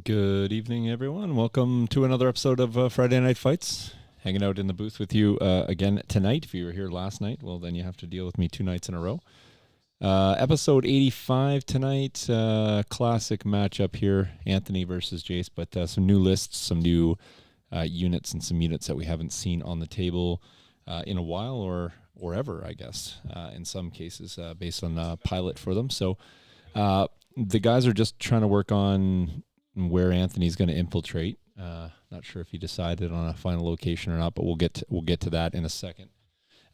Good evening, everyone. Welcome to another episode of Friday Night Fights. Hanging out in the booth with you again tonight. If you were here last night, well, then you have to deal with me 2 nights in a row. Episode 85 tonight. Classic matchup here, Anthony versus Jace, but some new lists, some new units, and some units that we haven't seen on the table in a while or ever, I guess, in some cases, based on pilot for them. So the guys are just trying to work on where Anthony's going to infiltrate. Not sure if he decided on a final location or not, but we'll get to that in a second.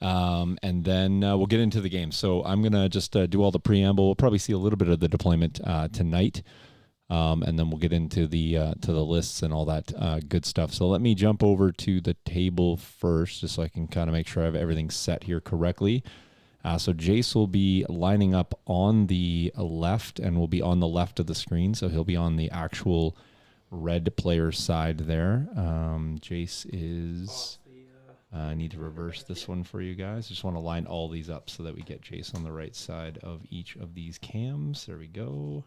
And then we'll get into the game. So I'm going to just do all the preamble. We'll probably see a little bit of the deployment tonight. And then we'll get into the lists and all that good stuff. So let me jump over to the table first, just so I can kind of make sure I have everything set here correctly. So Jace will be lining up on the left and will be on the left of the screen. So he'll be on the actual red player side there. Jace is... I need to reverse this one for you guys. Just want to line all these up so that we get Jace on the right side of each of these cams. There we go.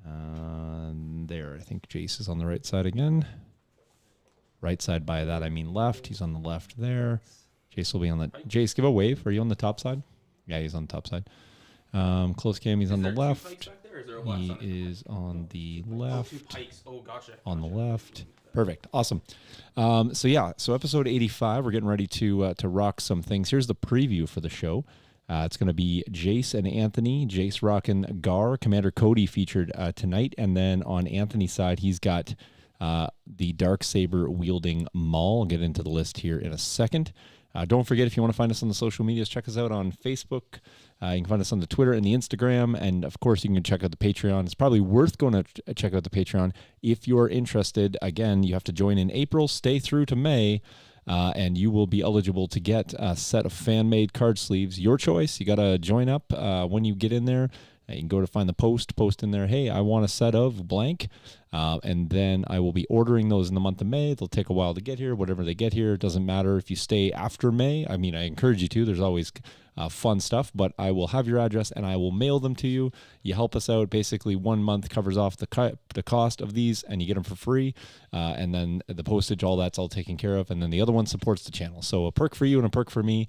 There, I think Jace is on the right side again. Right side, by that I mean left. He's on the left there. Jace will be on the... Jace, give a wave. Are you on the top side? Yeah, he's on the top side. Close cam, he's on the left. He is on the left. Oh, gotcha. On the left. Perfect. Awesome. So episode 85, we're getting ready to rock some things. Here's the preview for the show. It's going to be Jace and Anthony. Jace rocking GAR. Commander Cody featured tonight. And then on Anthony's side, he's got the Darksader wielding Maul. I'll get into the list here in a second. Don't forget, if you want to find us on the social medias, check us out on Facebook. You can find us on the Twitter and the Instagram. And, of course, you can check out the Patreon. It's probably worth going to check out the Patreon if you're interested. Again, you have to join in April, stay through to May, and you will be eligible to get a set of fan-made card sleeves. Your choice. You got to join up when you get in there. You can go to find the post in there, hey, I want a set of blank, and then I will be ordering those in the month of May. They'll take a while to get here. Whatever they get here, it doesn't matter if you stay after May. I mean, I encourage you to. There's always fun stuff, but I will have your address, and I will mail them to you. You help us out. Basically, 1 month covers off the cost of these, and you get them for free, and then the postage, all that's all taken care of, and then the other one supports the channel. So a perk for you and a perk for me.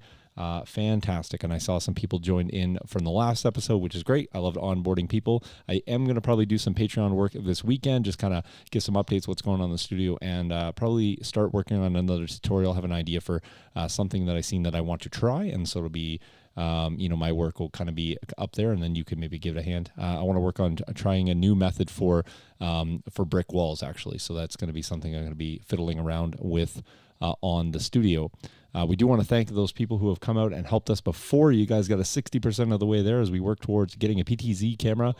Fantastic. And I saw some people join in from the last episode, which is great. I loved onboarding people. I am going to probably do some Patreon work this weekend, just kind of give some updates what's going on in the studio, and probably start working on another tutorial. Have an idea for something that I've seen that I want to try, and so it'll be my work will kind of be up there, and then you can maybe give it a hand. I want to work on trying a new method for brick walls, actually. So that's going to be something I'm going to be fiddling around with on the studio. We do want to thank those people who have come out and helped us before. You guys got a 60% of the way there as we work towards getting a PTZ camera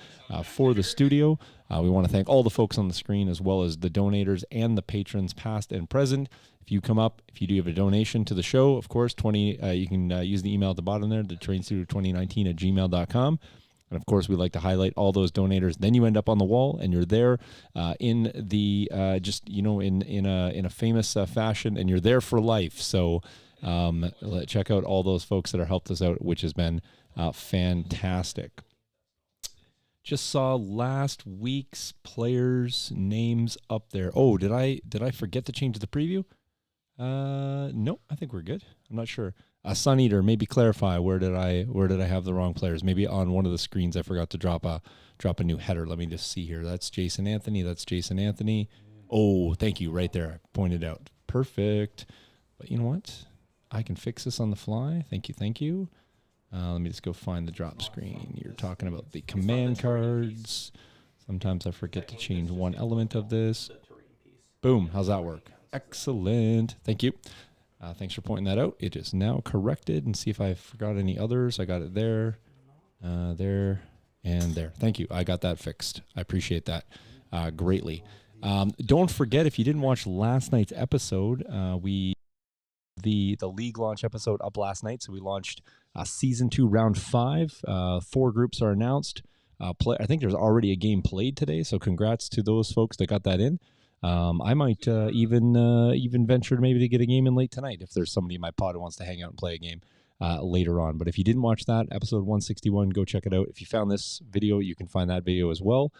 for the studio. We want to thank all the folks on the screen, as well as the donators and the patrons past and present. If you come up, if you do have a donation to the show, of course, you can use the email at the bottom there, the trainstudio2019@gmail.com. And, of course, we like to highlight all those donators. Then you end up on the wall, and you're there in the in a famous fashion, and you're there for life. So check out all those folks that have helped us out, which has been fantastic. Just saw last week's players' names up there. Oh, did I forget to change the preview? No, I think we're good. I'm not sure. Sun Eater, maybe clarify where did I have the wrong players? Maybe on one of the screens I forgot to drop a new header. Let me just see here. That's Jace and Anthony. That's Jace and Anthony. Oh, thank you. Right there. I pointed out. Perfect. But you know what? I can fix this on the fly. Thank you. Let me just go find the drop screen. You're talking about the command cards. Sometimes I forget to change one element of this. Boom. How's that work? Excellent. Thank you. Thanks for pointing that out. It is now corrected. And see if I forgot any others. I got it there, there, and there. Thank you. I got that fixed. I appreciate that greatly. Don't forget, if you didn't watch last night's episode, the league launch episode up last night. So we launched Season 2, Round 5. 4 groups are announced. I think there's already a game played today, so congrats to those folks that got that in. I might even venture maybe to get a game in late tonight if there's somebody in my pod who wants to hang out and play a game later on. But if you didn't watch that, episode 161, go check it out. If you found this video, you can find that video as well.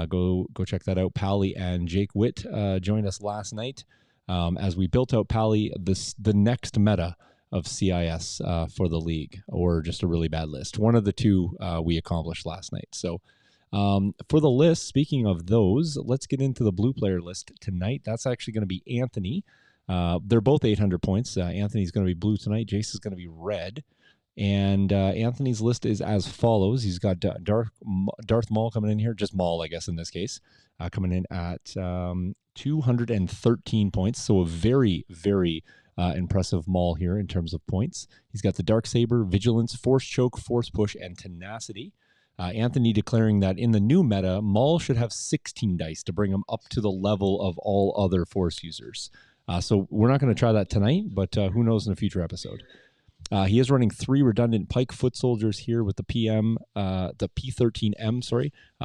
Go check that out. Pally and Jake Witt joined us last night as we built out Pally, the next meta of CIS for the league, or just a really bad list. One of the two we accomplished last night. So for the list, speaking of those, let's get into the blue player list tonight. That's actually going to be Anthony. They're both 800 points. Anthony's going to be blue tonight. Jace is going to be red. And Anthony's list is as follows. He's got Darth Maul coming in here, just Maul, I guess, in this case, coming in at 213 points. So a very, very impressive Maul here in terms of points. He's got the Darksader, Vigilance, Force Choke, Force Push, and Tenacity. Anthony declaring that in the new meta, Maul should have 16 dice to bring him up to the level of all other Force users. So we're not going to try that tonight, but who knows in a future episode. He is running 3 redundant Pike Foot Soldiers here with the P13M,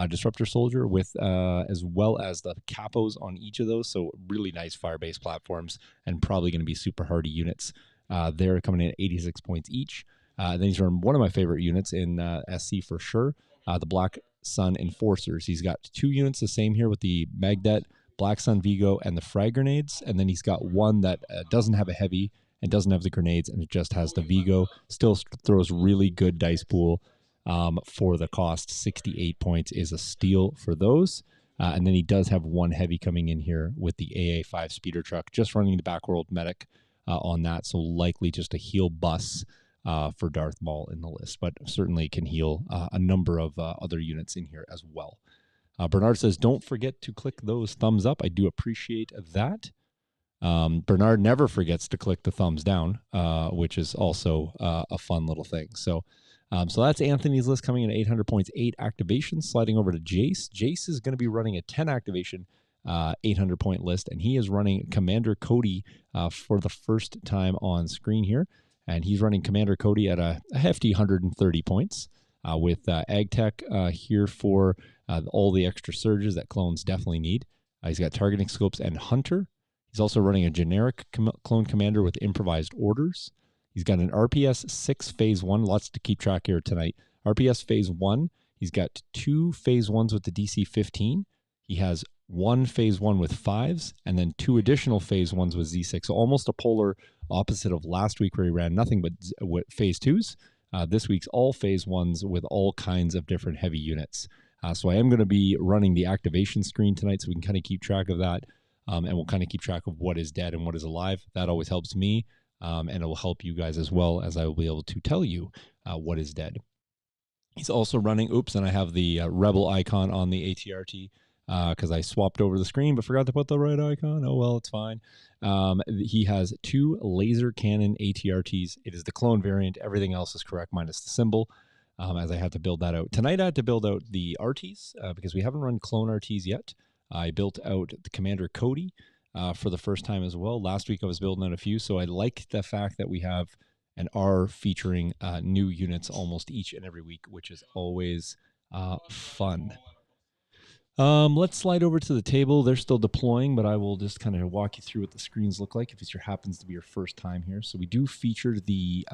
Disruptor Soldier, with as well as the capos on each of those. So really nice fire-based platforms and probably going to be super hardy units. They're coming in at 86 points each. Then he's running one of my favorite units in SC for sure, the Black Sun Enforcers. He's got 2 units the same here with the Magdet, Black Sun Vigo, and the frag grenades. And then he's got one that doesn't have a heavy and doesn't have the grenades, and it just has the Vigo. Still throws really good dice pool for the cost. 68 points is a steal for those. And then he does have one heavy coming in here with the AA5 speeder truck, just running the Backworld medic on that. So likely just a heal bus for Darth Maul in the list, but certainly can heal a number of other units in here as well. Bernard says, don't forget to click those thumbs up. I do appreciate that. Bernard never forgets to click the thumbs down, which is also a fun little thing. So that's Anthony's list coming in at 800 points, 8 activations. Sliding over to Jace. Jace is going to be running a 10 activation 800 point list, and he is running Commander Cody for the first time on screen here. And he's running Commander Cody at a hefty 130 points with Ag Tech here for all the extra surges that clones definitely need. He's got targeting scopes and Hunter. He's also running a generic clone commander with improvised orders. He's got an RPS 6 phase 1. Lots to keep track here tonight. RPS phase 1. He's got 2 phase 1s with the DC 15. He has 1 phase 1 with 5s, and then 2 additional phase 1s with Z6. So almost a polar opposite of last week where he ran nothing but phase 2s. This week's all phase 1s with all kinds of different heavy units. So I am going to be running the activation screen tonight so we can kind of keep track of that. And we'll kind of keep track of what is dead and what is alive. That always helps me, and it will help you guys as well, as I will be able to tell you what is dead. He's also running, and I have the Rebel icon on the ATRT because I swapped over the screen but forgot to put the right icon. Oh, well, it's fine. He has 2 laser cannon ATRTs. It is the clone variant. Everything else is correct minus the symbol, as I had to build that out. Tonight I had to build out the RTs because we haven't run clone RTs yet. I built out the Commander Cody for the first time as well. Last week I was building out a few, so I like the fact that we have an R featuring new units almost each and every week, which is always fun. Let's slide over to the table. They're still deploying, but I will just kind of walk you through what the screens look like if it happens to be your first time here. So we do feature the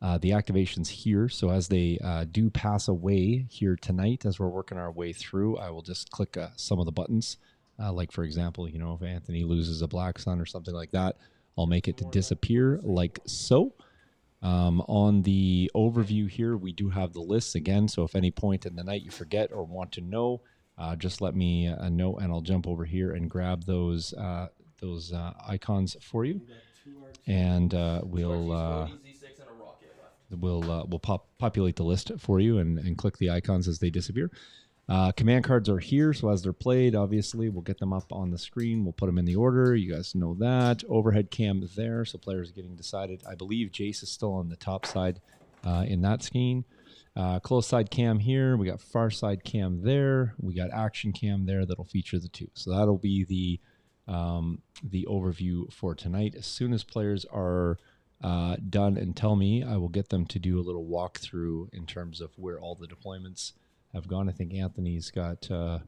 activations here. So as they do pass away here tonight, as we're working our way through, I will just click some of the buttons. Like, for example, if Anthony loses a Black Sun or something like that, I'll make it to disappear like so. On the overview here, we do have the lists again. So if any point in the night you forget or want to know, just let me know, and I'll jump over here and grab those icons for you. And we'll populate the list for you and click the icons as they disappear. Command cards are here, so as they're played, obviously, we'll get them up on the screen. We'll put them in the order. You guys know that. Overhead cam there, so players are getting decided. I believe Jace is still on the top side in that screen. Close side cam here. We got far side cam there. We got action cam there that'll feature the 2. So that'll be the overview for tonight. As soon as players are done and tell me, I will get them to do a little walkthrough in terms of where all the deployments have gone. I think Anthony's got a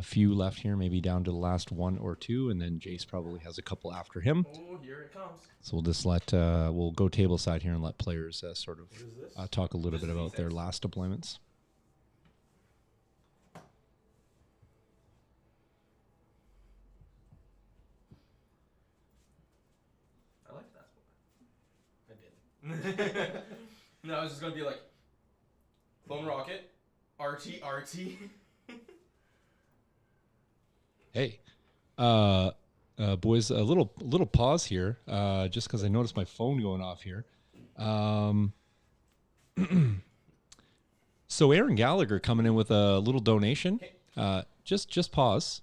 few left here, maybe down to the last 1 or 2, and then Jace probably has a couple after him. Oh, here it comes. So we'll just we'll go table side here and let players sort of talk a little bit about their last deployments. No, I was just gonna be like, Clone Rocket, RT. Hey, boys, a little pause here, just because I noticed my phone going off here. So Aaron Gallagher coming in with a little donation. Just pause.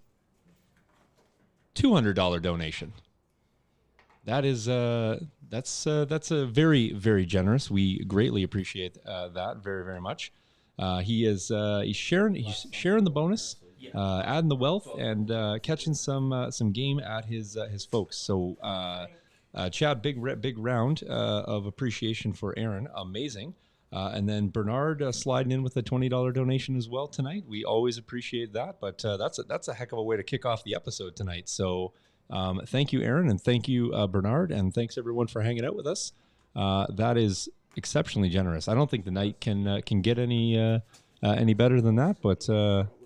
$200 donation. That is that's a very generous. We greatly appreciate that very very much. He's sharing the bonus, adding the wealth, and catching some game at his folks. So Chad, big round of appreciation for Aaron. Amazing. And then Bernard sliding in with a $20 donation as well tonight. We always appreciate that, but that's a heck of a way to kick off the episode tonight. So thank you, Aaron, and thank you, Bernard, and thanks everyone for hanging out with us. That is exceptionally generous. I don't think the night can get any better than that, but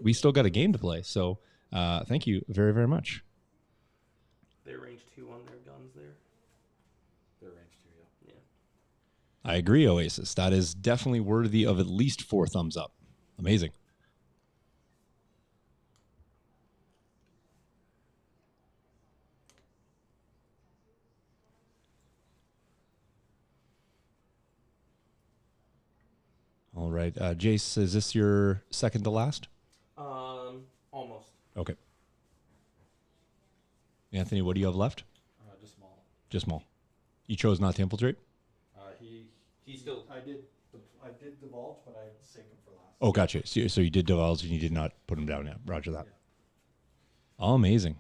we still got a game to play. So thank you very very much. They're range 2 on their guns there. They're range 2, yeah. I agree, Oasis. That is definitely worthy of at least 4 thumbs up. Amazing. All right. Jace, is this your second to last? Almost. Okay. Anthony, what do you have left? Just Maul. Just Maul. You chose not to infiltrate? He still. I did divulge, but I saved him for last. Oh, gotcha. So you did divulge and you did not put him down yet. Roger that. Yeah. Amazing.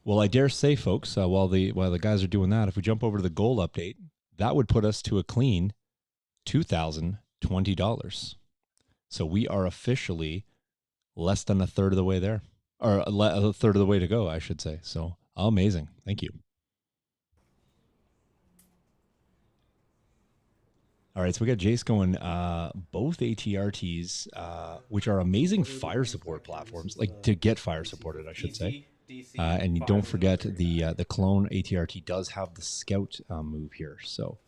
Well, I dare say, folks, while the guys are doing that, if we jump over to the goal update, that would put us to a clean $2,020. So we are officially less than a third of the way there, or a third of the way to go, I should say. So amazing. Thank you. All right, so we got Jace going both ATRTs, which are amazing fire support platforms, like to get fire supported, I should say. And you don't forget the clone ATRT does have the scout move here. So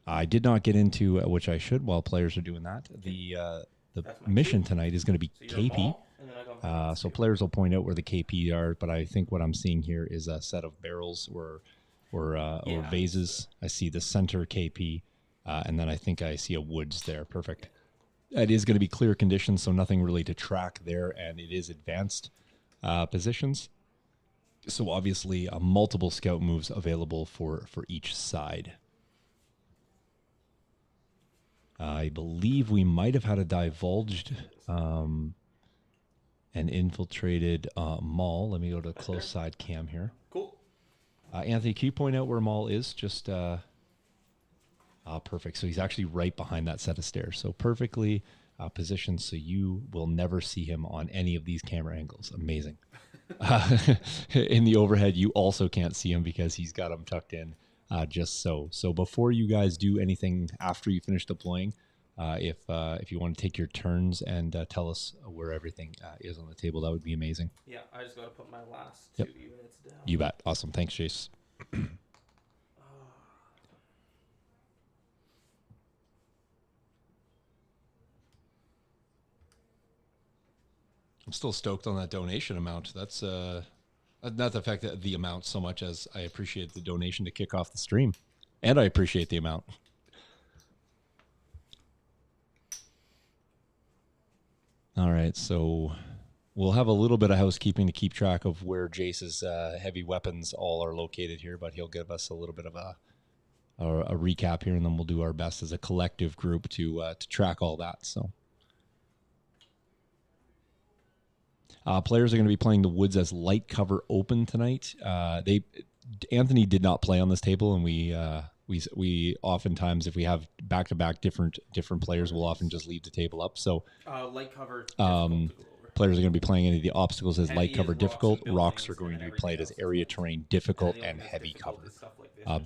I did not get into, which I should while players are doing that. The mission tonight is going to be KP. So players will point out where the KP are, but I think what I'm seeing here is a set of barrels or vases. I see the center KP, and then I think I see a woods there. Perfect. It is going to be clear conditions, so nothing really to track there, and it is advanced positions. So obviously, multiple scout moves available for each side. I believe we might have had a divulged and infiltrated Maul. Let me go to the close side cam here. Cool. Anthony, can you point out where Maul is? Just perfect. So he's actually right behind that set of stairs. So perfectly positioned, so you will never see him on any of these camera angles. Amazing. In the overhead, you also can't see him because he's got him tucked in just so. So before you guys do anything after you finish deploying, if you want to take your turns and tell us where everything is on the table, that would be amazing. Yeah, I just got to put my last 2 units down. You bet. Awesome. Thanks, Jace. I'm still stoked on that donation amount. That's not the fact that the amount so much as I appreciate the donation to kick off the stream, and I appreciate the amount. All right, so we'll have a little bit of housekeeping to keep track of where Jace's heavy weapons all are located here, but he'll give us a little bit of a recap here, and then we'll do our best as a collective group to track all that. So. Players are going to be playing the woods as light cover open tonight. Anthony did not play on this table, and we oftentimes, if we have back-to-back different players, we'll often just leave the table up. So light cover. Players are going to be playing any of the obstacles as light cover difficult. Rocks are going to be played as area terrain difficult and heavy cover.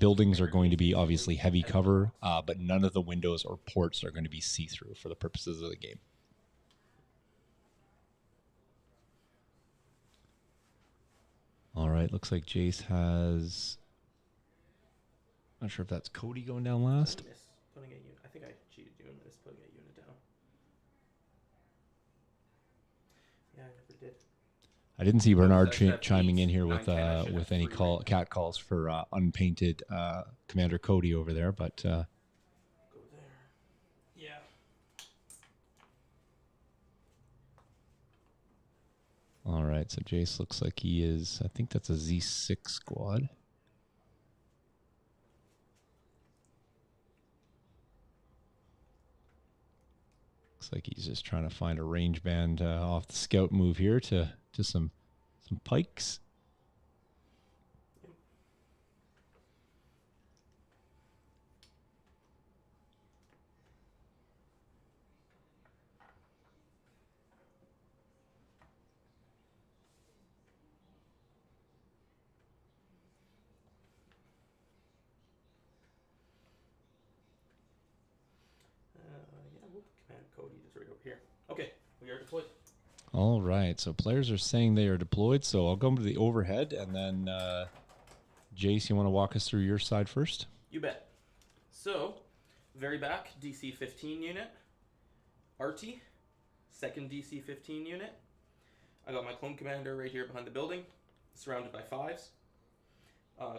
Buildings are going to be obviously heavy cover, but none of the windows or ports are going to be see-through for the purposes of the game. All right. right. Looks like Jace has. Not sure if that's Cody going down last. I missed putting a unit. I think I cheated you and missed putting a unit down. Yeah, I never did. I didn't see Bernard Because I should have chiming in eight, here nine, with 10, I should with have any three right cat calls for unpainted Commander Cody over there, but Go there. Yeah. all right. So Jace looks like he is. I think that's a Z6 squad. Looks like he's just trying to find a range band off the scout move here to some pikes. Yeah, we'll put Commander Cody just right over here. Okay, we are deployed. All right. So players are saying they are deployed. So I'll go to the overhead, and then Jace, you want to walk us through your side first? You bet. So, very back, DC 15 unit. Artie, second DC 15 unit. I got my clone commander right here behind the building, surrounded by fives.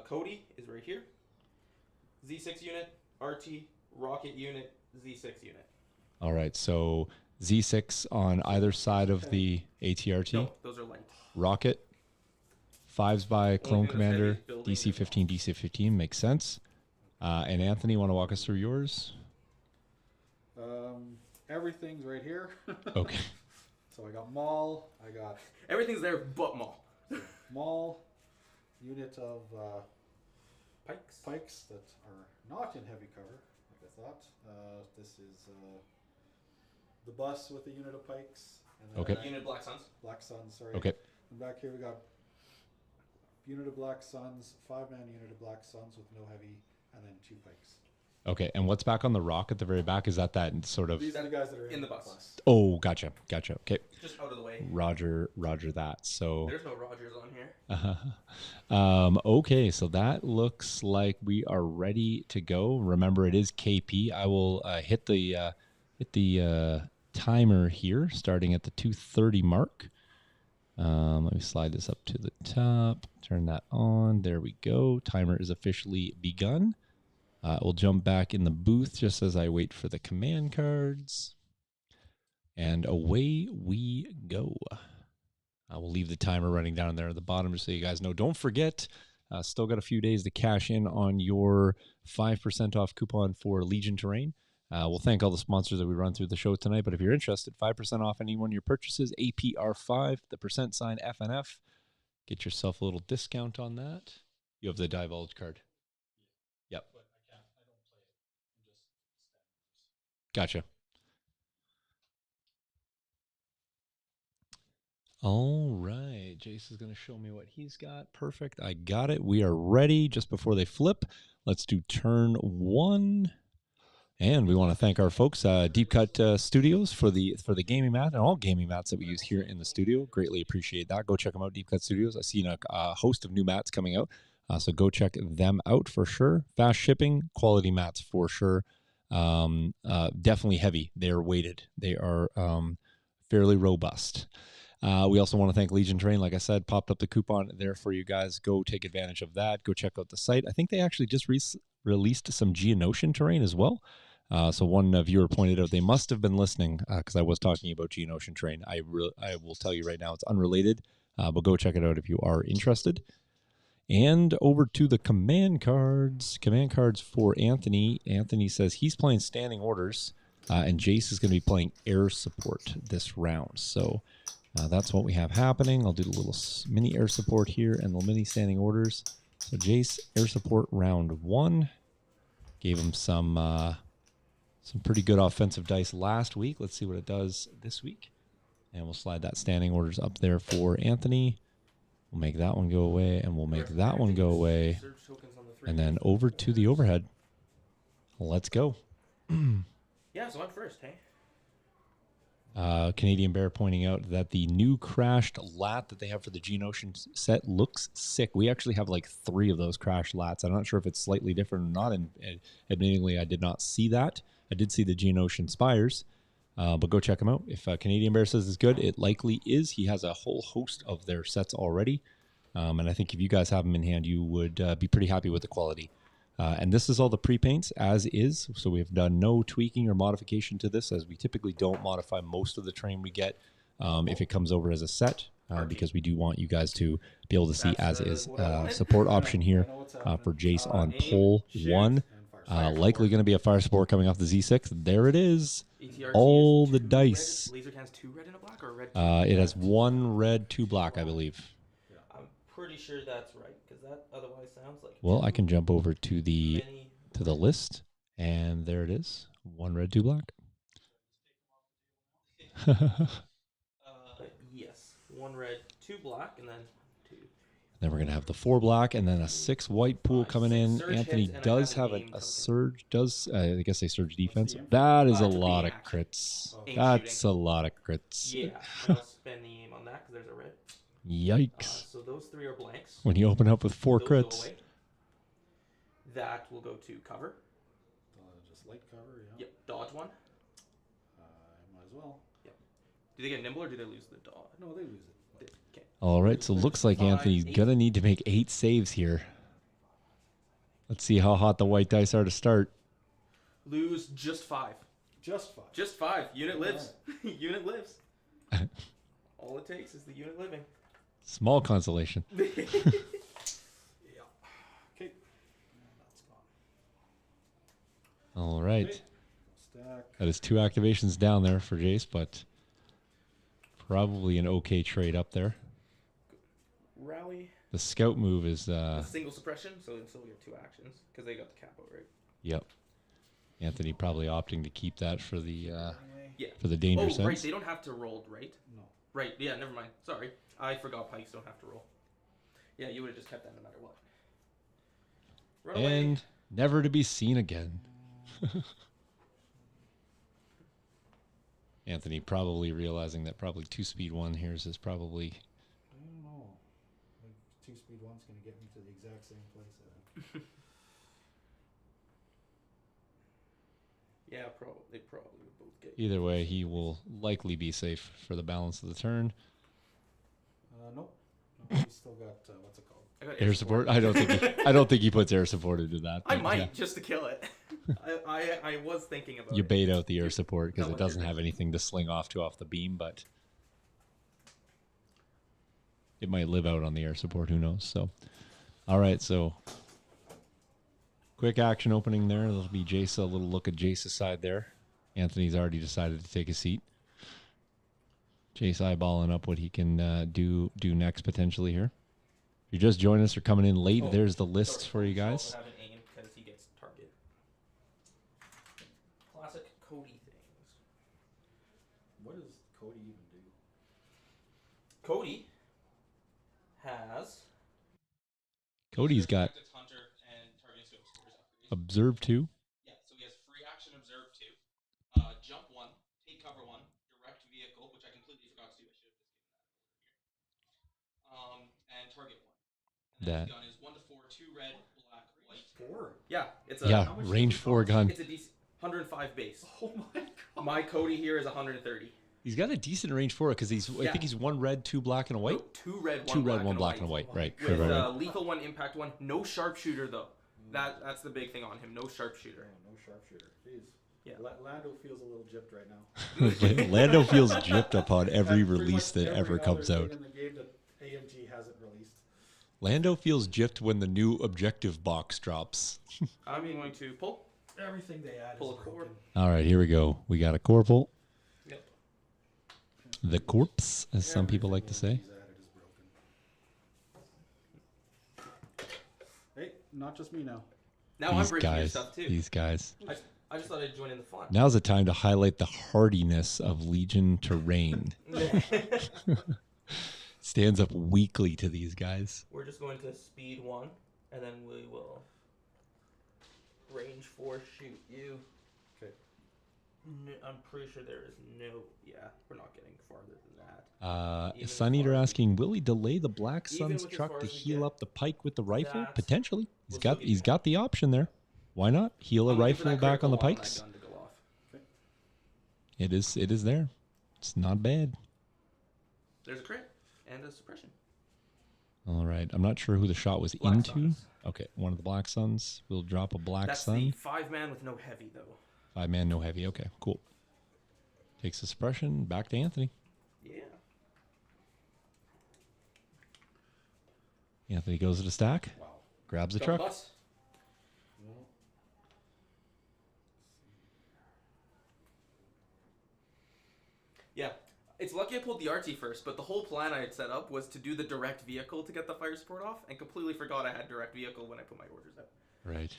Cody is right here. Z6 unit, Artie, rocket unit, Z6 unit. All right. So Z6 on either side of the ATRT. No, those are light. Rocket. Fives by Clone thing that's heavy Commander. is building DC 15, DC 15. Makes sense. And Anthony, want to walk us through yours? Everything's right here. Okay. So I got Maul. I got Everything's there but Maul. Maul. Unit of Pikes. pikes that are not in heavy cover, like I thought. This is the bus with a unit of pikes. And then Okay. Unit Black Suns. Black Suns, sorry. Okay. And back here we got unit of Black Suns, 5-man unit of Black Suns with no heavy, and then 2 pikes. Okay. And what's back on the rock at the very back? Is that sort of? These are the guys that are In the bus. Oh, gotcha. Okay. Just out of the way. Roger that. So. There's no Rogers on here. Okay, so that looks like we are ready to go. Remember, it is KP. I will hit the timer here, starting at the 2:30 mark. Let me slide this up to the top. Turn that on. There we go. Timer is officially begun. We'll jump back in the booth just as I wait for the command cards, and away we go. I will leave the timer running down there at the bottom just so you guys know. Don't forget, still got a few days to cash in on your 5% off coupon for Legion Terrain. We'll thank all the sponsors that we run through the show tonight, but if you're interested, 5% off any one of your purchases, APR5, the % FNF. Get yourself a little discount on that. You have the Divulge card. Yep. But I don't play it. I'm just standing. Gotcha. All right. Jace is going to show me what he's got. Perfect. I got it. We are ready. Just before they flip, let's do turn 1. And we want to thank our folks, Deep Cut Studios, for the gaming mat and all gaming mats that we use here in the studio. Greatly appreciate that. Go check them out, Deep Cut Studios. I've seen a host of new mats coming out, so go check them out for sure. Fast shipping, quality mats for sure. Definitely heavy. They are weighted. They are fairly robust. We also want to thank Legion Terrain. Like I said, popped up the coupon there for you guys. Go take advantage of that. Go check out the site. I think they actually just released some Geonosian terrain as well. So one viewer pointed out they must have been listening because I was talking about Geonosian terrain. I will tell you right now it's unrelated, but go check it out if you are interested. And over to the command cards. Command cards for Anthony. Anthony says he's playing standing orders, and Jace is going to be playing air support this round. So that's what we have happening. I'll do the little mini air support here and the mini standing orders. So Jace, air support round 1. Gave him some pretty good offensive dice last week. Let's see what it does this week. And we'll slide that standing orders up there for Anthony. We'll make that one go away, and we'll make that one go away. And then over to the overhead. Let's go. Yeah, so I'm first, hey? Canadian Bear pointing out that the new crashed lat that they have for the Geonosian set looks sick. We actually have like 3 of those crashed lats. I'm not sure if it's slightly different or not, and admittingly, I did not see that. I did see the Geonosian spires, but go check them out. If Canadian Bear says it's good, it likely is. He has a whole host of their sets already, and I think if you guys have them in hand, you would be pretty happy with the quality. And this is all the pre-paints as is, so we have done no tweaking or modification to this, as we typically don't modify most of the terrain we get if it comes over as a set, because we do want you guys to be able to see as is. Support option here for Jace on pole 1. Likely going to be a fire support coming off the Z6. There it is. All the dice. Laser has 2 red and a black, or red? It has 1 red, 2 black, I believe. I'm pretty sure that's right, because that otherwise sounds like. Well, I can jump over to the list, and there it is. 1 red, 2 black. Yes, 1 red, 2 black, and then 2. Then we're going to have the 4 black and then a 6 white pool coming in. Surge Anthony hits, and does I have have a surge. I guess they surge defense. the aim? That is a To lot aim of action. crits. Oh. Aim That's shooting. a lot of crits. Yeah, and I'll spend the aim on that because there's a red. Yikes. So those 3 are blanks. When you open up with 4 Those go crits. away. That will go to cover. Just light cover, yeah. Yep, dodge 1. Might as well. Do they get nimble or do they lose the dodge? No, they lose it. Okay. All right, so looks like 5, Anthony's 8. going to need to make 8 saves here. Let's see how hot the white dice are to start. Lose just 5. Just 5. Just 5. Unit lives. Unit lives. All it takes is the unit living. Small consolation. Yeah. Okay. That's gone. All right. Okay. Stack. That is 2 activations down there for Jace, but probably an okay trade up there. Rally. The scout move is Single suppression, so they'll still get 2 actions because they got the capo, right? yep. Anthony probably opting to keep that for the Anyway. Yeah. for the danger Oh, sense. right. They don't have to roll, right? No. Right. Yeah. Never mind. Sorry, I forgot pikes don't have to roll. Yeah, you would have just kept that no matter what. Run away. And never to be seen again. Anthony probably realizing that probably 2-speed 1 here is probably I don't know. Like 2-speed 1's going to get me to the exact same place. Yeah, they probably would both get. either way. He will likely be safe for the balance of the turn. Nope. No, he's still got, what's it called? I got Air support. I don't think he puts air support into that. I but might yeah. just to kill it. I was thinking about You it. bait out the air support because No, it doesn't have anything to sling off the beam, but it might live out on the air support. Who knows? So, all right. So, quick action opening there. There'll be Jace. A little look at Jace's side there. Anthony's already decided to take a seat. Jace eyeballing up what he can do next potentially here. If you're just joining us or coming in late, there's the lists for you guys. Have an aim because he gets target. Classic Cody things. What does Cody even do? Cody has. Cody's got Hunter and target scope scores upgrades. observe 2. Yeah, so he has free action observe 2, jump 1, take cover 1, direct vehicle, which I completely forgot to do. I should have just given that over here. And target 1. And then his gun is 1 to 4, 2 red, black, white. 4. Yeah, it's a Yeah, how much range does it 4 cost? gun. It's a DC 105 base. Oh my god. My Cody here is 130. He's got a decent range for it because I think he's 1 red, 2 black, and a white. No, 2 red, 1 2 black, red, 1 and black, a and a white. Right. With Right. lethal 1, impact 1. No sharpshooter though. That's the big thing on him. No sharpshooter. Oh, no sharpshooter. Jeez. Yeah. Lando feels a little gypped right now. Lando feels gypped upon every And pretty release much that every ever comes other out. thing in the game that AMG hasn't released. Lando feels gypped when the new objective box drops. I'm going to pull. Everything they add Pull is a cord. broken. All right, here we go. We got a corporal. Yep. The corpse, as some people like to Everything say. AMG's added is broken. Hey, not just me now. Now I'm These breaking your guys. stuff too. These guys. I just thought I'd join in the fun. Now's the time to highlight the hardiness of Legion terrain. Stands up weakly to these guys. We're just going to speed 1, and then we will range 4 shoot you. Okay. I'm pretty sure there is no. Yeah, we're not getting farther than that. Even Sun as Eater far as asking, will he delay the Black Even Sun's with as truck far to as we heal get, up the pike with the rifle? that Potentially. will still give you Got the option there. Why not? Heal a I'm looking for rifle that back on the critical pikes. on that gun to go off. Okay. It is there. It's not bad. There's a crit and a suppression. All right. I'm not sure who the shot was Black into. Suns. Okay, one of the Black Suns. We'll drop a Black That's Sun. the 5-man with no heavy though. 5-man, no heavy. Okay, cool. Takes the suppression. Back to Anthony. Yeah. Anthony goes to the stack. Wow. Grabs the Got truck. bus. No. Yeah. It's lucky I pulled the RT first, but the whole plan I had set up was to do the direct vehicle to get the fire support off, and completely forgot I had direct vehicle when I put my orders out. Right.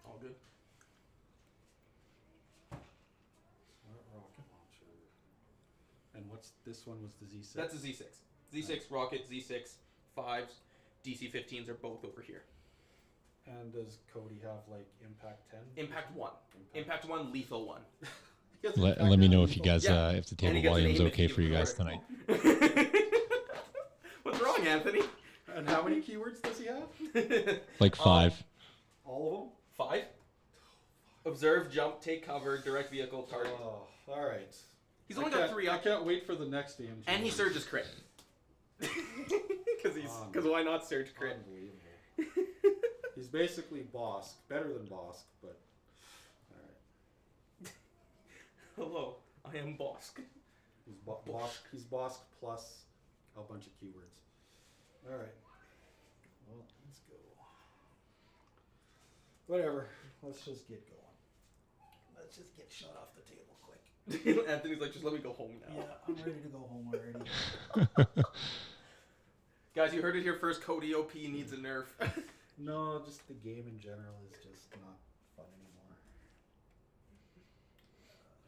All good. Smart rocket launcher. And what's this one? Was the Z6? That's a Z6. Z6 rocket, Z6 5s, DC-15s are both over here. And does Cody have like Impact 10? Impact 1. Impact 1, lethal 1. Let me know if you guys, Yeah. if the And table he gets an volume's aim if okay you for you guys ignore tonight. it. What's wrong, Anthony? And how many keywords does he have? Like 5. All 5. Observe, jump, take cover, direct vehicle, of them? target. Oh, all right. He's only got 3 I up. can't wait for the next DMG. And he surges crit. Because why not surge crit? Unbelievable. He's basically Bosk. Better than Bosk, but alright. Hello, I am Bosk. He's Bosk plus a bunch of keywords. Alright. Well, let's go. Whatever. Let's just get going. Let's just get shut off the table quick. Anthony's like, just let me go home now. Yeah, I'm ready to go home already. Guys, you heard it here first. Cody OP needs a nerf. No, just the game in general is just not fun anymore.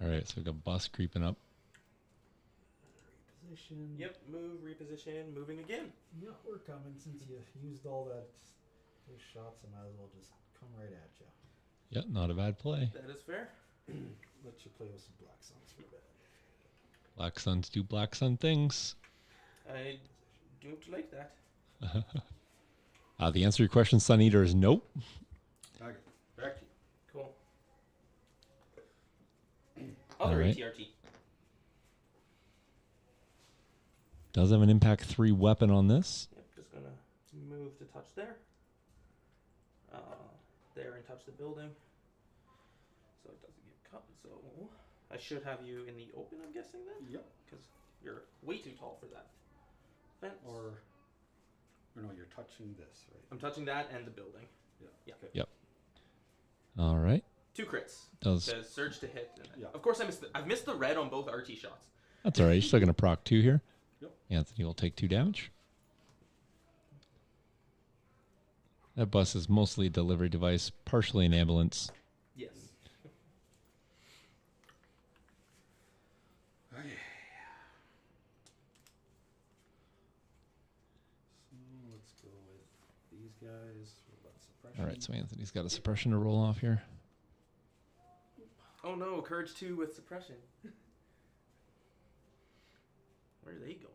All right, so we got bus creeping up. Reposition. Yep, move, reposition, moving again. Yeah, we're coming. Since you used all those shots, I might as well just come right at you. Yeah, not a bad play. That is fair. Let you play with some Black Suns for a bit. Black Suns do Black Sun things. I don't like that. The answer to your question, Sun Eater, is nope. Okay, back to you. Cool. All Other right. ATRT. Does have an Impact 3 weapon on this. Yep, just gonna move to touch there. There and touch the building. So it doesn't get cut. So I should have you in the open, I'm guessing then? Yep. Because you're way too tall for that fence. Or no, you're touching this, right? I'm touching that and the building. Yeah. Yeah. Okay. Yep. All right. 2 crits. Does Says surge to hit. And Yeah. Of course, I've missed the red on both RT shots. That's all right. You're still going to proc 2 here. Yep. Anthony will take 2 damage. That bus is mostly a delivery device, partially an ambulance. Yes. Okay. So let's go with these guys. What about suppression? All right, so Anthony's got a suppression to roll off here. Oh no, Courage 2 with suppression. Where are they going?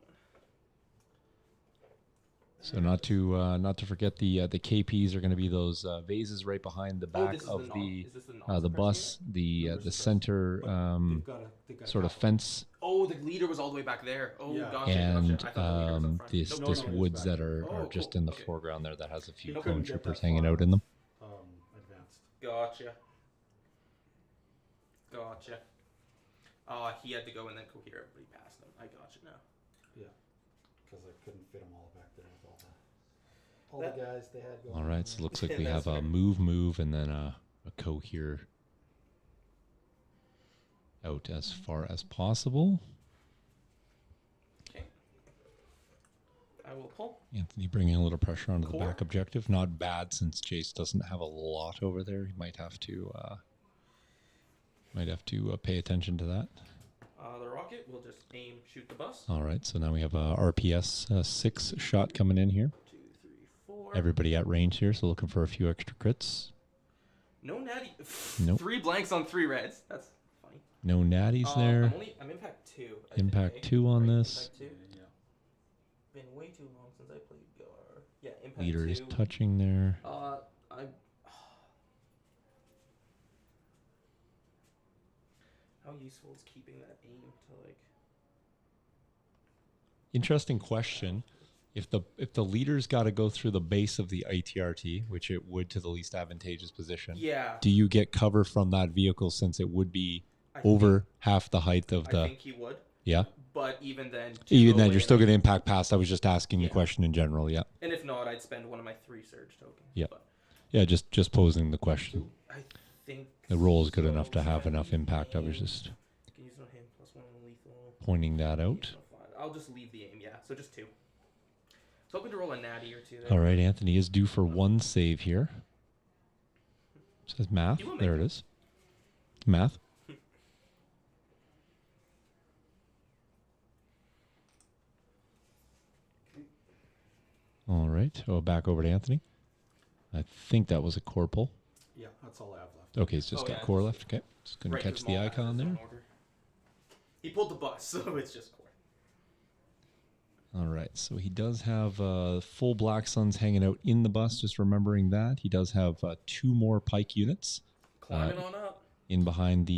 So not to forget the KPs are going to be those vases right behind the back this is of is this the non-suppressed bus, unit? the center They've got sort of half fence, Oh, the leader was all the way back there. Oh, Yeah. gotcha, and gotcha. I thought the leader was up front. this Nope, this nope, no, woods back that here. are Oh, just cool. in the Okay. foreground there that has a few You clone couldn't get troopers that hanging far out in them. advanced. Gotcha. Gotcha. He had to go and then cohere everybody past him. I gotcha now. Yeah. Because I couldn't fit them all back there with all the guys they had going. All right, so it looks like we That's have a fair. move, and then a cohere out as far as possible. Okay. I will pull. Anthony bringing a little pressure onto the Core. back objective. Not bad since Jace doesn't have a lot over there. He might have to pay attention to that. The rocket will just aim, shoot the bus. All right, so now we have a RPS 6 shot coming in here. 2, 3, 4. Everybody at range here, so looking for a few extra crits. No natty. Nope. 3 blanks on 3 reds. That's funny. No natties there. I'm impact 2. I Impact think, 2 on right? this. Impact 2. Yeah. Been way too long since I played GAR. Yeah, impact Leader 2. is touching there. How useful is keeping that aim to like? Interesting question. If the leader's got to go through the base of the ITRT, which it would to the least advantageous position, Yeah. do you get cover from that vehicle since it would be over half the height of the? I think he would. Yeah. But even then, You're still going to impact past. I was just asking the Yeah. question in general. Yeah. And if not, I'd spend one of my 3 surge tokens. Yeah. But Yeah. Just posing the question. I think The roll is good so. enough to have enough Spend impact. I was aim. just Can use no him +1 on lethal. pointing that out. Use no 5. I'll just leave the aim. Yeah. So just 2. So hoping to roll a natty or 2 there. All right, Anthony is due for 1 save here. It says math. He will make There it is. Math. All right. Oh, back over to Anthony. I think that was a core pull. Yeah, that's all I have left. Okay, he's just got core left. Okay. Just going to Right, catch 'cause the Maul icon has his there. own order. He pulled the bus, so it's just core. All right. So he does have full Black Suns hanging out in the bus. Just remembering that. He does have 2 more pike units. Climbing on up. In behind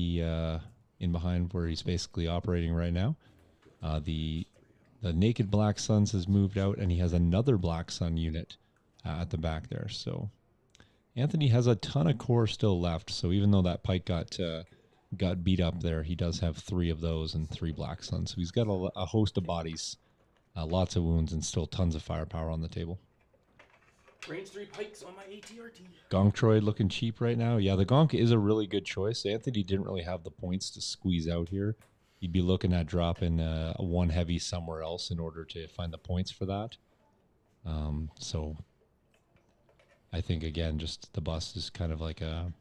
where he's basically operating right now. The naked Black Suns has moved out, and he has another Black Sun unit at the back there. So Anthony has a ton of core still left. So even though that pike got beat up there, he does have 3 of those and 3 Black Suns. So he's got a host of bodies, lots of wounds, and still tons of firepower on the table. Range 3 pikes on my ATRT. Gonktroid looking cheap right now. Yeah, the Gonk is a really good choice. Anthony didn't really have the points to squeeze out here. You'd be looking at dropping a 1 heavy somewhere else in order to find the points for that. So I think, again, just the bus is kind of like an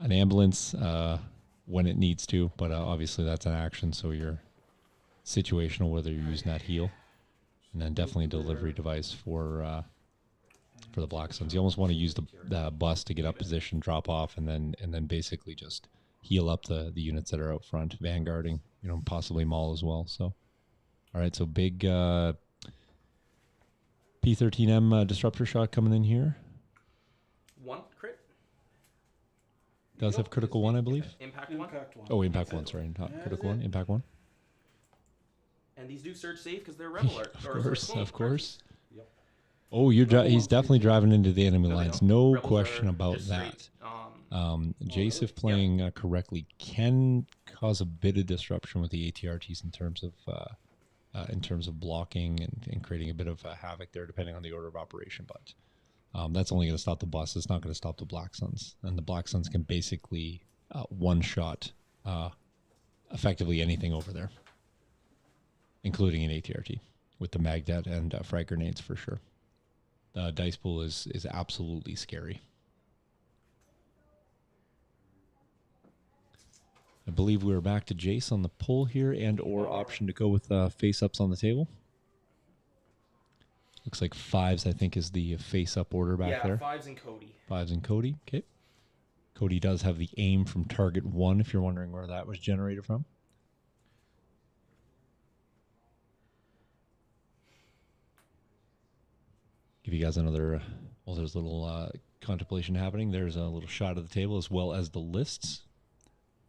ambulance when it needs to, but obviously that's an action, so you're situational whether you're using that heal. And then definitely a delivery device for the Black Suns. You almost want to use the bus to get up position, drop off, and then basically just heal up the units that are out front, vanguarding, possibly Maul as well. So, all right, so big P13M disruptor shot coming in here. 1 crit. Does have critical 1, I believe. Impact 1. Impact 1. Oh, impact 1, sorry, not critical 1. Impact 1. And these do surge safe because they're rebel art. Of course. Yep. Oh, he's definitely driving into the enemy lines. No Rebels question are about just that. straight, Jace, if playing correctly, can cause a bit of disruption with the ATRTs in terms of blocking and creating a bit of havoc there, depending on the order of operation. But that's only going to stop the bus. It's not going to stop the Black Suns, and the Black Suns can basically one-shot effectively anything over there, including an ATRT with the Magdet and frag grenades for sure. Dice pool is absolutely scary. I believe we're back to Jace on the pull here and or option to go with face-ups on the table. Looks like 5s, I think, is the face-up order back there. Yeah, 5s and Cody. 5s and Cody. Okay. Cody does have the aim from target 1, if you're wondering where that was generated from. Give you guys another, there's a little contemplation happening. There's a little shot of the table as well as the lists.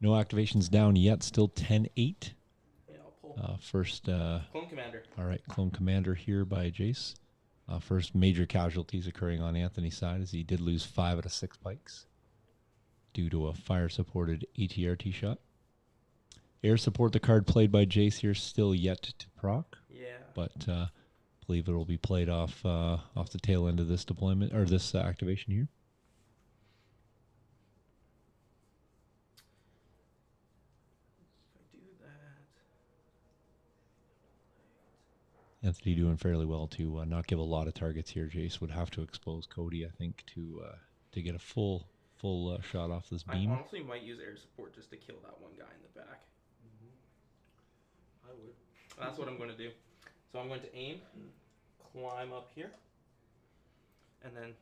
No activations down yet, still 10-8. Yeah, I'll pull. First, Clone Commander. all right, Clone Commander here by Jace. First major casualties occurring on Anthony's side as he did lose 5 out of 6 pikes due to a fire-supported ATRT shot. Air support, the card played by Jace here, still yet to proc. Yeah. But believe it will be played off the tail end of this deployment or this activation here. If I do that. Anthony doing fairly well to not give a lot of targets here. Jace would have to expose Cody, I think, to get a full shot off this beam. I honestly might use air support just to kill that one guy in the back. I would. That's what I'm going to do. So I'm going to aim, climb up here, and then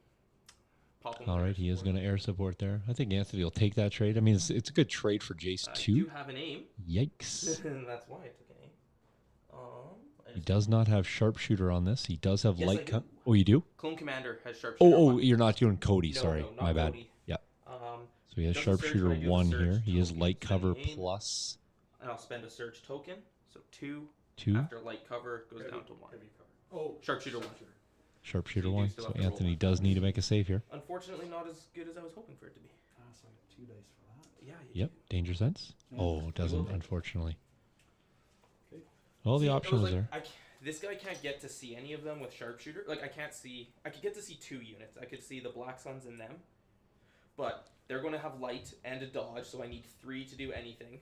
pop him. All with right, he is support. going to air support there. I think Anthony will take that trade. I mean, it's a good trade for Jace I too. do have an aim. Yikes. And that's why I took an aim. He does not have sharpshooter on this. He does have Yes, light I do. cut. Oh, you do? Clone Commander has sharpshooter. Oh, 1. you're not doing Cody. No, Sorry, no, not my bad. Cody. Yeah. Um, So he has doesn't surge sharpshooter when I do the 1 surge here. He is token, light spend cover the aim, plus and I'll spend a surge token. So 2 2. after light cover goes down to 1. Heavy cover. Oh, Sharpshooter 1. Sharpshooter So you do 1. still So have to roll Anthony one. does need to make a save here. Unfortunately, not as good as I was hoping for it to be. So I get 2 dice for that. Yeah. Yep, danger sense. Yeah. Oh, it doesn't, will. unfortunately. Okay. Well, the See, option was there. This guy can't get to see any of them with sharpshooter. Like, I can't see. I could get to see 2 units. I could see the Black Suns in them. But they're going to have light and a dodge, so I need 3 to do anything.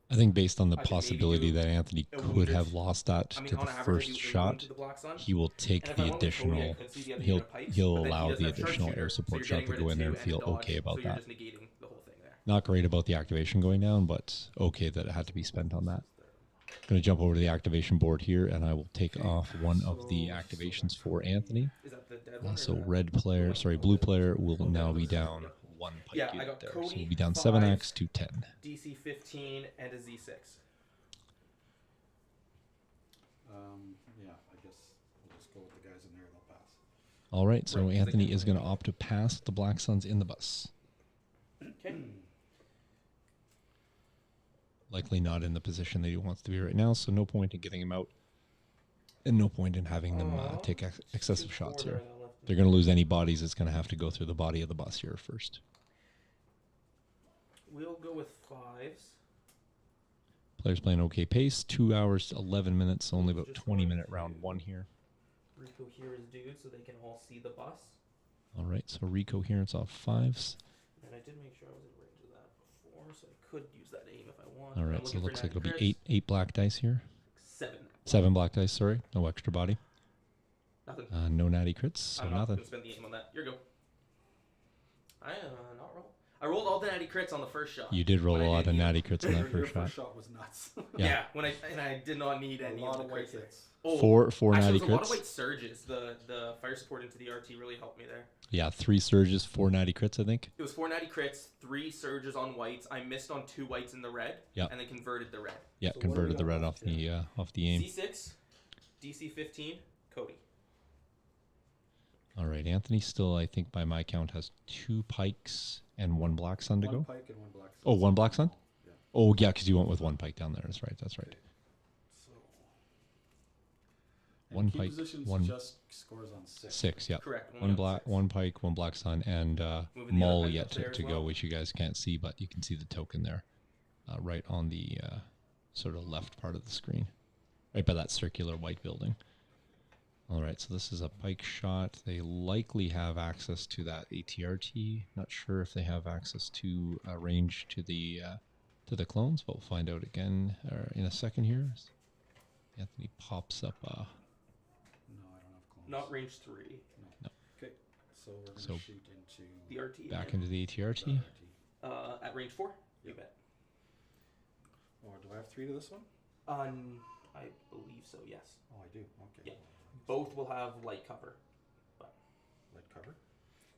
I think based on the I could maybe possibility do that Anthony a could wounded- have lost that I mean, to the on average, I first do 8 shot, wounds to the Black Sun. he will take And if I the went with Cody, I additional. couldn't see the other He'll unit pikes, he'll but then he allow does the have additional sharpshooter, air so support you're shot getting to rid go of in there 2 and feel a dodge, okay about so you're that. just negating the whole thing there. Not great about the activation going down, but okay that it had to be spent on that. Going to jump over to the activation board here, and I will take off one of the activations for Anthony. Is that the dead one? or So is that- red player, sorry, blue player will now be down 1 pike Yeah, I unit got there. Cody, So we'll be down 5, 7x to 10. DC 15 and a Z6. Yeah, I guess we'll just go with the guys in there. They'll pass. All right, so Right, 'cause they Anthony can- is going to opt to pass the Black Suns in the bus. Okay. Likely not in the position that he wants to be right now, so no point in getting him out. And no point in having them take excessive shots here. They're going to lose any bodies. It's going to have to go through the body of the bus here first. We'll go with 5s. Players playing okay pace. 2 hours, 11 minutes, only about Just 20-minute round 1 here. Recoherence dude so they can all see the bus. All right, so recoherence off 5s. And I did make sure I was in range of that before, so I could use that aim if I want. All I'm right, so it looking for looks like it'll 9 be crits. eight black dice here. 7. 7 black dice, sorry. No extra body. Nothing. No natty crits, so I'm not nothing. going to spend the aim on that. Your go. I not roll. I rolled all the natty crits on the first shot. You did roll when a I lot did of the- natty crits in that Your first shot. first shot was nuts. Yeah, when I did not need A any lot of of the white crits. hits. Oh, Four actually, natty it was a lot of crits. white surges. The fire support into the RT really helped me there. Yeah, 3 surges, 4 natty crits, I think. It was 4 natty crits, 3 surges on whites. I missed on 2 whites in the red, Yeah. and then converted the red. Yeah, So what do converted we the got red left off the aim. Z6, DC 15, Cody. All right, Anthony still, I think by my count, has 2 pikes and 1 black sun to One go. pike and 1 black. Oh, 1 black sun? Yeah. Oh, yeah, because you went with 1 pike down there. That's right, that's right. So. One key pike, positions 1 just scores on 6. 6, yeah. Correct. 1 out of black, 6. 1 pike, 1 black sun, and Moving the Maul other pike yet up there to as go, well. which you guys can't see, but you can see the token there, right on the sort of left part of the screen, right by that circular white building. All right, so this is a pike shot. They likely have access to that ATRT. Not sure if they have access to range to the clones, but we'll find out again in a second here. Anthony pops up. No, I don't have clones. Not range 3. No. Okay, so we're going to So shoot into The RT. back again. into the ATRT. At range 4? You Yep. bet. Or do I have 3 to this one? I believe so, yes. Oh, I do. Okay. Yeah. Both will have light cover. Light cover.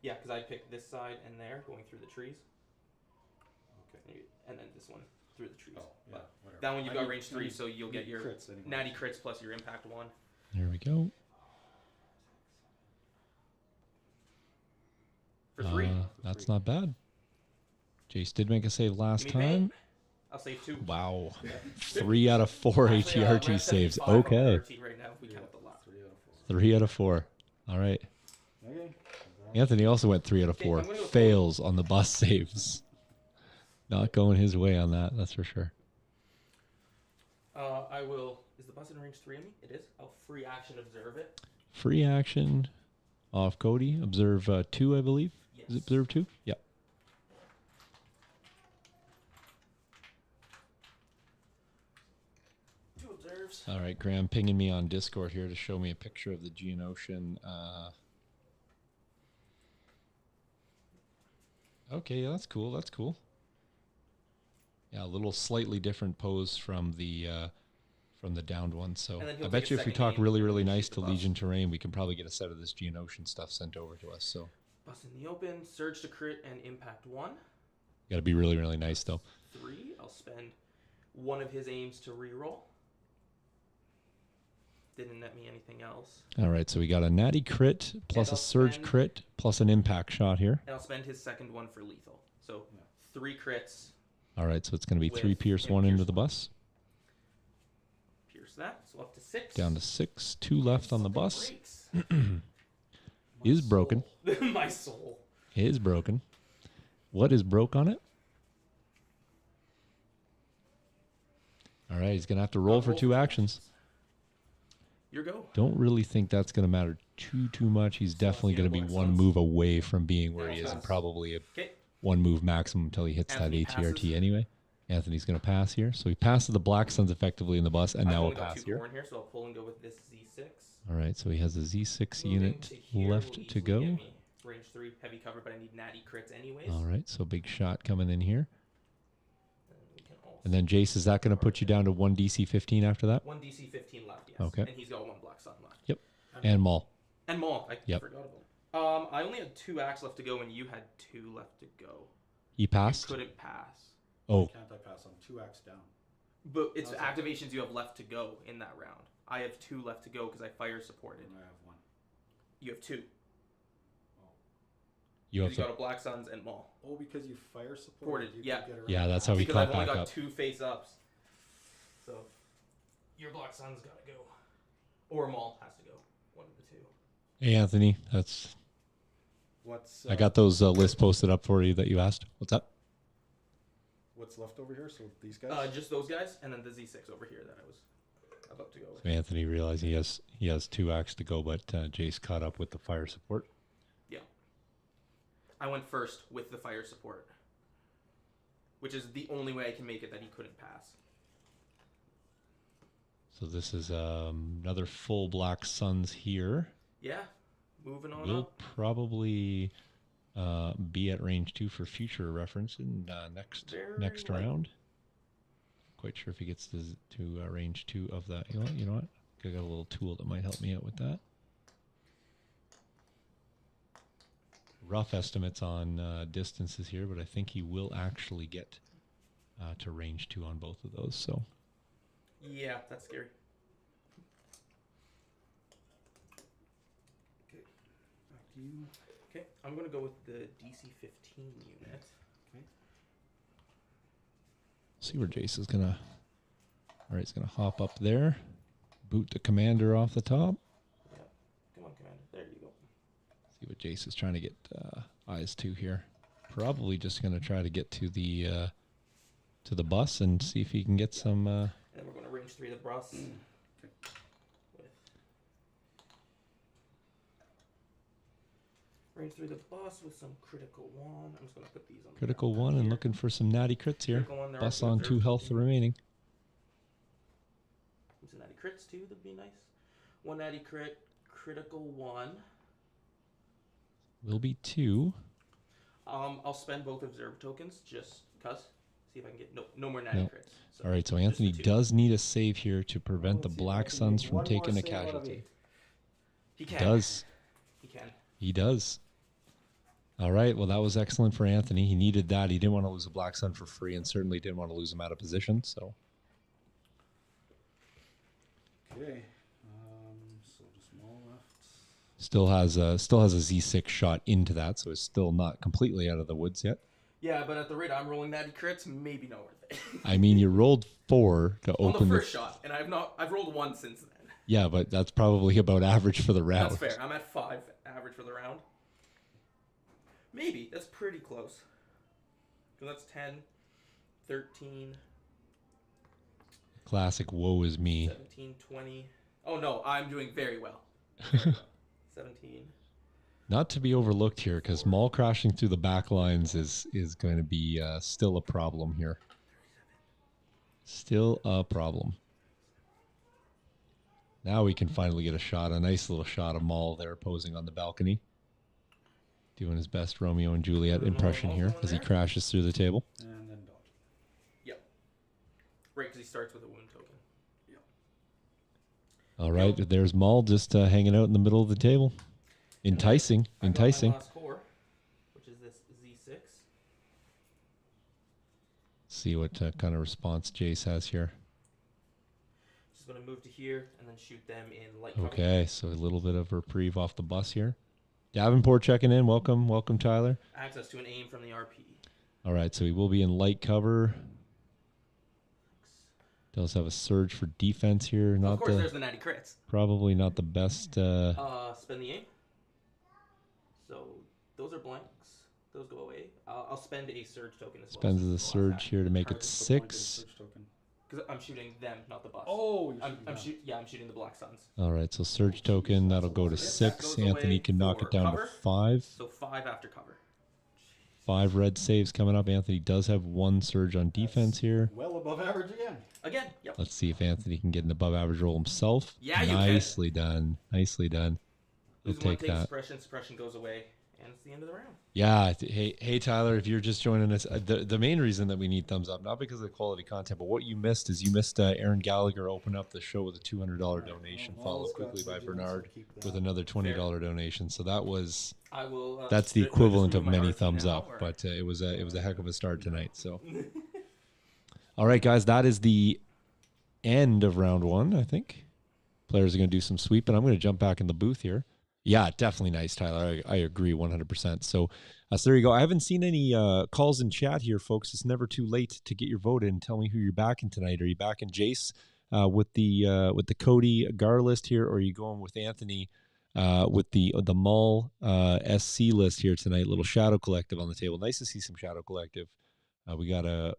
Yeah, because I picked this side and there, going through the trees. Okay. And then this one through the trees. Oh, yeah. But Whatever. that one you've I got need- range I 3, need- so you'll get need your crits anyway. natty crits plus your impact 1. There we go. For 3. That's not bad. Jace did make a save last Give me bait. time. I'll save 2. Wow. 3 out of 4 Actually, we're ATRT at saves. 75 on the Okay. RT right now if we count the last. 3 out of 4. 3 out of 4. All right. Okay. Anthony also went 3 out of Okay, 4. I'm gonna go Fails on the bus saves. Not going his way on that, that's for sure. I will. Is the bus in range 3 of me? It is. I'll free action observe it. Free action off Cody. Observe 2, I believe. Yes. Is it observe 2? Yep. Two observes. All right, Graham pinging me on Discord here to show me a picture of the Geonosian. Okay, yeah, that's cool. That's cool. Yeah, a little slightly different pose from the downed one. So And then I he'll bet take you a if we second talk aim really, and really shoot nice the to bus. Legion Terrain, we can probably get a set of this Geonosian stuff sent over to us. So Bust in the open. Surge to crit and impact 1. Got to be really, really nice, though. 3. I'll spend one of his aims to reroll. Didn't net me anything else. All right, so we got a natty crit plus a surge crit plus an impact shot here. And I'll spend his second one for lethal. So 3 crits. All right, so it's going to be With 3 pierce, 1 pierce into the one. bus. Pierce that. So up to 6. Down to 6. 2 left on the Fucking bus. breaks. Is broken. My soul. Is broken. What is broke on it? All right, he's going to have to roll for 2 actions. Your go. Don't really think that's going to matter too much. He's definitely going to be 1 move away from being where he is, and probably a 1 move maximum until he hits Anthony that ATRT passes. anyway. Anthony's going to pass here. So he passes the Black Suns effectively in the bus, and now we'll pass here. Here, so I'll pull and go with this Z6. All right, so he has a Z6 Moving unit to here left will to easily go. get me range 3 heavy cover, but I need natty crits anyways. All right, so big shot coming in here. And we can also And then Jace, is that going to put you down to 1 DC 15 after that? 1 DC 15 left, yes. Okay. And he's got 1 Black Sun left. Yep. And Maul. And Maul. I Yep. forgot about him. I only had 2 acts left to go, and you had 2 left to go. He passed? You couldn't pass. Oh, Can't I pass on 2 acts down? But it's Okay. activations you have left to go in that round. I have 2 left to go because I fire supported. And I have 1. You have 2. you have You got to. a Black Suns and Maul. Oh, because you fire supported. Ported, You yeah. could get around Yeah, that's how we Because caught I've only back got up. 2 face ups. So your Black Sun's gotta go. Or Maul has to go. One of the 2. Hey, Anthony, that's. What's I got those lists posted up for you that you asked. What's up? what's left over here? So these guys. Just those guys, and then the Z6 over here that I was about to go with. So Anthony realized he has 2 acts to go, but Jace caught up with the fire support. Yeah. I went first with the fire support, which is the only way I can make it that he couldn't pass. So this is another full Black Suns here. Yeah. Moving on We'll up. probably be at range 2 for future reference in next Very next likely. round. Quite sure if he gets to range 2 of that. You know what? I got a little tool that might help me out with that. Rough estimates on distances here, but I think he will actually get to range 2 on both of those. So Yeah, that's scary. Okay. Back to you. Okay, I'm going to go with the DC 15 unit. see where Jace is gonna. All right, he's gonna hop up there, boot the commander off the top. Yeah. Come on, Commander. There you go. See what Jace is trying to get eyes to here. Probably just gonna try to get to the bus and see if he can get some. And then we're going to range 3 the bus. With range 3 the bus with some critical 1. I'm just going to put these on. the Critical ground 1 and here. looking for some natty crits here. Critical 1 there. Bus also on 2 observed. health remaining. Some natty crits too. That'd be nice. 1 natty crit. Critical 1. Will be 2. I'll spend both observe tokens just cuz. See if I can get no more natty Nope. crits. So All right, so just the Anthony 2. does need a save here to prevent the Let's see if I Black can Suns make from one taking more a save out of casualty. 8. He He can. does. He can. He does. All right, well, that was excellent for Anthony. He needed that. He didn't want to lose a Black Sun for free and certainly didn't want to lose him out of position. So Okay. So just Maul left. still has a Z6 shot into that, so it's still not completely out of the woods yet. Yeah, but at the rate I'm rolling natty crits, maybe not worth it. I mean, you rolled 4 to On the open first shot, and I've rolled 1 since then. Yeah, but that's probably about average for the round. That's fair. I'm at 5 average for the round. Maybe. That's pretty close. Because that's 10, 13, Classic woe is me. 17, 20. Oh, no. I'm doing very well. 17. Not to be overlooked here, because Maul crashing through the back lines is going to be still a problem here. Still a problem. Now we can finally get a nice little shot of Maul there posing on the balcony. Doing his best Romeo and Juliet impression here as he crashes through the table. And then dodge. Yep. Right, because he starts with a wound token. All right, there's Maul just hanging out in the middle of the table. Enticing, I got my enticing. last core. see what kind of response Jace has here. Just going to move to here and then shoot them in light cover. Okay, so a little bit of reprieve off the bus here. Davenport checking in. Welcome, Tyler. Access to an aim from the RP. All right, so he will be in light cover. Does have a surge for defense here. Not of course, there's the natty crits. Probably not the best. Spend the aim. So those are blanks. Those go away. I'll spend a surge token as well. Spends the surge here to make it 6. Because I'm shooting them, not the bus. Oh, I'm shooting the Black Suns. All right, so surge token, that'll go to 6. Anthony can knock it down to 5. So 5 after cover. 5 red saves coming up. Anthony does have 1 surge on defense here. Well above average again. Yep. Let's see if Anthony can get an above average roll himself. Yeah, you Nicely done. Nicely done. We'll take that. Suppression goes away, and it's the end of the round. Yeah. Hey, Tyler, if you're just joining us, the main reason that we need thumbs up, not because of the quality content, but what you missed is Aaron Gallagher open up the show with a $200 donation, followed quickly by Bernard with another $20 donation. So that was that's the equivalent of many thumbs up, but it was a heck of a start tonight. So, all right, guys, that is the end of round 1. I think players are going to do some sweep, and I'm going to jump back in the booth here. Yeah, definitely nice, Tyler. I agree 100%. So there you go. I haven't seen any calls in chat here, folks. It's never too late to get your vote in. Tell me who you're backing tonight. Are you backing Jace with the Cody GAR list here, or are you going with Anthony with the Maul SC list here tonight? Little Shadow Collective on the table. Nice to see some Shadow Collective. We got a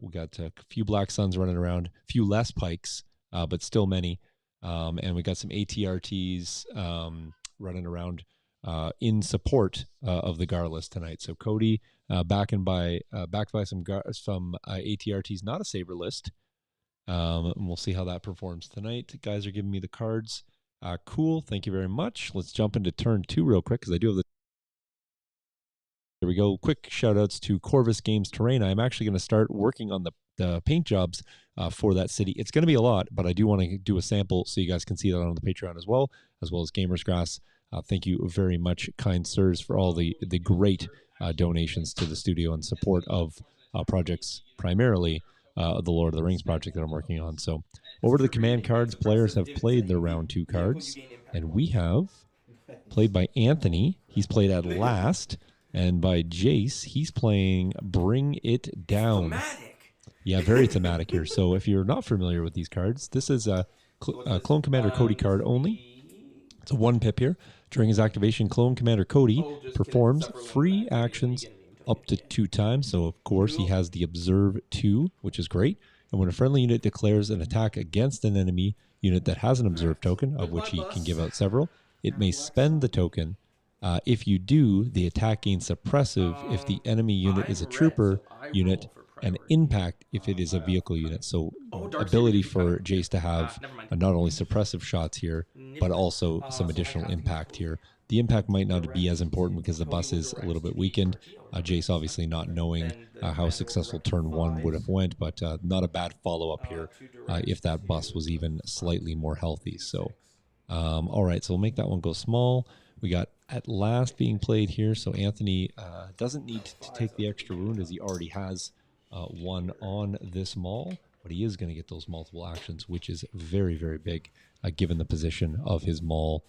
few Black Suns running around, a few less Pikes, but still many, and we got some ATRTs. Running around in support of the GAR list tonight. So Cody backed by some ATRTs, not a Saber list. And we'll see how that performs tonight. Guys are giving me the cards. Cool. Thank you very much. Let's jump into turn 2 real quick because I do have the. There we go. Quick shout outs to Corvus Games Terrain. I'm actually going to start working on the paint jobs for that city. It's going to be a lot, but I do want to do a sample so you guys can see that on the Patreon as well as Gamers Grass. Thank you very much, kind sirs, for all the great donations to the studio and support of projects, primarily the Lord of the Rings project that I'm working on. So over to the command cards. Players have played their round 2 cards, and we have played by Anthony. He's played at last. And by Jace, he's playing Bring It Down. Thematic. Yeah, very thematic here. So if you're not familiar with these cards, this is a Clone Commander Cody card only. It's a 1 pip here. During his activation, Clone Commander Cody performs free actions up to 2 times. So, of course, he has the Observe 2, which is great. And when a friendly unit declares an attack against an enemy unit that has an Observe token, of which he can give out several, it may spend the token. If you do, the attack gains suppressive if the enemy unit is a trooper unit, and impact if it is a vehicle unit. So ability for Jace to have not only suppressive shots here, but also some additional impact here. The impact might not be as important because the bus is a little bit weakened. Jace obviously not knowing how successful turn 1 would have went, but not a bad follow-up here if that bus was even slightly more healthy. So, all right, so we'll make that one go small. We got At Last being played here, so Anthony doesn't need to take the extra wound as he already has 1 on this Maul, but he is going to get those multiple actions, which is very, very big given the position of his Maul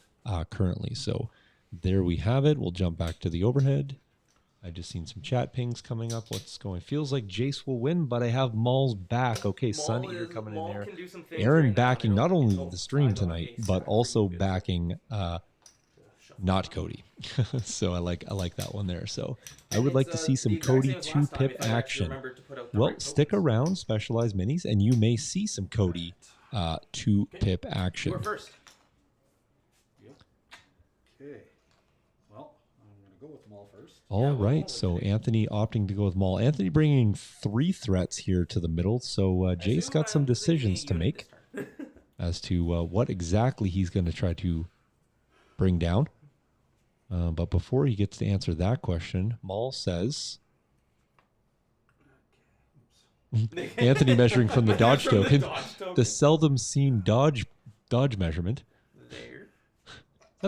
currently. So there we have it. We'll jump back to the overhead. I just seen some chat pings coming up. What's going? Feels like Jace will win, but I have Maul's back. Okay, Sun Eater coming in there. Aaron backing not only the stream tonight, but also backing not Cody. So I like that one there. So I would like to see some Cody 2-pip action. Well, stick around, Specialized Minis, and you may see some Cody 2-pip action. Okay. Well, I'm going to go with Maul first. All right, so Anthony opting to go with Maul. Anthony bringing 3 threats here to the middle. So Jace got some decisions to make as to what exactly he's going to try to bring down. But before he gets to answer that question, Maul says, Anthony measuring from the dodge token, the seldom seen dodge measurement. There.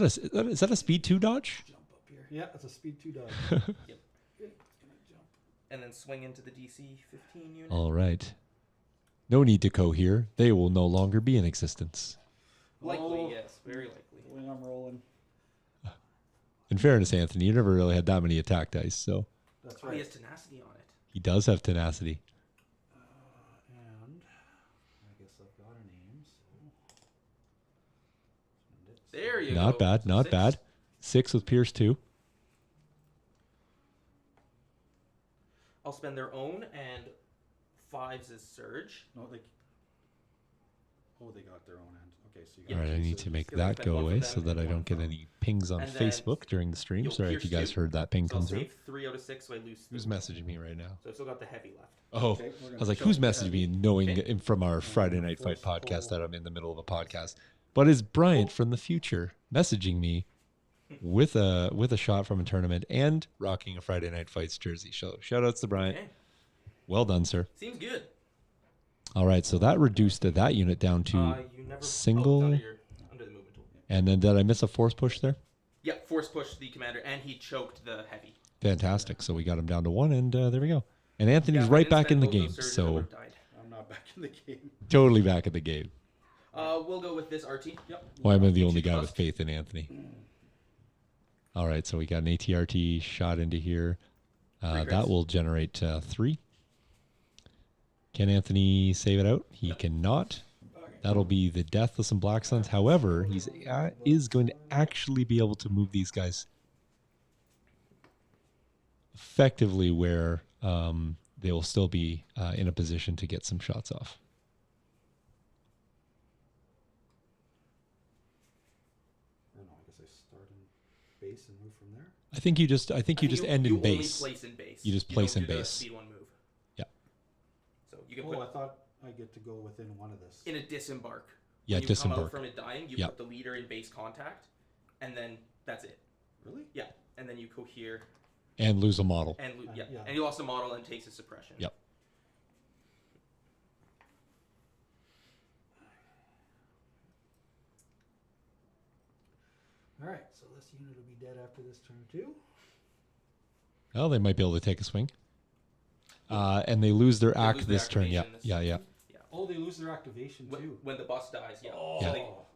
Is that a speed 2 dodge? Jump up here. Yeah, it's a speed 2 dodge. Yep. and then swing into the DC 15 unit. All right. No need to cohere. They will no longer be in existence. Likely, yes. Very likely. When I'm rolling. In fairness, Anthony, you never really had that many attack dice, so That's Oh, right. he has tenacity on it. he does have tenacity. And I guess I've got a name, so. There you Not go. bad, So not 6. bad. 6 with Pierce 2. I'll spend their own, and 5s is Surge. No, they. Oh, they got their own end. Okay, so you All got right, I two need to surges. make Because I that spent go one for away them so that and I one don't get for- any pings on And then Facebook during the stream. you'll Sorry if pierce you guys 2. heard that ping So I'll come through. save 3 out of 6, so I lose 3. Who's messaging me right now? So I've still got the heavy left. Oh, Okay, we're I gonna was like, choke who's the messaging heavy. me knowing Okay. from our Friday Night Fight Force podcast pull. that I'm in the middle of a podcast? But is Bryant from the future messaging me with a shot from a tournament and rocking a Friday Night Fights jersey? So shout outs to Bryant. Okay. Well done, sir. Seems good. All right, so that reduced that unit down to You never single- Oh, it's under the movement tool. and then did I miss a force push there? Yeah, force push the commander, and he choked the heavy. Fantastic. So we got him down to 1, and there we go. And Anthony's Yeah, if I right didn't back in spend the both those game, surges, I so would've died. I'm not back in the game. totally back in the game. We'll go with this RT. Yep. Why am I the only Shoot guy bust. with faith in Anthony? All right, so we got an ATRT shot into here. Three That crits. will generate 3. Can Anthony save it out? He cannot. That'll be the death of some Black Suns. However, he's is going to actually be able to move these guys effectively where they will still be in a position to get some shots off. Or no, I guess I start in base and move from there. I think you just end in base. You only place in base. You just place don't in do the base. Speed 1 move. Yeah. So you can Oh, I put thought I get to go within one of this. in a disembark. Yeah, When you come disembark. out from it dying, you Yeah. put the leader in base contact, and then that's it. Really? Yeah, and then you cohere And lose a model. and yeah, yeah. and you lost a model and takes a suppression. Yep. All right, so this unit will be dead after this turn too. Well, they might be able to take a swing. And they lose their They act lose their this turn. Yeah, activation this yeah, yeah. turn. Yeah. Oh, they lose their activation too. When the boss dies, yeah. Oh. So Yeah.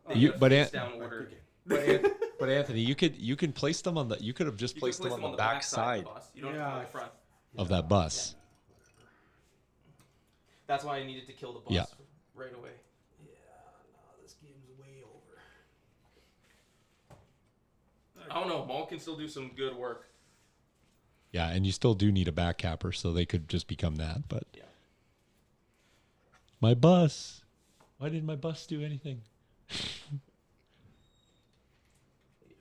they You- get a but face An- down order. Okay. But Anthony, you can place them on the. You could have just You can placed them place on the back side of the boss. You don't Yeah. have to go on the front. of that bus. That's why I needed to kill the boss Yeah. right away. Yeah, no, this game's way over. I don't know. Maul can still do some good work. Yeah, and you still do need a back capper, so they could just become that. But Yeah. my bus. Why didn't my bus do anything?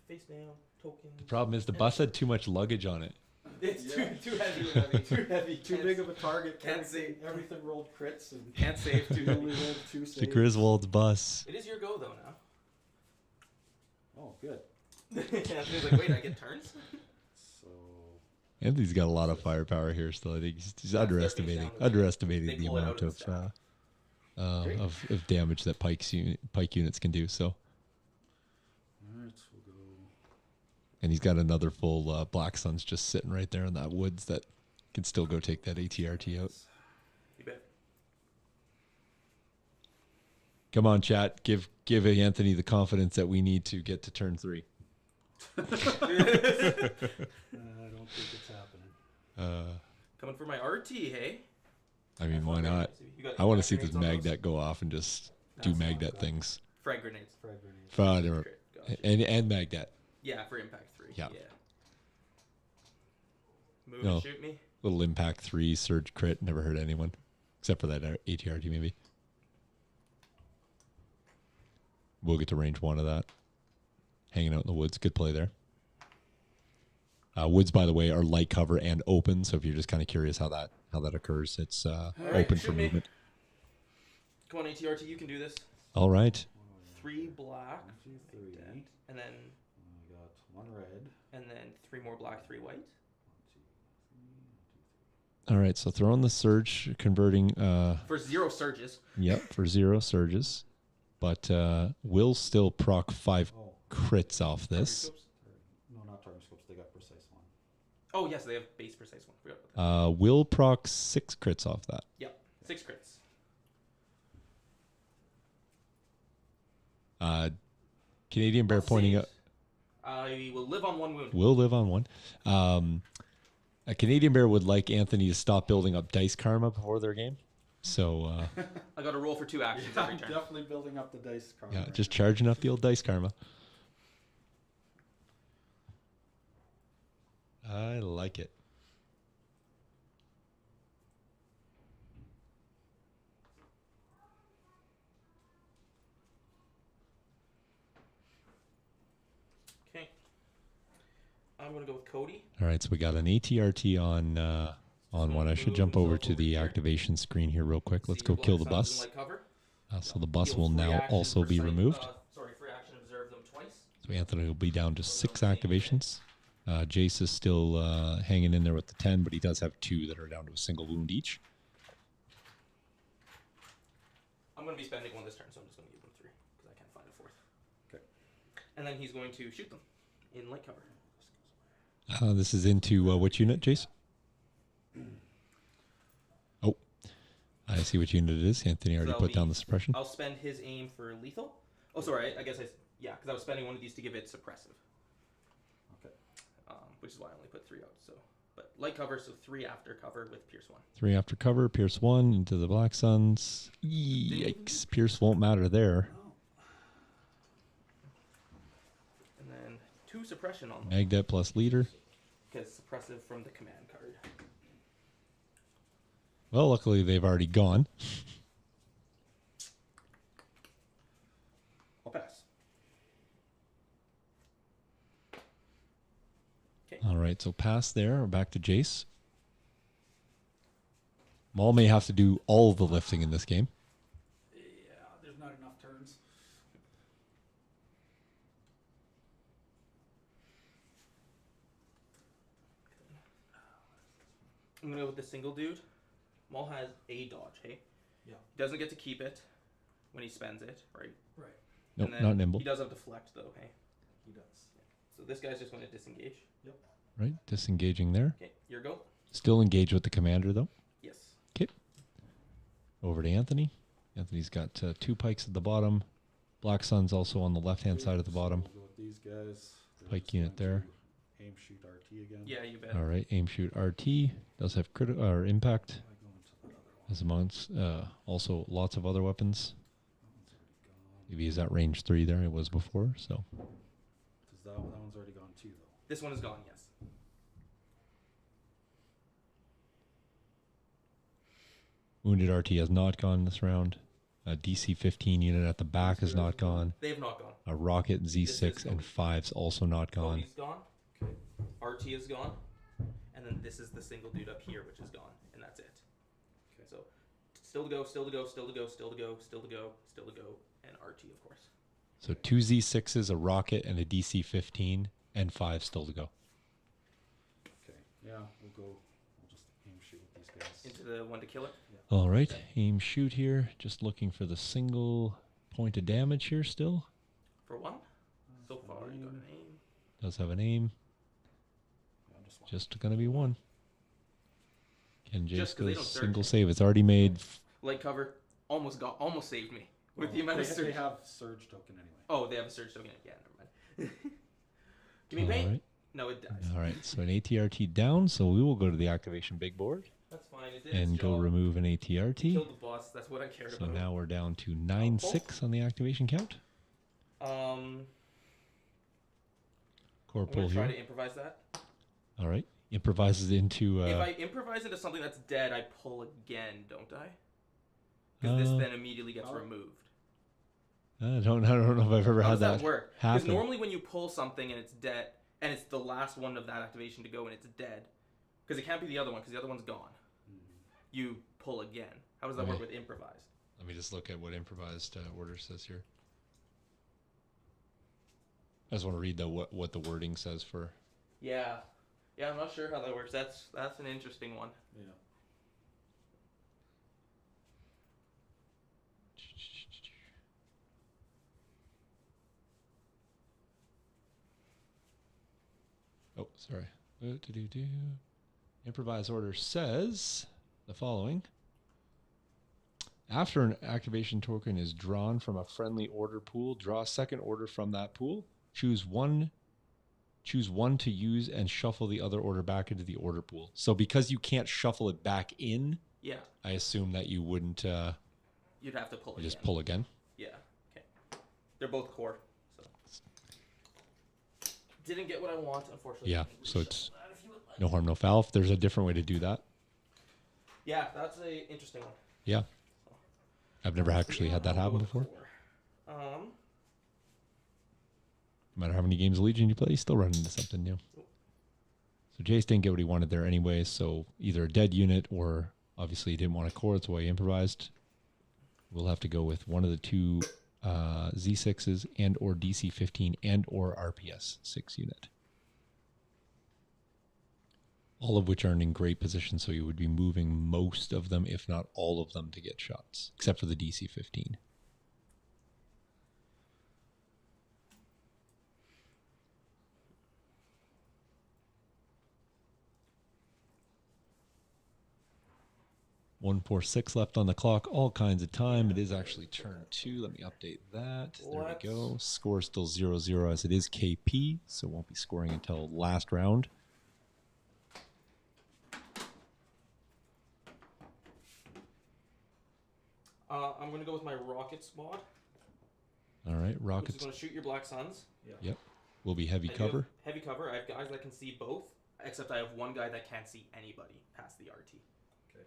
Face down, tokens. The problem is the bus had too much luggage on it. It's Yeah. too heavy. Too heavy, too Can't- big of a target. can't Everything, everything rolled crits and Can't save too you heavy. only rolled 2 It's the saves. Griswold's bus. It is your go though now. Oh, good. Anthony's like, wait, I get turns? So Anthony's got a lot of firepower here still. I think he's That's their underestimating face down. underestimating They the pull it amount out of the of, stack. of damage that pike units can do. So, alright, we'll go. and he's got another full Black Suns just sitting right there in that woods that can still go take that ATRT out. You bet. Come on, chat. Give Anthony the confidence that we need to get to turn 3. I don't think it's happening. Coming for my RT, hey? I mean, why not? You got I want to frag see this grenades on those? magnet go off and just do That's not magnet bad. things. Frag grenades. Frag grenades. Whatever. Crit. Gotcha. And magnet. Yeah, for impact 3. Yeah. Move No. and shoot me. Little impact 3 surge crit. Never hurt anyone except for that ATRT maybe. We'll get to range 1 of that. Hanging out in the woods. Good play there. Woods, by the way, are light cover and open. So if you're just kind of curious how that occurs, it's right, open for shoot me. movement. Come on, ATRT, you can do this. All right. 3 black. 1, 2, 3. like that, and then I got 1 red. 3 more black, 3 white. 1, 2, 3. All right. So throw in the surge, converting. For 0 surges. Yep, for 0 surges, but will still proc 5 Oh, crits off this. Oops. no, not target scopes. They got precise 1. Oh, yes, they have base precise one. Forgot about that. Will proc 6 crits off that. Yep, 6 crits. Canadian Bear pointing out. I will live on 1 wound. Will live on 1. A Canadian Bear would like Anthony to stop building up dice karma before their game. So I got to roll for 2 actions every I'm turn. definitely building up the dice card. yeah, right just now. charging up the old dice karma. I like it. Okay. I'm going to go with Cody. All right, so we got an ATRT on one. I should jump over to the activation screen here real quick. Let's See go your kill the Black Suns in bus. light cover. So the bus Heal will 3 now actions also for be sight- removed. free action observe them twice. So Anthony will be down to 6 activations. Jace is still hanging in there with the 10, but he does have 2 that are down to a single wound each. I'm going to be spending 1 this turn, so I'm just going to give them 3 because I can't find a 4th. Okay. And then he's going to shoot them in light cover. This is into which unit, Jace? Oh, I see which unit it is. Anthony already that'll put down be- the suppression. I'll spend his aim for lethal. Oh, sorry. I guess yeah, because I was spending 1 of these to give it suppressive. Okay. Which is why I only put 3 out. So, but light cover, so 3 after cover with Pierce 1. 3 after cover, Pierce 1 into the Black Suns. Yikes, Pierce won't matter there. And then 2 suppression on them. Magdet plus leader. Because suppressive from the command card. Well, luckily they've already gone. I'll pass. Okay. All right, so pass there. We're back to Jace. Maul may have to do all of the lifting in this game. Yeah, there's not enough turns. I'm going to go with the single dude. Maul has a dodge, hey? Yeah. He doesn't get to keep it when he spends it, right? Right. Nope, And then not nimble. He does have deflect, though, hey? He does. So this guy's just going to disengage. Right, disengaging there. Okay, your go. Still engaged with the commander, though. Yes. Okay. Over to Anthony. Anthony's got 2 pikes at the bottom. Black Sun's also on the left-hand side at the bottom. So we'll go with these guys. They're Pike just unit going there. to Aim shoot RT again. Yeah, you bet. All right, aim shoot RT. Does have critical or impact. I go into that other one. As amongst also lots of other weapons. That one's already gone. Maybe he's at range 3 there. It was before, so. Does that one's already gone too, though. This one is gone, yes. Wounded RT has not gone this round. A DC 15 unit at the back is not gone. They have not gone. A rocket This Z6 is and Cody. 5's also not gone. Cody's gone. Okay. RT is gone. And then this is the single dude up here, which is gone. And that's it. Okay. So, still to go, still to go, still to go, still to go, still to go, still to go, and RT, of course. So 2 Z6s, a rocket, and a DC 15, and 5 still to go. Okay. Yeah, we'll go. We'll just aim shoot with these guys. Into the one to kill it. All right, aim shoot here. Just looking for the single point of damage here still. For 1. So That's far, an you got aim. an aim. Does have an aim. Yeah, just one. Just going to be 1. Can Jace Just 'cause go they don't surge. single save? It's already made. Light cover almost saved me with the amount of they surge. have surge token anyway. Oh, they have a surge token. Yeah, never mind. Give me All paint. right. No, it dies. All right, so an ATRT down, so we will go to the activation big board That's fine. It did and its go job. remove an ATRT. Killed the boss. That's what I cared So about. now we're down to 9-6 on the activation count. I'm Corporal gonna try here. to improvise that. All right, improvises into. If I improvise into something that's dead, I pull again, don't I? Because this then immediately gets Oh. removed. I don't know if I've ever How had does that work? Because happen. normally when you pull something and it's dead, and it's the last one of that activation to go and it's dead, because it can't be the other one because the other one's gone. You pull again. How does that work Okay. with improvised? Let me just look at what improvised order says here. I just want to read what the wording says for. Yeah, I'm not sure how that works. That's an interesting one. Yeah. Oh, sorry. Improvise order says the following. After an activation token is drawn from a friendly order pool, draw a second order from that pool. Choose one to use and shuffle the other order back into the order pool. So because you can't shuffle it back in, Yeah. I assume that you wouldn't. You'd have to pull again. Just pull again. Yeah. Okay. They're both core. So didn't get what I want, unfortunately. Yeah. So it's no harm, no foul. If there's a different way to do that. Yeah, that's a interesting one. Yeah. I've never actually had that happen before. No matter how many games of Legion you play, you still run into something new. So Jace didn't get what he wanted there anyway, so either a dead unit or obviously he didn't want a core, that's why he improvised. We'll have to go with one of the two Z6s and or DC-15 and or RPS 6 unit. All of which aren't in great position, so you would be moving most of them, if not all of them, to get shots, except for the DC-15. .146 left on the clock, all kinds of time. It is actually turn 2. Let me update that. There we go. Score still 0-0 as it is KP, so won't be scoring until last round. I'm going to go with my Rockets mod. All right, Which Rockets. is going to shoot your Black Suns. Yep. Will be heavy I do cover. have heavy cover. I have guys that can see both, except I have one guy that can't see anybody past the RT. Okay.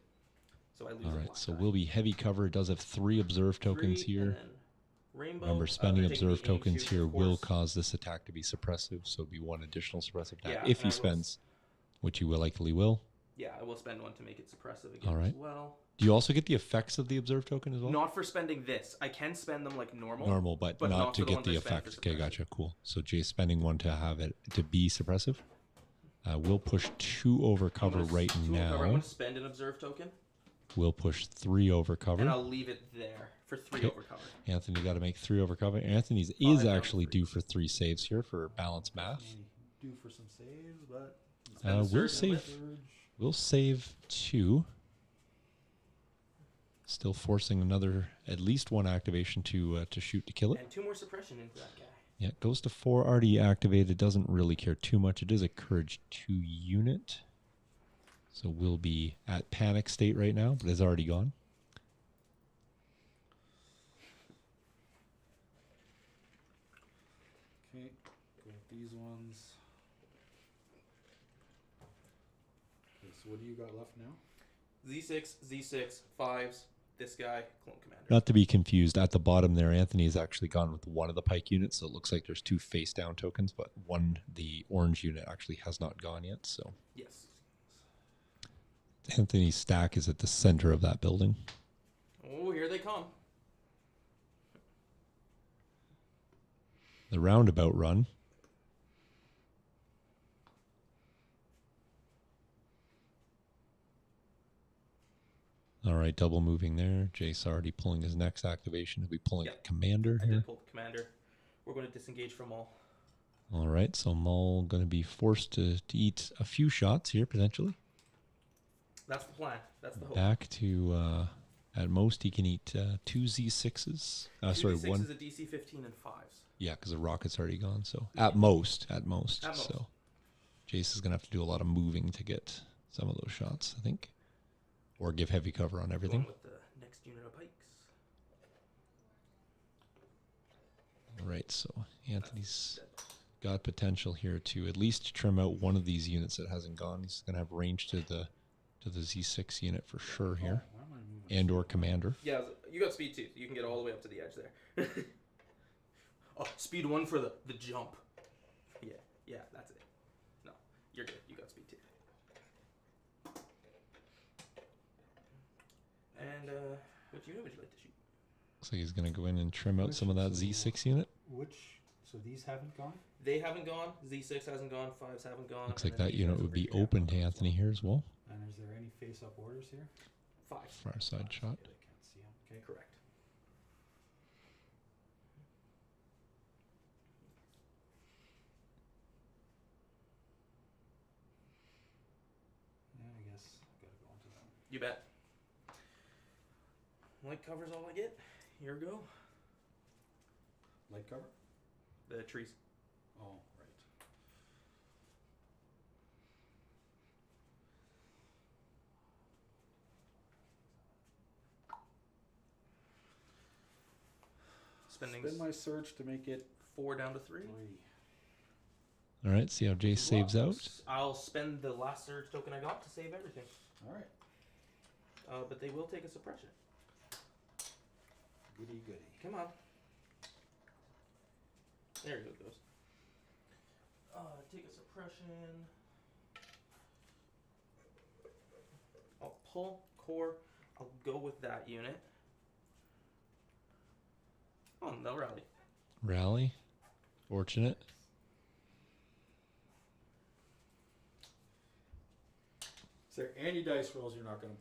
So I lose All a right, black so guy. we'll be heavy cover. It does have 3 observe tokens 3, here. and then Rainbow. Remember, spending they're taking observe the aim tokens shoot, here of will course. cause this attack to be suppressive, so it'll be 1 additional suppressive attack Yeah, if and he I will spends, which you will likely will. Yeah, I will spend 1 to make it suppressive again All right. as well. Do you also get the effects of the observe token as well? Not for spending this. I can spend them like normal. Normal, but but not not to for the get ones the I spend for effect. Okay, suppressive. gotcha. Cool. So Jay's spending 1 to have it to be suppressive. We'll push 2 over cover right I'm now. going to spend an observe token, We'll push 3 over cover. and I'll leave it there for 3 Okay. over cover. Anthony got to make 3 over cover. Anthony's Oh, is I know actually 3. due for 3 saves here for balanced math. Due for some saves, but Spend the We'll surge and save. lift. We'll save 2. Still forcing another, at least 1 activation to shoot to kill it. And 2 more suppression into that guy. Yeah, it goes to 4 already activated. Doesn't really care too much. It is a Courage 2 unit. So we'll be at panic state right now, but it's already gone. okay, go with these ones. Okay, so what do you got left now? Z6, Z6, 5s, this guy, Clone Commander. Not to be confused, at the bottom there, Anthony has actually gone with 1 of the pike units, so it looks like there's 2 face down tokens, but the orange unit actually has not gone yet. So Yes. Anthony's stack is at the center of that building. Oh, here they come. The roundabout run. All right, double moving there. Jace already pulling his next activation. He'll be pulling Yep. Commander I here. did pull the Commander. We're going to disengage from all. All right, so Maul going to be forced to eat a few shots here, potentially. That's the plan. That's the hope. Back to, at most, he can eat 2 Z6s. Sorry, 2d6 1. is a DC 15 and 5s. Yeah, because the rocket's already gone. So at most. At most. So Jace is going to have to do a lot of moving to get some of those shots, I think. Or give heavy cover on everything. Going with the next unit of pikes. All right, so Anthony's got potential here to at least trim out 1 of these units that hasn't gone. He's going to have range to the Z6 unit for sure here. Why am I moving? And or Commander. Yeah, you got speed 2. You can get all the way up to the edge there. Oh, speed 1 for the jump. Yeah, that's it. No, you're good. You got speed 2. And which unit would you like to shoot? Looks like he's going to go in and trim out some of that Z6 unit. So these haven't gone? They haven't gone. Z6 hasn't gone. 5s haven't gone. Looks and like then that these unit guys would over be here. open to Anthony here as well. And is there any face-up orders here? 5s. Far side shot. Yeah, I can't see them. Okay, Correct. You bet. Light cover's all I get. Here we go. Light cover? The trees. Oh, right. Spending Spend my surge to make it 4 down to 3. 3. All right, see how Jace saves out. I'll spend the last surge token I got to save everything. All right. But they will take a suppression. Goody, goody. Come on. There it goes. Take a suppression. I'll pull core. I'll go with that unit. Oh, they'll rally. Rally. Fortunate. Is there any dice rolls you're not going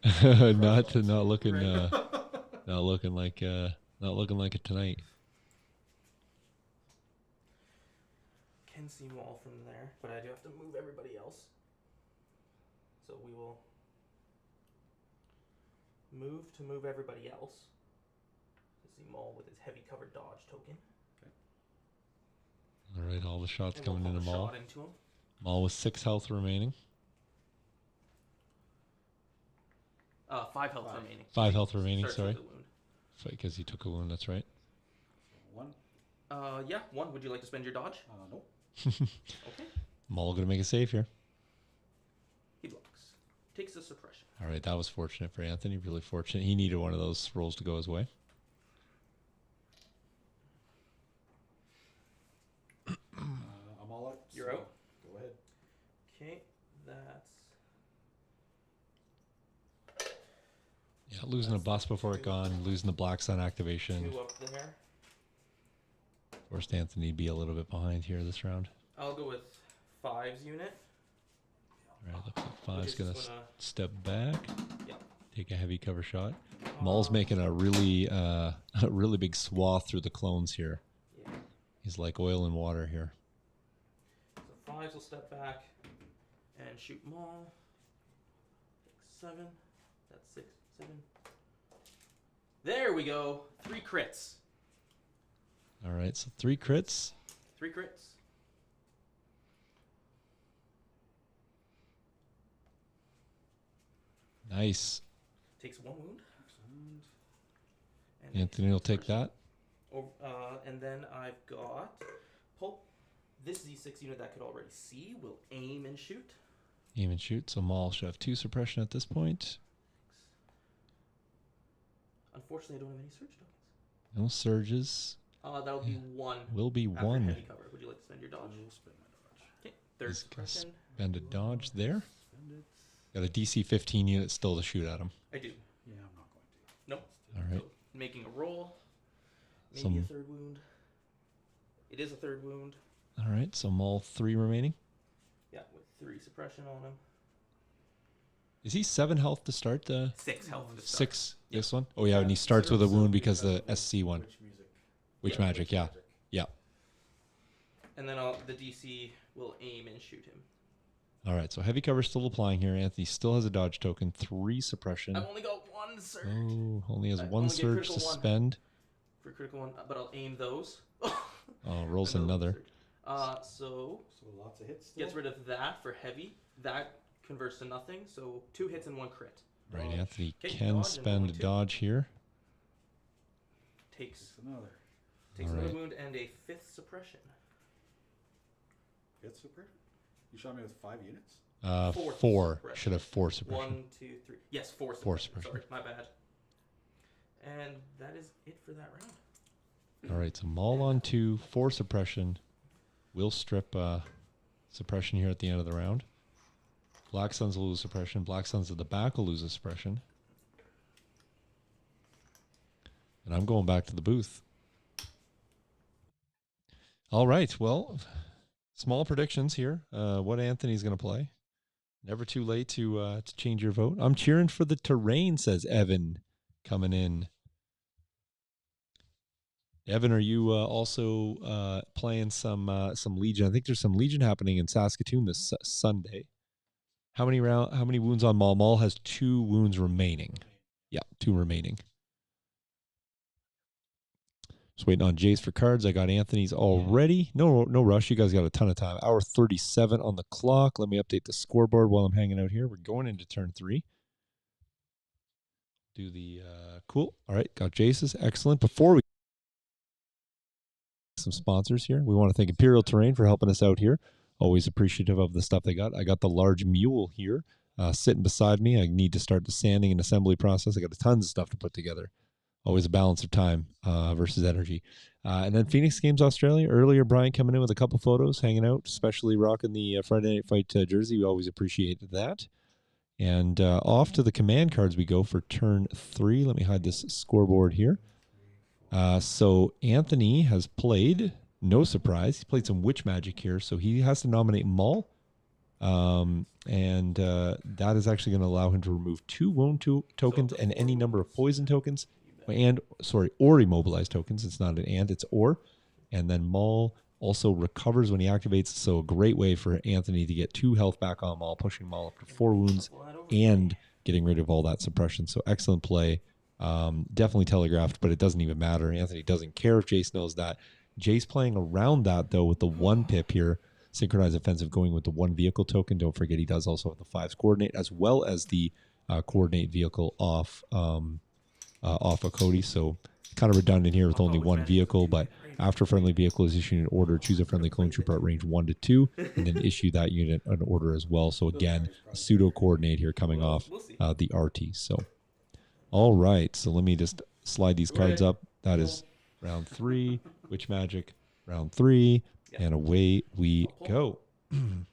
to? not looking not looking like it tonight. Can see Maul from there, but I do have to move everybody else. So we will move everybody else. See Maul with his heavy covered dodge token. All right, all the shots And coming we'll into pop a Maul. shot into him. Maul with 6 health remaining. 5 health remaining. 5 health remaining, Starts sorry. with a wound. Because he took a wound, that's right. 1. Yeah, 1. Would you like to spend your dodge? Nope. Okay. Maul gonna make a save here. He blocks. Takes a suppression. All right, that was fortunate for Anthony. Really fortunate. He needed one of those rolls to go his way. I'm all out. You're out? Go ahead. Okay, that's... Yeah, losing a bus before it gone, losing the Black Sun activation. 2 up there. Forced Anthony to be a little bit behind here this round. I'll go with 5's unit. All right, looks like 5's Which is gonna just gonna- step back, Yep. take a heavy cover shot. Maul's making a really a really big swath through the clones here. Yeah. He's like oil and water here. So 5's will step back and shoot Maul. 6, 7. That's 6, 7. There we go. 3 crits. All right, so 3 crits. 3 crits. Nice. Takes 1 wound. Excellent. And Anthony will take that. And then I've got Pulp. This Z6 unit that could already see will aim and shoot. Aim and shoot. So Maul should have 2 suppression at this point. Unfortunately, I don't have any surge tokens. No surges. That'll be 1. Will be After 1. heavy cover. Would you like to spend your dodge? I will spend my dodge. Okay. 3rd He's gonna suppression. spend a dodge there. Spend it. Got a DC 15 unit still to shoot at him. I do. Yeah, I'm not going to. Nope. All right. So making a roll. Maybe Some- a 3rd wound. It is a 3rd wound. All right, so Maul 3 remaining. Yeah, with 3 suppression on him. Is he 7 health to start the 6 health. to start. 6 this one? Oh yeah, and he starts with a wound because the SC one. Witch music. Witch Yeah, magic, yeah. Yeah. And then the DC will aim and shoot him. All right, so heavy cover still applying here. Anthony still has a dodge token, 3 suppression. I've only got 1 surge. Oh, only has I 1 only get surge to critical 1. spend. For critical 1, but I'll aim those. Oh, rolls another. surge. So So lots of hits still. gets rid of that for heavy. That converts to nothing. So 2 hits and 1 crit. Right, Dodge. Anthony Okay, can dodge and spend only a 2. dodge here. Takes It's another. takes All another right. wound and a 5th suppression. Get super. You shot me with 5 units? 4th 4. suppression. Should have 4 suppression. 1, 2, 3. Yes, 4 suppression. 4 suppression. Sorry, my bad. And that is it for that round. All right, so Maul on 2, 4 suppression. Will strip suppression here at the end of the round. Black Suns will lose suppression. Black Suns at the back will lose a suppression. And I'm going back to the booth. All right, well, small predictions here. What Anthony's going to play. Never too late to change your vote. I'm cheering for the terrain, says Evan, coming in. Evan, are you also playing some Legion? I think there's some Legion happening in Saskatoon this Sunday. How many wounds on Maul? Maul has 2 wounds remaining. Yeah, 2 remaining. Just waiting on Jace for cards. I got Anthony's already. No rush. You guys got a ton of time. Hour 37 on the clock. Let me update the scoreboard while I'm hanging out here. We're going into turn 3. Do the cool. All right, got Jace's. Excellent. Before we some sponsors here, we want to thank Imperial Terrain for helping us out here. Always appreciative of the stuff they got. I got the large mule here sitting beside me. I need to start the sanding and assembly process. I got tons of stuff to put together. Always a balance of time versus energy. And then Phoenix Games Australia. Earlier, Brian coming in with a couple photos, hanging out, especially rocking the Friday Night Fight jersey. We always appreciate that. And off to the command cards we go for turn 3. Let me hide this scoreboard here. So Anthony has played, no surprise, he played some witch magic here. So he has to nominate Maul. And that is actually going to allow him to remove 2 wound tokens and any number of poison tokens. Or immobilized tokens. It's not an and, it's or. And then Maul also recovers when he activates. So a great way for Anthony to get 2 health back on Maul, pushing Maul up to 4 wounds and getting rid of all that suppression. So excellent play. Definitely telegraphed, but it doesn't even matter. Anthony doesn't care if Jace knows that. Jace playing around that, though, with the 1 pip here. Synchronized offensive going with the 1 vehicle token. Don't forget he does also have the 5's coordinate, as well as the coordinate vehicle off of Cody. So kind of redundant here with only 1 vehicle, but after friendly vehicle is issued an order, choose a friendly clone trooper at range 1 to 2, and then issue that unit an order as well. So again, a pseudo coordinate here coming off the RT. So all right, so let me just slide these cards up. That is round 3, Witch Magic, round 3, and away we go. We'll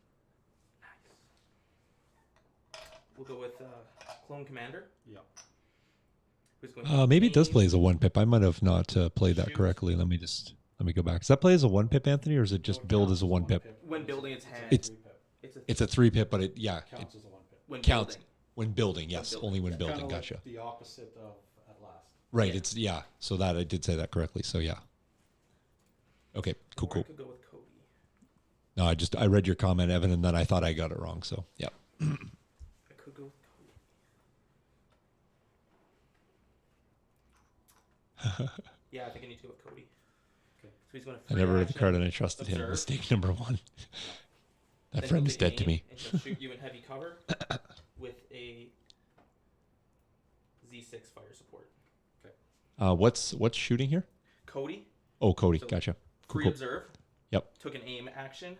go with Clone Commander. Yeah. Maybe it does play as a 1 pip. I might have not played that correctly. Let me go back. Does that play as a 1 pip, Anthony, or is it just build as a 1 pip? When building its hand. It's a 3 pip, but it Counts as a 1 pip. When counts building. when building. Yes, only when building. Kinda like Gotcha. the opposite of at last. Right. It's So that I did say that correctly. So yeah. Okay. Cool. I could go with Cody. No, I read your comment, Evan, and then I thought I got it wrong. So yeah. I could go with Cody. Yeah, I think I need to go with Cody. Okay. So he's going to. I never read the card and I trusted him. Mistake number 1. That Then friend he'll is take dead to aim me. And he'll shoot you in heavy cover with a Z6 fire support. What's shooting here? Cody. Oh, Cody. So Gotcha. Cool. Pre-observe. Yep. Took an aim action,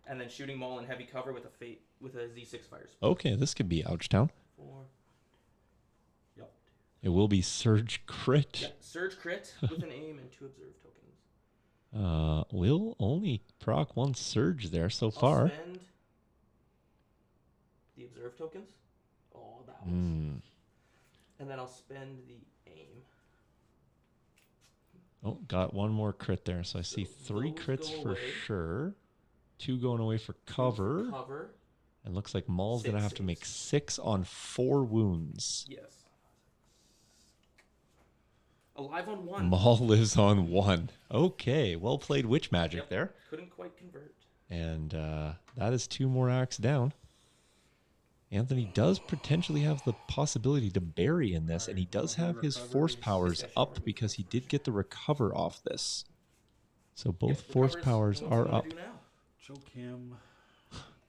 and then shooting Maul in heavy cover with a Z6 fire support. Okay, this could be Ouchtown. 4. Yep. It will be Surge Crit. Yeah, surge crit with an aim and 2 observe tokens. We'll only proc 1 Surge there so I'll far. spend the observe tokens. Oh, that was. And then I'll spend the aim. Oh, got 1 more crit there. So I see 3 crits for sure. 2 going away for cover. And looks like Maul's going to have to make 6 on 4 wounds. Yes. Alive on 1. Maul lives on 1. Okay, well played Witch Magic there. Couldn't quite convert. And that is 2 more acts down. Anthony does potentially have the possibility to bury in this, and he does have his force powers up because he did get the recover off this. So both force powers are up. Choke him.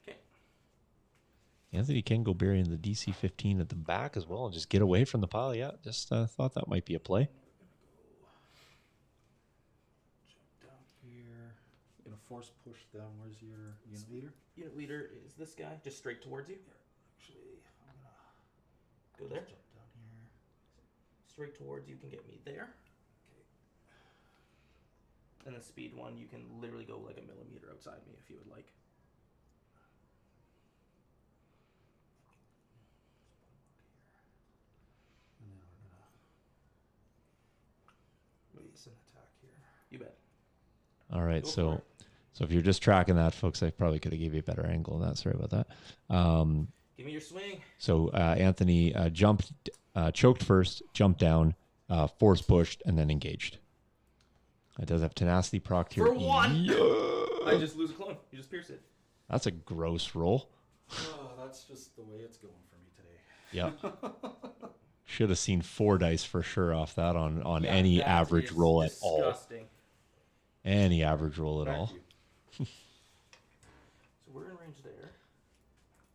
Okay. Anthony can go bury in the DC 15 at the back as well and just get away from the pile. Yeah, just thought that might be a play. Jump down here. Gonna force push down. Where's your unit leader? Unit leader is this guy, just straight towards you. Actually, I'm gonna Go there. jump down here. Straight towards you can get me there. Okay. And then speed 1, you can literally go like a millimeter outside me if you would like. And then we're gonna base an attack here. You bet. All right, Go for so it. if you're just tracking that, folks, I probably could have gave you a better angle on that. Sorry about that. Give me your swing. So Anthony choked first, jumped down, force pushed, and then engaged. It does have tenacity proc here. For 1! Yeah. I just lose a clone. You just pierce it. That's a gross roll. Oh, that's just the way it's going for me today. Yeah. Should have seen 4 dice for sure off that on Yeah, any that average is roll at all. disgusting. Any average roll at Back all. to you. So we're in range there.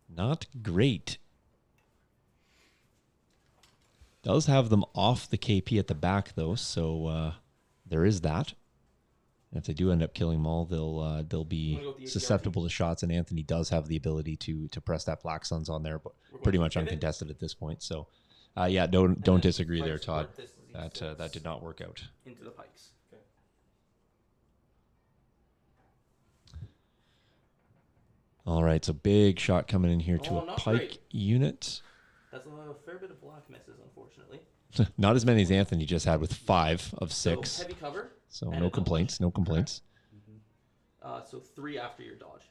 Not great. Does have them off the KP at the back though, so there is that. And if they do end up killing Maul, they'll be Wanna go with the susceptible to shots. And Anthony does have the ability to press that Black Suns on there, but We're going pretty to much pivot. uncontested at this point. So, yeah, don't then disagree flight there, Todd. support, this is That E6 that did not work out. into the pikes. Okay. All right, so big shot coming in here to Oh, a not pike great. unit. That's a fair bit of black misses, unfortunately. Not as many as Anthony just had with 5 of 6. So heavy cover. So and no a complaints, no complaints. So 3 after your dodge.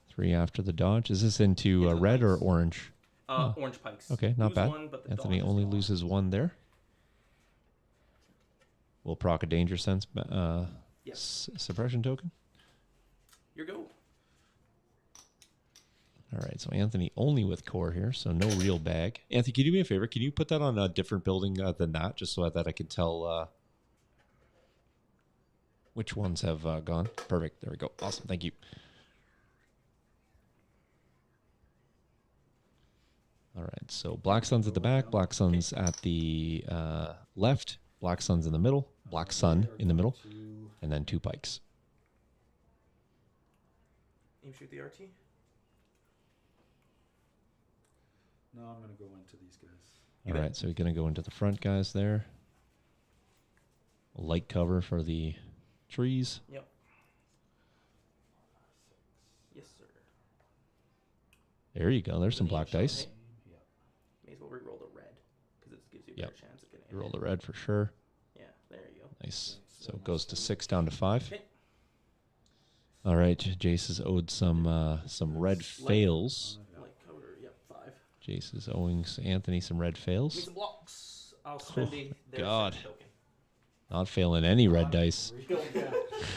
3 after the dodge. Is this into Into the red or pikes. orange? Orange pikes. Okay, not Lose bad. one, but the Anthony dodge is only gone. loses 1 there. We'll proc a danger sense Yep. suppression token. Your go. All right, so Anthony only with core here, so no real bag. Anthony, can you do me a favor? Can you put that on a different building than that, just so that I can tell which ones have gone? Perfect. There we go. Awesome. Thank you. All right, so Black Sun's at the back, Black Sun's at the left, Black Sun's in the middle, Black Sun in the middle, and then 2 pikes. Aim shoot the RT. No, I'm going to go into these guys. All right, so we're going to go into the front guys there. Light cover for the trees. Yep. Yes, sir. There you go. There's some Aim black shot, dice. hey? May as well re-roll the red because it gives you a Yep. better chance of getting You it. roll the red for sure. Yeah, there you go. Nice. So it goes to 6 down to 5. Okay. All right, Jace has owed some red fails. Light cover. Yep, 5. Jace is owing Anthony some red Give me fails. some blocks. I'll spend their God. second token. Not failing any red dice. Real, yeah.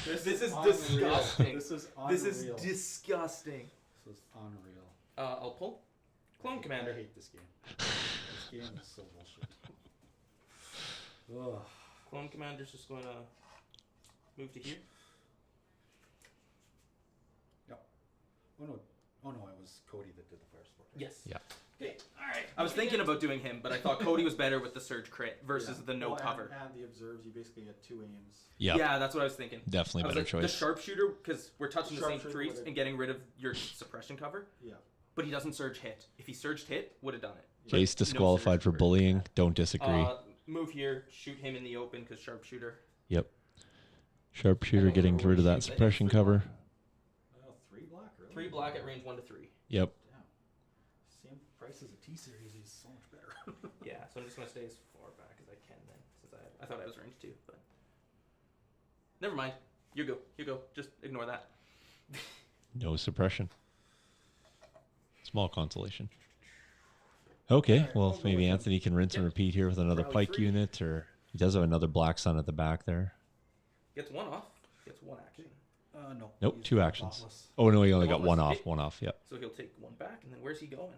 This is Unreal. disgusting. This is unreal. This is disgusting. This is unreal. I'll pull. Clone I Commander. hate this game. This game is so bullshit. Ugh. Clone Commander's just going to move to here. Oh no, it was Cody that did the fire support. Yes. Yeah. Okay. All right. I was thinking about doing him, but I thought Cody was better with the surge crit versus the no Well, cover. And the observes, you basically get 2 aims. Yeah, Yeah, that's what I was thinking. definitely I was better like, choice. the sharpshooter, because we're touching the same Sharpshooter trees would've- and getting rid of your suppression cover, Yeah. but he doesn't surge hit. If he surged hit, would have done it. But Jace no disqualified for surge. bullying. Don't disagree. Move here, shoot him in the open because sharpshooter. Yep. Sharpshooter getting rid of that suppression cover. 3 black, really? 3 black at range 1 to 3. Yep. Damn. Same price as a T-Series, he's so much better. Yeah, so I'm just going to stay as far back as I can then, since I thought I was range 2, but never mind. You go. You go. Just ignore that. No suppression. Small consolation. Okay, Alright, well, I'll go maybe with him. Anthony can rinse and repeat here with another Probably pike 3. unit, or he does have another Black Sun at the back there. Gets 1 off. Gets 1 action. No. Nope, he's 2 got actions. Dauntless. Oh, no, he only got Dauntless. 1 off. Hit. 1 off, yep. So he'll take 1 back, and then where's he going?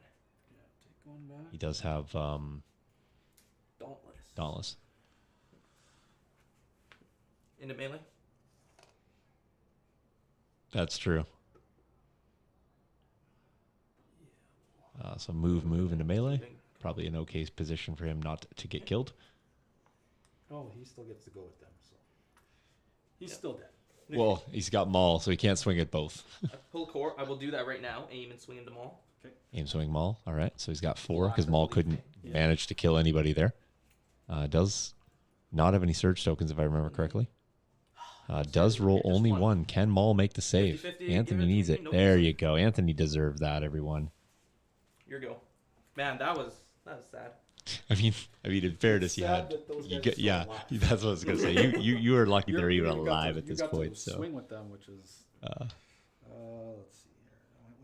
Yeah, take 1 back. He does have Dauntless. Dauntless. Into melee. That's true. So move into melee. Probably an okay position for him not to get killed. Oh, he still gets to go with them, so. He's Yep. still dead. Well, he's got Maul, so he can't swing at both. I pull core. I will do that right now. Aim and swing him to Maul. Aim swing Maul. All right, so he's got 4 Black, because I Maul believe. couldn't Yeah. manage to kill anybody there. Does not have any surge tokens if I remember correctly. Does roll Just only 1. 1. Can Maul make the save? 50-50, give Anthony it to needs me. it. Nope. There you go. Anthony deserved that, everyone. Your go. Man, that was sad. I mean, in fairness, It's you sad had, that those you guys get, are still yeah, alive. that's what I was gonna say. You were lucky they're even You got alive to- at you this got to point. So, swing with them, which is. Let's see here. I went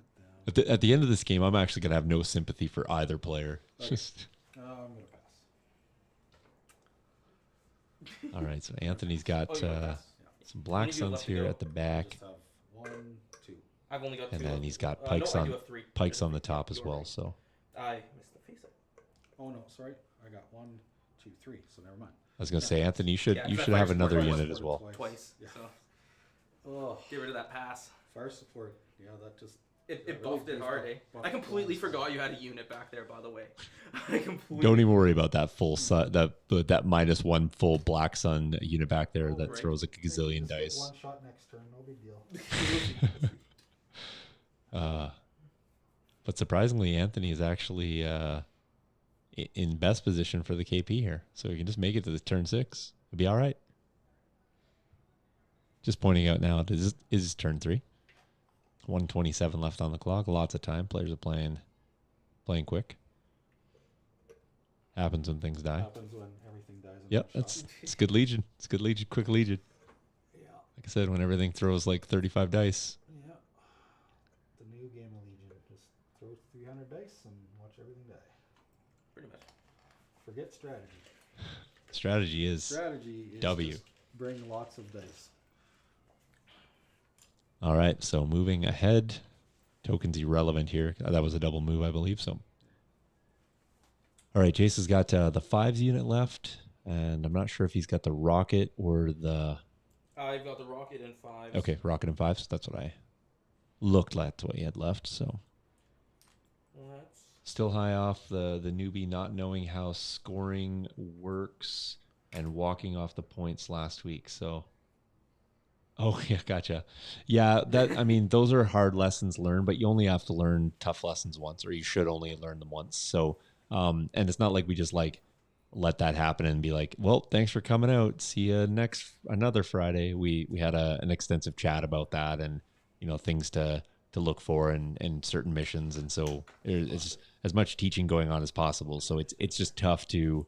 with them. at the end of this game, I'm actually gonna have no sympathy for either player. Okay. Just I'm gonna pass. all right. So Anthony's got Oh, you wanna pass? some Black Any of you Suns left to here go? at the back. Just have 1, 2. I've only got And 2. then he's got no, pikes I do have 3. pikes on the Three. top as You're well. right. So I missed the face up. Oh no, sorry. I got 1, 2, 3. So never mind. I was gonna say, Anthony, you should Yeah, you that should have fire another support unit as well. Twice. Yeah. So Oh, get rid of that pass. fire support. Yeah, that just. It really buffed it hard, eh? buffed I completely it. forgot you had a unit back there, by the way. I completely. Don't even worry about that full that -1 full Black Sun unit back there Oh, that right. throws like a gazillion Just get dice. 1 shot next turn. No big deal. But surprisingly, Anthony is actually in best position for the KP here, so he can just make it to the turn 6. It'll be all right. Just pointing out now, this is turn 3. 1:27 left on the clock. Lots of time. Players are playing quick. Happens when things die. Happens when everything dies. In Yep, one shot. it's good Legion. It's good Legion. Quick Legion. Yeah. Like I said, when everything throws like 35 dice. Yeah. The new game of Legion. Just throw 300 dice and watch everything die. Pretty much. Forget strategy. Strategy is Strategy is W. just bring lots of dice. all right. So moving ahead, tokens irrelevant here. That was a double move, I believe. So, all right, Jace has got the 5s unit left, and I'm not sure if he's got the rocket or the. I've got the rocket in 5. Okay, rocket and 5s. That's what I looked like. That's what he had left. So Let's. still high off the newbie not knowing how scoring works and walking off the points last week. So. Oh yeah, gotcha. Yeah, I mean, those are hard lessons learned, but you only have to learn tough lessons once, or you should only learn them once. So, and it's not like we just like let that happen and be like, well, thanks for coming out. See you another Friday. We had an extensive chat about that, and things to look for and certain missions, and so it's just as much teaching going on as possible. So it's just tough to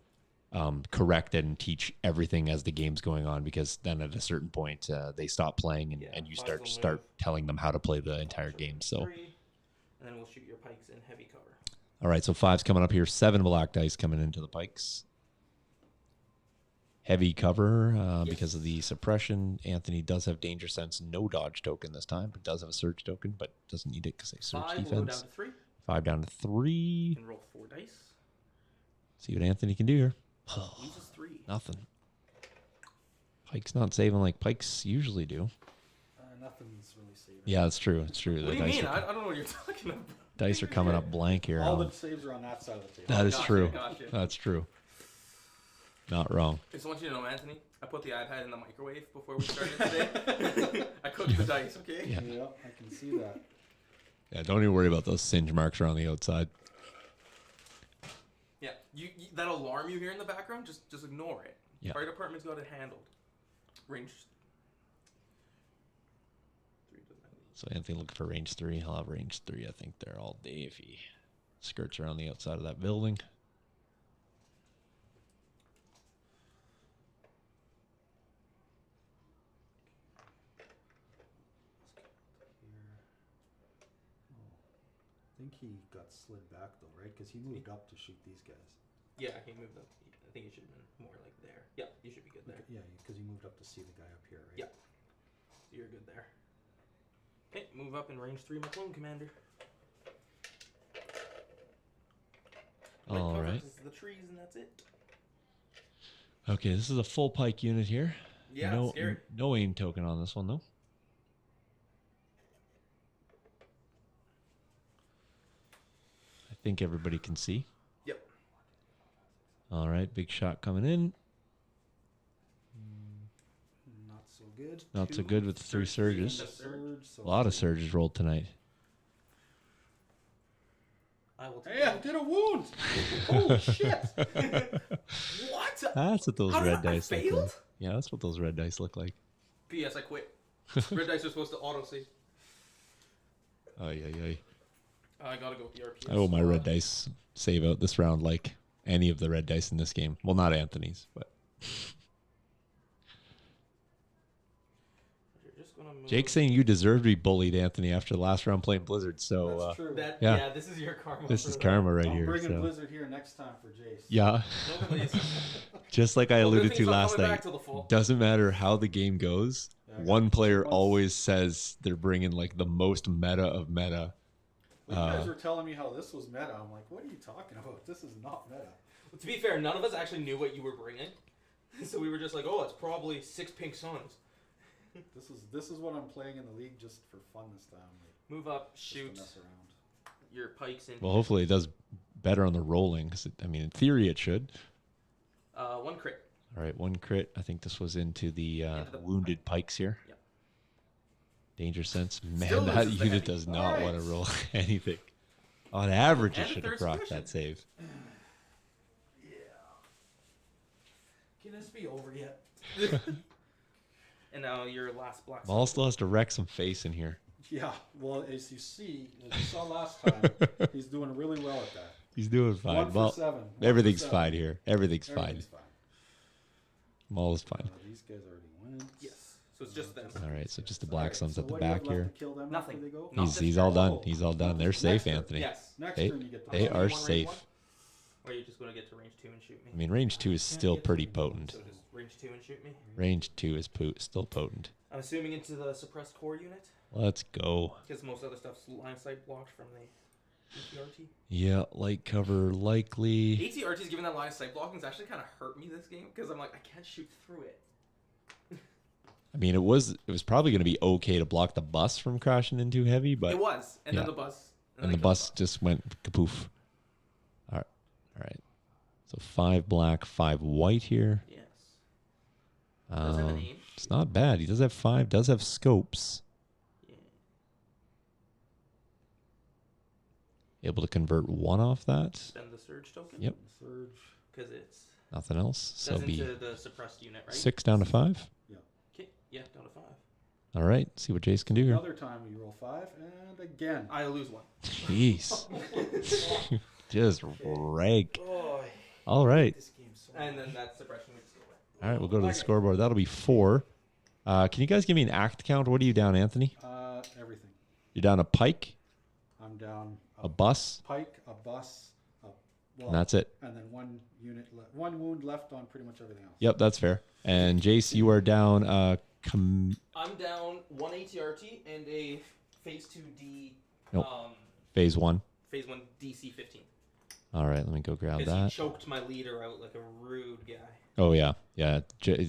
correct and teach everything as the game's going on, because then at a certain point they stop playing and you start telling them how to play the entire game. So 3, and then we'll shoot your pikes in heavy cover. all right, so 5's coming up here. 7 black dice coming into the pikes. Heavy cover because of the suppression. Anthony does have danger sense, no dodge token this time, but does have a surge token, but doesn't need it because they surge 5 will go defense. down to 3. 5 down to 3. You can roll 4 dice. See what Anthony can do here. Loses 3. Nothing. Pike's not saving like Pikes usually do. Nothing's really saving. Yeah, it's true. It's true. What do you mean? I don't know what you're talking about. Dice are coming up blank here. All the saves are on that side of the table. That is Gotcha, true. gotcha. That's true. Not wrong. I just want you to know, Anthony, I put the iPad in the microwave before we started today. I cooked the dice, okay? Yeah. Yeah, I can see that. Yeah, don't even worry about those singe marks around the outside. Yeah, you that alarm you hear in the background, just ignore it. Yeah. Fire department's got it handled. Range 3 doesn't have these. So Anthony looking for range 3. He'll have range 3, I think, there all day if he skirts around the outside of that building. I think he got slid back though, right? Because he moved up to shoot these guys. Yeah, he moved up. I think he should have been more like there. Yeah, you should be good there. Yeah, because he moved up to see the guy up here, right? Yeah. You're good there. Okay, move up in range 3, McClone Commander. Light All cover right. is the trees, and that's it. Okay, this is a full pike unit here. Yeah, no, scary. no aim token on this one, though. I think everybody can see. Yep. All right, big shot coming in. Not so good. Not so 2 good with the 3 surges. and a surge. So A lot of surges rolled tonight. I will take Hey, I it. did a wound! Holy shit! What? That's what those How did red I dice look failed? like. Yeah, that's what those red dice look like. P.S. I quit. Red dice are supposed to auto save. Oh, yeah. I gotta go with the RPS. I owe my red dice save out this round like any of the red dice in this game. Well, not Anthony's, but You're just gonna move. Jake's saying you deserve to be bullied, Anthony, after the last round playing Blizzard. So That's true. That, Yeah. yeah. This is your karma. this for is that. karma right I'm here. bringing So. Blizzard here next time for Jace. Yeah, No, please. just like I Well, good alluded thing to it's not last coming night. back till the fall. Doesn't matter how the game goes. Yeah. I got one 2 player months. always says they're bringing like the most meta of meta. Well, you guys were telling me how this was meta. I'm like, what are you talking about? This is not meta. Well, to be fair, none of us actually knew what you were bringing, so we were just like, "Oh, it's probably 6 pink suns." This is what I'm playing in the league just for fun this time. Like, Move up, just to shoot mess around. your pikes in. Well, hopefully it does better on the rolling. 'Cause I mean, in theory, it should. 1 crit. All right, 1 crit. I think this was into the Into the wounded pikes here. Yep. Danger sense. Man, Still that loses the unit heavy. does not want to Nice. roll anything. On average, it And a should have third procced suppression. that save. Yeah. Can this be over yet? And now your last black. Maul still has to wreck some face in here. Yeah. Well, as you saw last time, he's doing really well at that. He's doing fine. 1 for Well, 7. everything's fine here. Everything's fine. Everything's fine. Maul is fine. These guys already went. Yes. So it's just them. All right, so just the black suns So at the what do you have back left here. to kill them Nothing. after they go? No. He's all done. Oh. He's all done. They're safe, Next turn. Anthony. Yes. Next They- turn you get to they So are you want range safe. 1? Or are you just going to get to range 2 and shoot me? I mean, range 2 is still pretty potent. So just range 2 and shoot me. Range 2 is still potent. I'm assuming into the suppressed core unit, Let's go. because most other stuff's line of sight blocked from the ATRT. Yeah, light cover likely. ATRT's given that line of sight blocking has actually kind of hurt me this game, because I'm like, I can't shoot through it. I mean, it was probably going to be okay to block the bus from crashing into heavy, but It was, and yeah. then the bus. and the bus just went kapoof. All right. So 5 black, 5 white here. Yes. Does have an aim. It's not bad. He does have 5. Does have scopes. Yeah. Able to convert 1 off that. Spend the surge token. Yep. Surge. Because it's Nothing else. So does be into the suppressed unit, right? 6 down to 5. Okay. Yeah, down to 5. All right. See what Jace can do here. Another time you roll 5, and again. I lose 1. Jeez. Just rank. Oh. All right. This game so And then that suppression we just go away. All right. We'll go to the scoreboard. That'll be 4. Can you guys give me an act count? What are you down, Anthony? everything. You're down a pike, I'm down a bus, pike, a bus, well, and that's it. and then 1 unit, one wound left on pretty much everything else. Yep, that's fair. And Jace, you are down I'm down 1 ATRT and a phase 2D. Nope. Phase 1. Phase 1 DC 15. All right, let me go grab Because he that. choked my leader out like a rude guy. Oh, yeah. Yeah.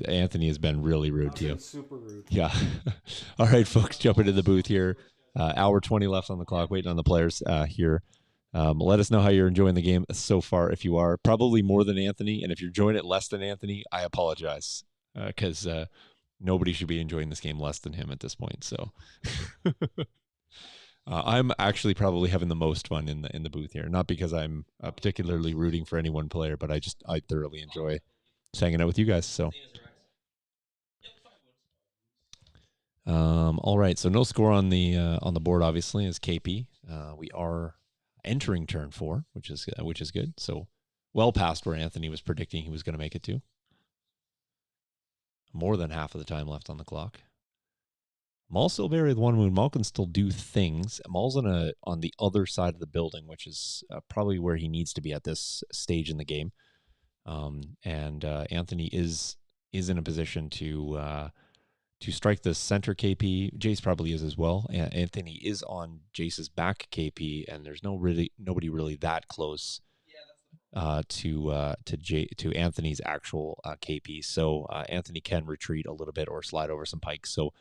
Anthony has been really rude to you. Been super rude. Yeah. All right, folks, jump into the booth here. Hour 20 left on the clock, waiting on the players here. Let us know how you're enjoying the game so far. If you are, probably more than Anthony. And if you're enjoying it less than Anthony, I apologize. Because nobody should be enjoying this game less than him at this point. So I'm actually probably having the most fun in the booth here. Not because I'm particularly rooting for any one player, but I thoroughly enjoy just hanging out with you guys. So all right, so no score on the board obviously as KP. We are entering turn 4, which is good. So well past where Anthony was predicting he was going to make it to. More than half of the time left on the clock. Maul's still buried with 1 wound. Maul can still do things. Maul's on the other side of the building, which is probably where he needs to be at this stage in the game. And Anthony is in a position to strike the center KP. Jace probably is as well. Anthony is on Jace's back KP, and there's nobody really that close to Anthony's actual KP. So Anthony can retreat a little bit or slide over some pikes. So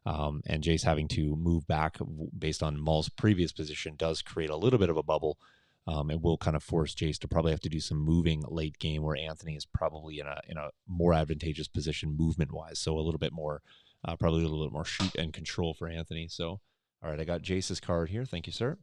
and Jace having to move back based on Maul's previous position does create a little bit of a bubble. It will kind of force Jace to probably have to do some moving late game, where Anthony is probably in a more advantageous position movement wise. So a little bit more, probably a little bit more shoot and control for Anthony. So all right, I got Jace's card here. Thank you, sir.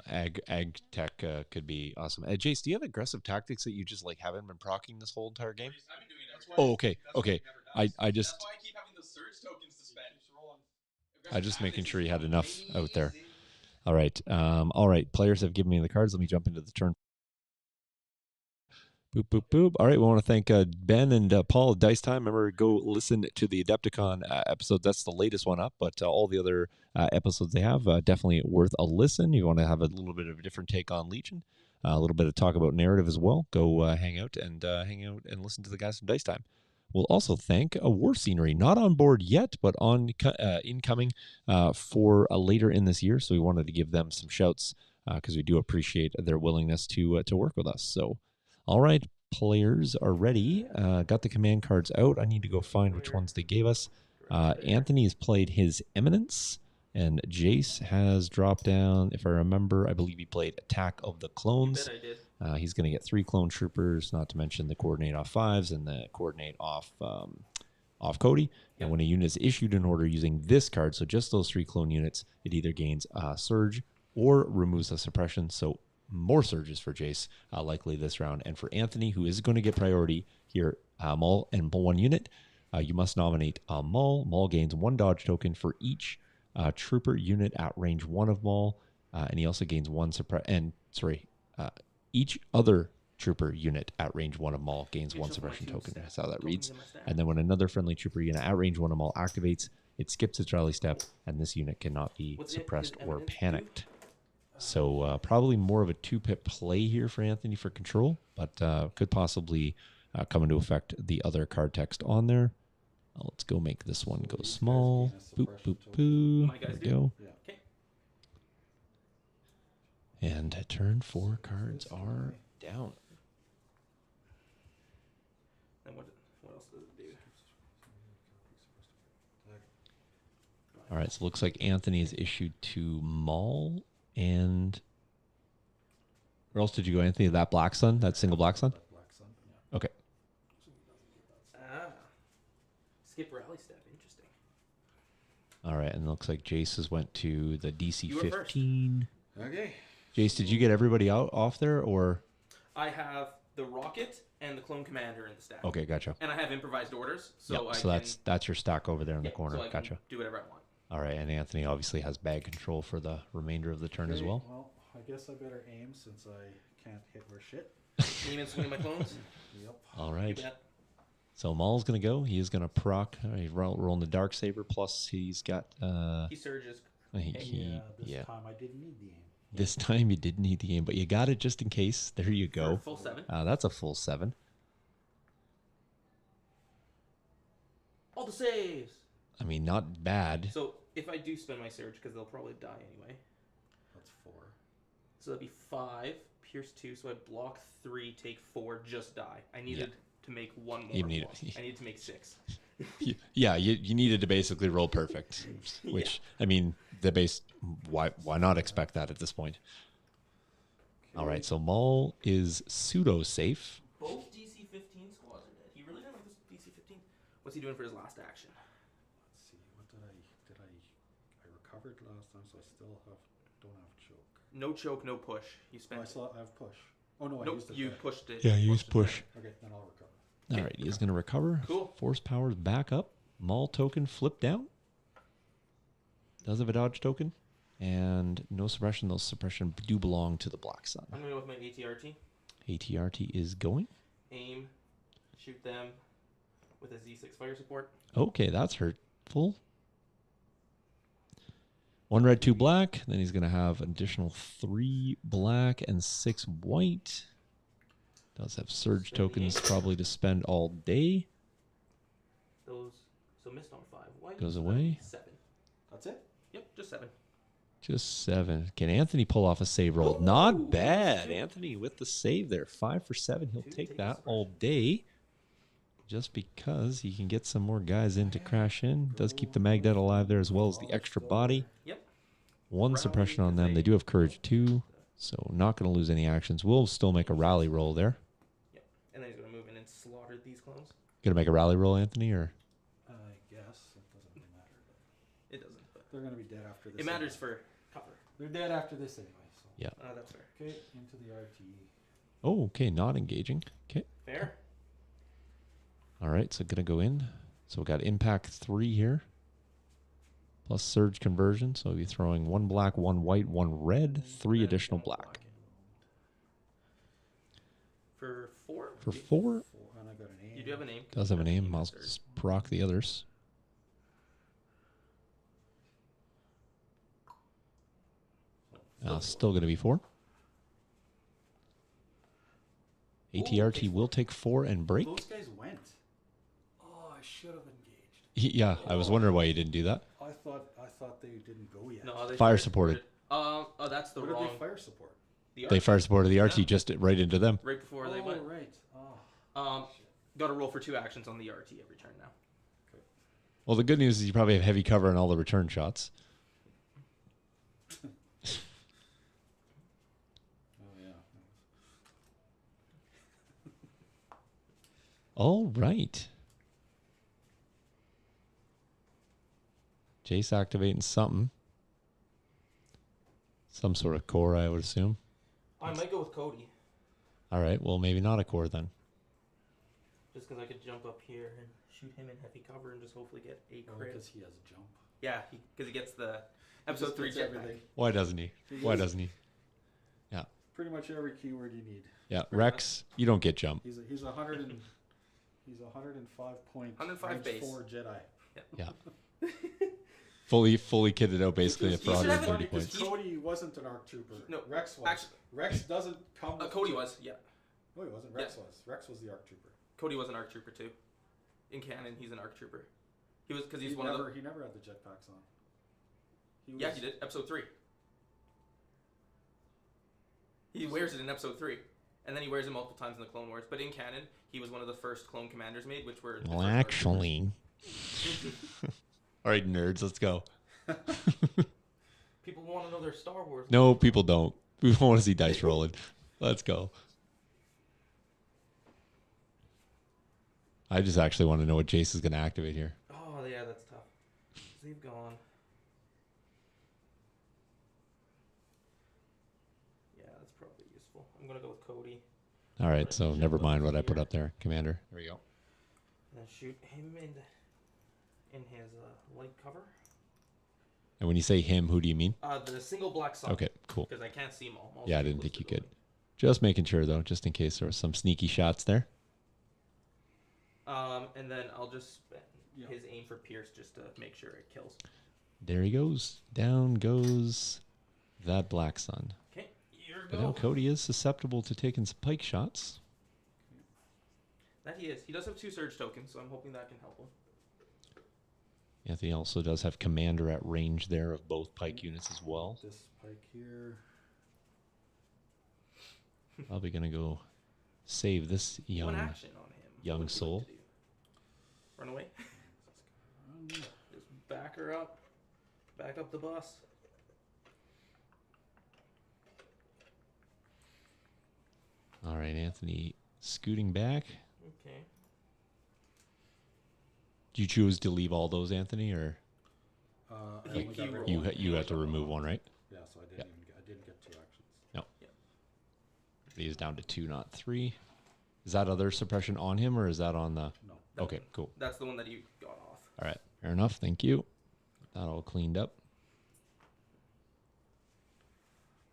Ag tech could be awesome. Jace, do you have aggressive tactics that you just like haven't been proccing this whole entire game? I've been doing it. That's why Oh, okay, okay. I just That's why I keep having those surge tokens to spend. I just making sure you had enough out there. All right, all right. Players have given me the cards. Let me jump into the turn. Boop, boop, boop. All right, we want to thank Ben and Paul at Dice Time. Remember, go listen to the Adepticon episode. That's the latest one up, but all the other episodes they have, definitely worth a listen. You want to have a little bit of a different take on Legion. a little bit of talk about narrative as well, go hang out and listen to the guys from Dice Time. We'll also thank a War Scenery, not on board yet, but on incoming for later in this year. So we wanted to give them some shouts because we do appreciate their willingness to work with us. So, all right, players are ready. Got the command cards out. I need to go find which ones they gave us. Anthony has played his Eminence, and Jace has dropped down, if I remember, I believe he played Attack of the Clones. You bet I did. He's going to get 3 clone troopers, not to mention the coordinate off 5s and the coordinate off Cody. Yep. And when a unit is issued an order using this card, so just those 3 clone units, it either gains Surge or removes the suppression. So more surges for Jace, likely this round. And for Anthony, who is going to get priority here, Maul and 1 unit, you must nominate Maul. Maul gains 1 dodge token for each trooper unit at range 1 of Maul. And he also gains 1 each other trooper unit at range 1 of Maul gains 1 suppression token. That's how that reads. And then when another friendly trooper unit at range 1 of Maul activates, it skips its rally step, and this unit cannot be suppressed or panicked. So probably more of a 2-pip play here for Anthony for control, but could possibly come into effect the other card text on there. Let's go make this one go small. Boop, boop, boop. There we go. And turn 4 cards are down. And what else does it do? All right, so it looks like Anthony is issued to Maul and... Where else did you go, Anthony? That Black Sun? That single Black Sun? Black Sun, yeah. Okay. Skip rally step. Interesting. All right, and it looks like Jace has went to the DC 15. Okay. Jace, did you get everybody out off there, or? I have the rocket and the clone commander in the stack. Okay, gotcha. And I have improvised orders, so Yep, so that's your stack over there in the corner. So I Gotcha. can do whatever I want. All right, and Anthony obviously has bag control for the remainder of the turn as well. Well, I guess I better aim since I can't hit or shit. Aim and swing at my clones. Yep. All right. You bet. So Maul's going to go. He is going to proc. He's rolling the Darksaber, plus he's got... He surges. This time I didn't need the aim. This time you didn't need the aim, but you got it just in case. There you go. Full 7. That's a full 7. All the saves. I mean, not bad. So if I do spend my surge, because they'll probably die anyway. That's 4. So that'd be 5, pierce 2, so I block 3, take 4, just die. I needed to make 1 more. I need to make 6. Yeah, you needed to basically roll perfect, which, I mean, the base, why not expect that at this point? Okay. All right, so Maul is pseudo-safe. Both DC 15 squads are dead. He really didn't like this DC 15. What's he doing for his last action? Let's see, what did I recovered last time, so I still don't have choke. No choke, no push. You spent... I have push. Oh, no, I nope, used it. You pushed it. Yeah, you used push. Okay, then I'll recover. All right, he is going to recover. Cool. Force powers back up. Maul token flip down. Does have a dodge token. And no suppression. Those suppression do belong to the Black Sun. I'm going to go with my ATRT. ATRT is going. Aim. Shoot them with a Z6 fire support. Okay, that's hurtful. 1 red, 2 black. Then he's going to have an additional 3 black and 6 white. Does have surge tokens probably to spend all day. So missed on 5 white. Goes away. 7. That's it? Yep, just 7. Just 7. Can Anthony pull off a save roll? Not bad. Anthony with the save there. 5 for 7. He'll take that all day. Just because he can get some more guys in to crash in. Does keep the Magdet alive there as well as the extra body. Yep. 1 suppression on them. They do have courage 2. So not going to lose any actions. We'll still make a rally roll there. Yep. And then he's going to move in and slaughter these clones. Going to make a rally roll, Anthony, or? I guess. It doesn't really matter. But it doesn't. But they're going to be dead after this. It matters for cover. They're dead after this anyway. So. Yeah. That's fair. Okay, into the RT. Oh, okay. Not engaging. Okay. Fair. All right. So going to go in. So we got impact 3 here. Plus surge conversion. So we'll be throwing 1 black, 1 white, 1 red, 3 additional black. For 4? For 4? And I got an aim. You do have a name. Does have a name. I'll just proc the others. Still going to be 4. ATRT will take 4 and break. Those guys went. Oh, I should have engaged. Yeah, I was wondering why you didn't do that. I thought they didn't go yet. No, they Fire supported. Oh, that's the What wrong. did they fire support? The They arch, fire supported the RT just right into them. right before they went. Right. Oh. Got to roll for 2 actions on the RT every turn now. Well, the good news is you probably have heavy cover on all the return shots. Oh yeah. All right. Jace activating something. Some sort of core, I would assume. I might go with Cody, All right, well, maybe not a core then. just because I could jump up here and shoot him in heavy cover and just hopefully get a crit. Because he has a jump. Yeah, because he gets the episode 3 Gets jetpack. everything. Why doesn't he? Why doesn't he? Pretty much every keyword you need. Yeah, Rex, you don't get jump. He's a 105 point 105 range base. 4 Jedi. Yeah. Fully kitted out basically Which for is- should have 130 it because points. Cody wasn't an ARC trooper. No, Rex was. actually- Rex doesn't come. With Cody was, yeah. No, he wasn't. Rex was. Rex was the ARC trooper. Cody was an ARC trooper too. In canon, he's an ARC trooper. He was because he's one of the. He never had the jetpacks on. Yeah, he did. Episode 3. He wears it in episode 3, and then he wears it multiple times in the Clone Wars. But in canon, he was one of the first clone commanders made, which were. the Well, first ARC actually. All right, nerds, let's go. troopers. People want to know their Star Wars. No, people don't. We want to see dice rolling. Let's go. I just actually want to know what Jace is going to activate here. Oh yeah, that's tough. They've gone. Yeah, that's probably useful. I'm gonna go with Cody All right, so never mind what I put up there, Commander. There we go. and then shoot him in his light cover. And when you say him, who do you mean? The single black sun. Okay, cool. Because I can't see Maul. Maul's Yeah, I too didn't close think you to the could. Just making sure, though, just in case there were some sneaky shots there. building. And then I'll just spend Yeah. his aim for Pierce just to make sure it kills. There he goes. Down goes that Black Sun. Okay, here we But go. now Cody is susceptible to taking some pike shots. That he is. He does have 2 surge tokens, so I'm hoping that can help him. Anthony also does have Commander at range there of both pike units as well. This pike here. Probably going to go save this One young. action on him. young What would you soul. like to do? Run away. Just back her up. Back up the bus. All right, Anthony scooting back. Okay. Do you choose to leave all those, Anthony, or I He- only he got rid of rolled. one. you have to remove one, right? Yeah, so I didn't Yeah. I didn't get 2 actions. He's down to 2, not 3. Is that other suppression on him, or is that on the... No. That Okay, one. cool. That's the one that you got off. All right, fair enough. Thank you. That all cleaned up.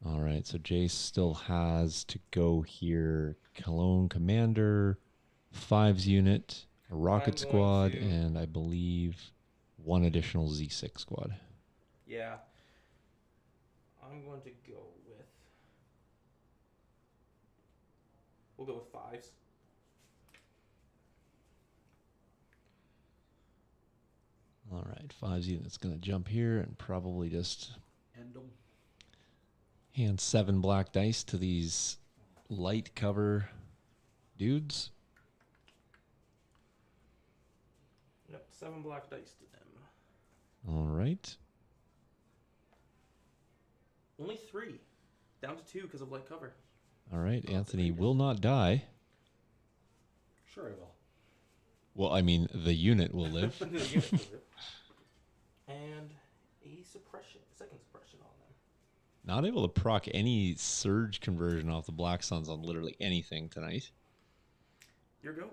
All right, so Jace still has to go here. Cologne Commander, 5's unit, a rocket I'm going squad, to- and I believe 1 additional Z6 squad. Yeah. I'm going to go with. We'll go with 5s. All right, 5's unit's going to jump here and probably just End them. hand 7 black dice to these light cover dudes. Yep, 7 black dice to them. All right. Only 3. Down to 2 because of light cover. All right, Anthony will not die. Sure I will. Well, I mean, the unit will live. The unit will live. And a suppression, second suppression on them. Not able to proc any surge conversion off the Black Suns on literally anything tonight. Your go.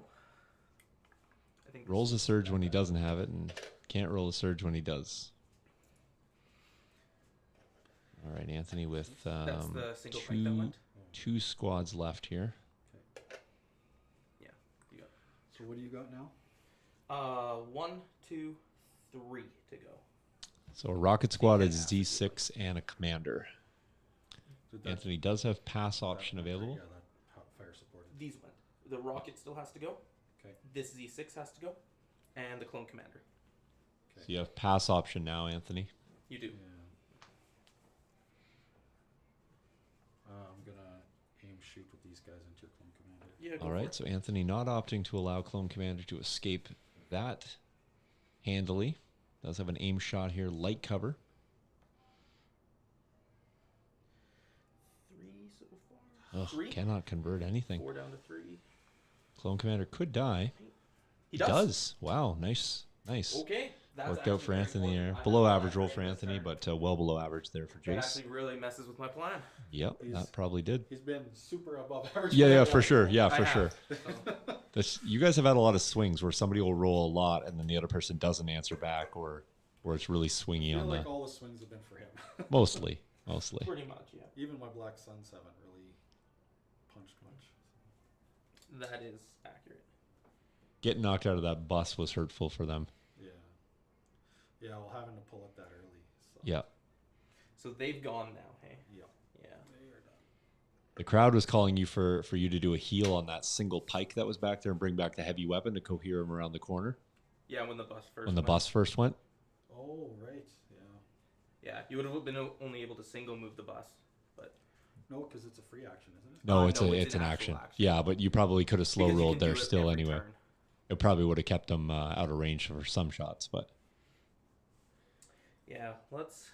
I think Rolls a surge when he doesn't have it, and can't roll a surge when he does. All right, Anthony with that's the single fight that went. 2 squads left here. Yeah, you got. So what do you got now? 1, 2, 3 to go. So a rocket squad Yeah, is Z6 and a commander. Did that- Anthony does have pass option that- available. Yeah, that fire supported. These went. the rocket still has to go. Okay. This Z6 has to go, and the clone commander. So you have pass option now, Anthony. You do. Yeah. I'm gonna aim shoot with these guys into your clone commander. Yeah. Go All for right, it. so Anthony not opting to allow Clone Commander to escape that handily. Does have an aim shot here, light cover. 3 so far. Ugh, 3. cannot convert anything. 4 down to 3. Clone Commander could die. He does. Wow, nice. Okay. That's Worked out for actually Anthony very there. important. Below I have average that roll right for at the Anthony, start. but well below average there for That Jace. actually really messes with my plan. Yep, He's- that probably did. He's been super above average. Yeah, for sure. Yeah, I for have. sure. So, You guys have had a lot of swings where somebody will roll a lot and then the other person doesn't answer back, or it's really swingy I feel on like the. all the swings have been for him. Mostly. pretty much, yeah. Even my black suns haven't really punched much. That is accurate. Getting knocked out of that bus was hurtful for them. Yeah. Yeah, well, having to pull it that early. So. Yeah. So they've gone now, hey? Yeah. Yeah. They are done. The crowd was calling you for you to do a heal on that single pike that was back there and bring back the heavy weapon to cohere him around the corner Yeah, when the bus first when the went. bus first went. Oh, right. Yeah. Yeah, you would have been only able to single move the bus. But No, because it's a free action, isn't it? No, no, it's it's an an action. actual action. Yeah, but you probably could have slow because you rolled can there do it still every anyway. turn. It probably would have kept them out of range for some shots, but Yeah, let's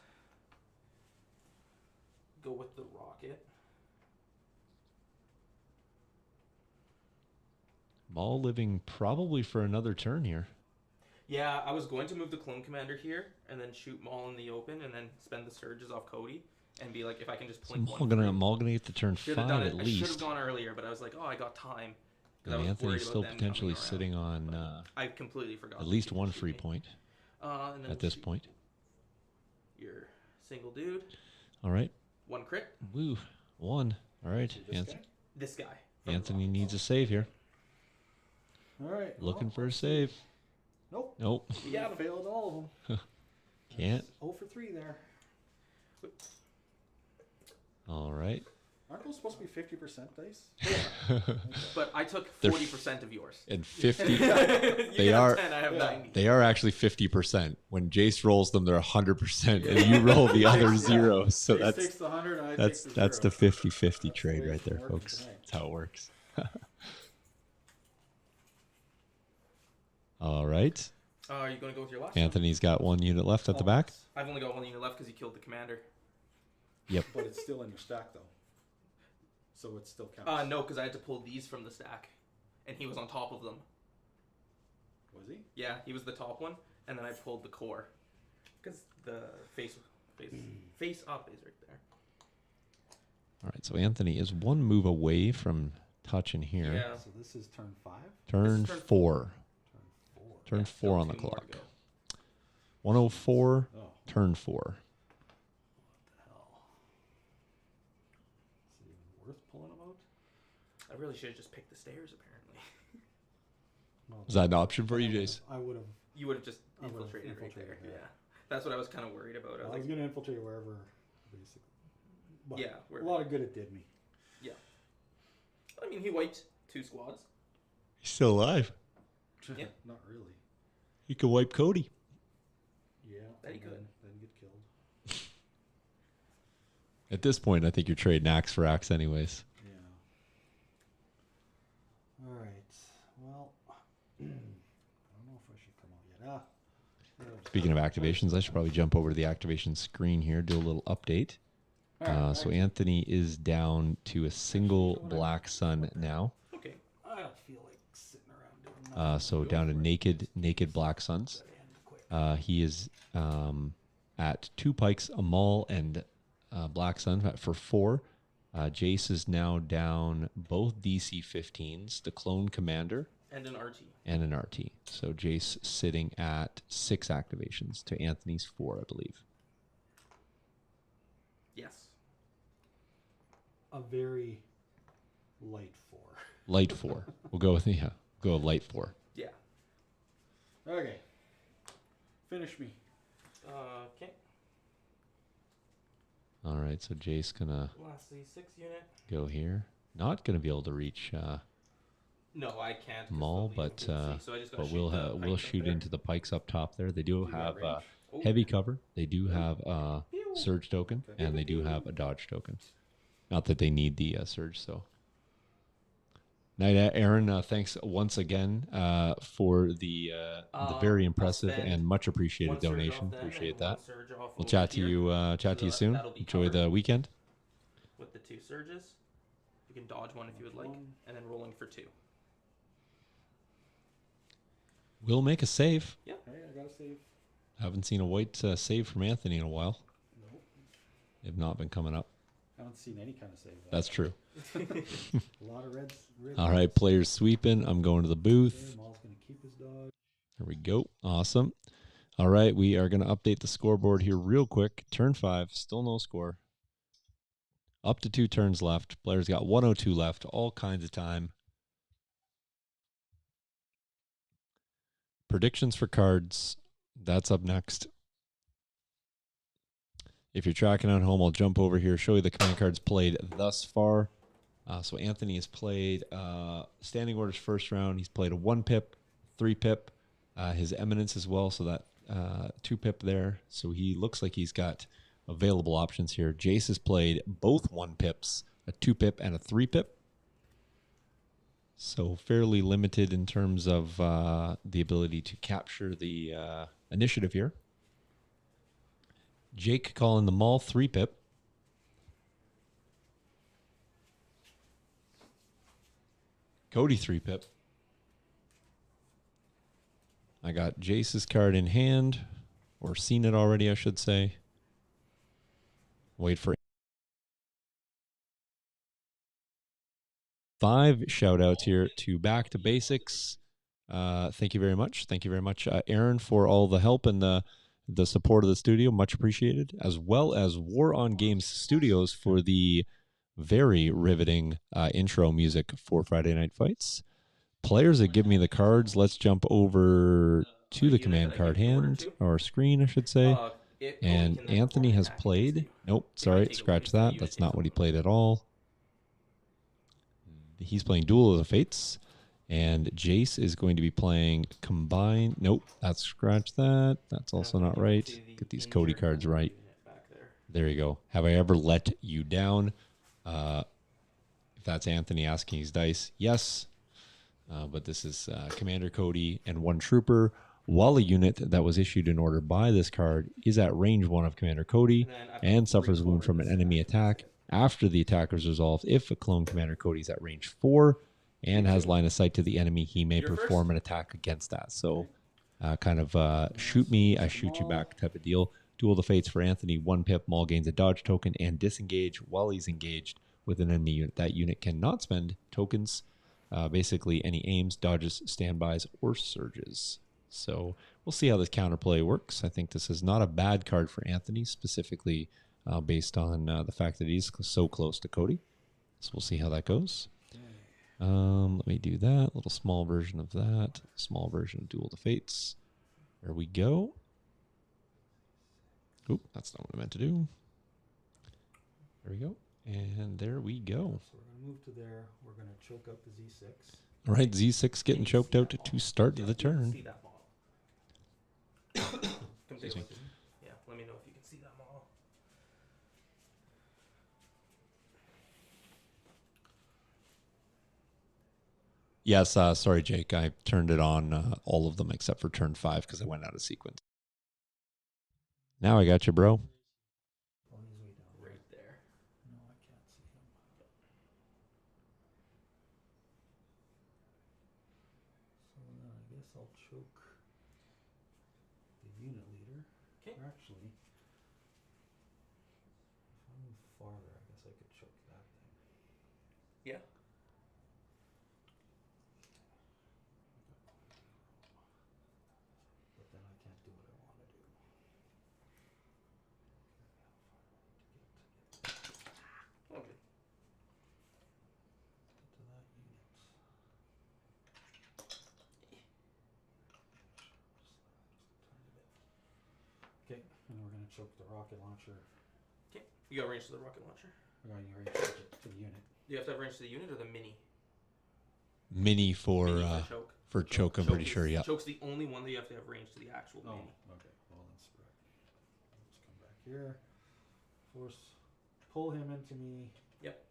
go with the rocket. Maul living probably for another turn here. Yeah, I was going to move the clone commander here and then shoot Maul in the open and then spend the surges off Cody and be like, if I can just So plink Maul one. gonna get to turn Should 5 have done at it. I should have least. gone earlier, but I was like, oh, I got time. 'Cause I And was Anthony's worried still about them potentially coming around, sitting on but I completely forgot. at that least you one could shoot free me. point And then at this shoot point. Your single dude, All right. 1 crit. Woo. 1. All right. So this guy? This guy. from the Anthony rocket. needs a save here. All right. Looking well, for a save. Nope. Nope. You got him. Failed all of them. Can't. 0 for 3 there. All right. Aren't those supposed to be 50% dice? But I took They're 40% of yours. And 50. You They get are- 10, I have yeah. 90. They are actually 50%. When Jace rolls them, they're 100%, and you roll the other Yeah. zeros. So Jace that's takes the 100, I that's take the that's the 0. 50-50 That's the trade way right it's there, working folks. tonight. That's how it works. All right. Are you going to go with your last one? Anthony's got 1 unit left at the back. I've only got 1 unit left because you killed the commander. But it's still in your stack, though. So it still counts. No, because I had to pull these from the stack. And he was on top of them. Was he? Yeah, he was the top one. And then I pulled the core. Because the face up is right there. All right. So Anthony is 1 move away from touching here. Yeah. So this is turn 5? Turn This is turn 4. Turn 4. Turn Yeah, 4 still on the 2 more to clock. go. 104. Oh, Turn 4. what the hell? Is it even worth pulling them out? I really should have just picked the stairs, apparently. Well, Is that an option for you, I would've- Jace? I would have. You would have just I would've infiltrated right there. infiltrated, Yeah. yeah. That's what I was kind of worried about. I I was was like, going to infiltrate wherever, basically. But yeah. a lot of good it did me. I mean, he wiped 2 squads. He's still alive. Yeah. Not really. He could wipe Cody. That Yeah. he and could. Then get killed. At this point, I think you're trading axe for axe anyways. Yeah. All right. Well, I don't know if I should come out yet. Speaking of activations, I should probably jump over to the activation screen here, do a little update. So Anthony is down to a single black sun now. Okay. I don't feel like sitting around doing nothing. So down to naked black suns. He is at 2 pikes, a maul, and black sun for 4. Jace is now down both DC 15s, the clone commander, And an RT. and an RT. So Jace sitting at 6 activations to Anthony's 4, I believe. Yes. A very light 4. Light 4. We'll go with go light 4. Yeah. Okay. Finish me. Okay. All right, so Jace gonna Last C6 unit. go here. Not gonna be able to reach. No, I can't. 'cause Maul, they'll leave but them in C, so I just gotta but shoot we'll the we'll pikes up shoot there. into the pikes up top there. They do You got have range? Oh, heavy cover. They do have Pew. surge token, Okay. and they do have a dodge token. Not that they need the surge, so. Night, Aaron. Thanks once again for the very I'll impressive spend and much appreciated one surge donation. off them Appreciate and one that. surge off We'll over chat to here you. Chat So to you soon. that'll be Enjoy covered. the weekend. with the 2 surges. You can dodge one if you would like, One. and then rolling for 2. We'll make a save. Hey, I got to save. Haven't seen a white save from Anthony in a while. Nope. They've not been coming up. Haven't seen any kind of save. That's true. A lot of reds. All right, players sweeping. I'm going to the booth. Maul's going to keep his dodge. There we go. Awesome. All right, we are going to update the scoreboard here real quick. Turn 5, still no score. Up to 2 turns left. Players got 102 left. All kinds of time. Predictions for cards. That's up next. If you're tracking at home, I'll jump over here, show you the command cards played thus far. So Anthony has played standing orders first round. He's played a 1 pip, 3 pip, his eminence as well. So that 2 pip there. So he looks like he's got available options here. Jace has played both 1 pips, a 2 pip and a 3 pip. So fairly limited in terms of the ability to capture the initiative here. Jake calling the Maul 3 pip. Cody 3 pip. I got Jace's card in hand, or seen it already, I should say. Wait for 5 shout outs here to Back to Basics. Thank you very much. Thank you very much, Aaron, for all the help and the support of the studio. Much appreciated. As well as War on Games Studios for the very riveting intro music for Friday Night Fights. Players that give me the cards, let's jump over to the command card hand, or screen, I should say. And Anthony has played. Nope, sorry, scratch that. That's not what he played at all. He's playing Duel of the Fates. And Jace is going to be playing Combine. Nope, that's scratch that. That's also not right. Get these Cody cards right. There you go. Have I ever let you down? If that's Anthony asking his dice, yes. But this is Commander Cody and 1 trooper. While a unit that was issued in order by this card is at range 1 of Commander Cody and suffers a wound from an enemy attack after the attack is resolved, if a clone Commander Cody is at range 4 and has line of sight to the enemy, he may perform an attack against that. So kind of shoot me, I shoot you back type of deal. Duel of the Fates for Anthony. 1 pip, Maul gains a dodge token and disengage while he's engaged with an enemy unit. That unit cannot spend tokens, basically any aims, dodges, standbys, or surges. So we'll see how this counterplay works. I think this is not a bad card for Anthony, specifically based on the fact that he's so close to Cody. So we'll see how that goes. Let me do that. Little small version of that. Small version of Duel of the Fates. There we go. Oop, that's not what I meant to do. There we go. And there we go. So we're going to move to there. We're going to choke out the Z6. All right, Z6 getting choked out to start the turn. See that model. Excuse me. Yeah, let me know if you can see that model. Yes, sorry, Jake. I turned it on all of them except for turn 5 because I went out of sequence. Now I got you, bro. Oh, he's way down. Right there. No, I can't see him. So then I guess I'll choke the unit leader. Okay. Actually, if I move farther, I guess I could choke that thing. Yeah. But then I can't do what I want to do. Okay. Get to that unit. Okay, and we're gonna choke the rocket launcher. Okay. You got range to the rocket launcher. We're going to range to the unit. Do you have to have range to the unit or the mini? Mini for choke, I'm pretty sure, yeah. Choke's the only one that you have to have range to the actual Oh, mini. okay. Well, that's right. Let's come back here. Pull him into me. Yep.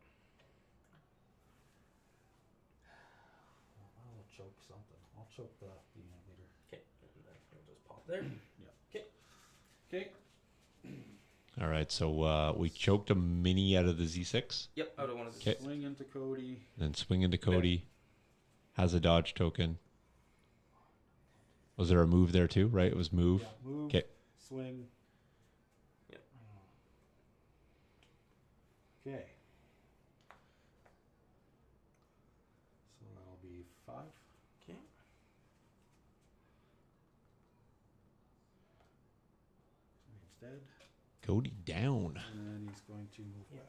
I'll choke something. I'll choke the unit leader. Okay, and then we'll just pop there. Yeah. Okay. Okay. All right, so we choked a mini out of the Z6. Yep, out of one of the. 'Kay. Swing into Cody. Then swing into Cody. Has a dodge token. Was there a move there too, right? It was move. Yeah, move. Okay. Swing. Yep. Okay. So that'll be 5. Okay. He's dead. Cody down. And then he's going to move Yeah.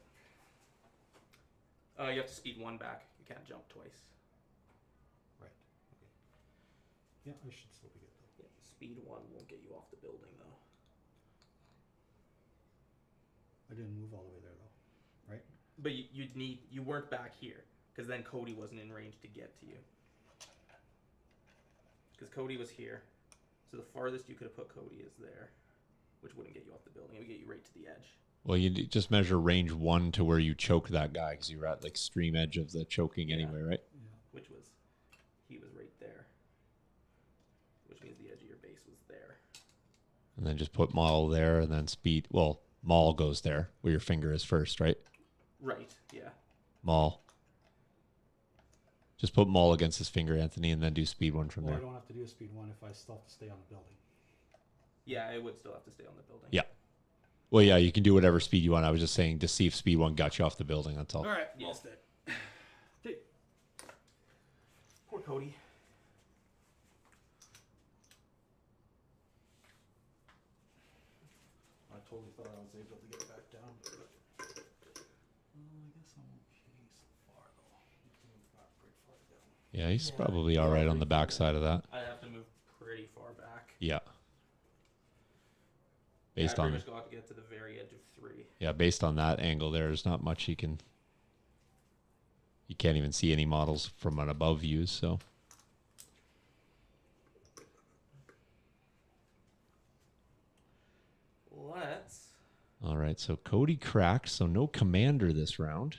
back. You have to speed 1 back. You can't jump twice. Right. Okay. Yeah, I should still be good though. Yeah, speed 1 won't get you off the building though. I didn't move all the way there though, right? But you weren't back here because then Cody wasn't in range to get to you. Because Cody was here, so the farthest you could have put Cody is there, which wouldn't get you off the building. It would get you right to the edge. Well, you just measure range 1 to where you choke that guy because you were at like extreme edge of the choking anyway, right? Yeah. Which was, he was right there. Which means the edge of your base was there. And then just put Maul there and then speed. Well, Maul goes there where your finger is first, right? Right, yeah. Maul. Just put Maul against his finger, Anthony, and then do speed 1 from Well, I there. don't have to do a speed 1 if I still have to stay on the building. Yeah, it would still have to stay on the building. Yeah. Well, yeah, you can do whatever speed you want. I was just saying to see if speed 1 got you off the building. That's all. All right. Yeah. Maul's dead. Okay. Poor Cody. I totally thought I was able to get it back down, but I guess I'm okay so far though. You can move back pretty far down. Yeah, he's probably all right on the backside of that. I'd have to move pretty far back. Yeah. Based I on pretty much got to get to the very edge of 3. based on that angle, there's not much you can. You can't even see any models from an above view, so. Let's. All right, so Cody cracked, so no commander this round.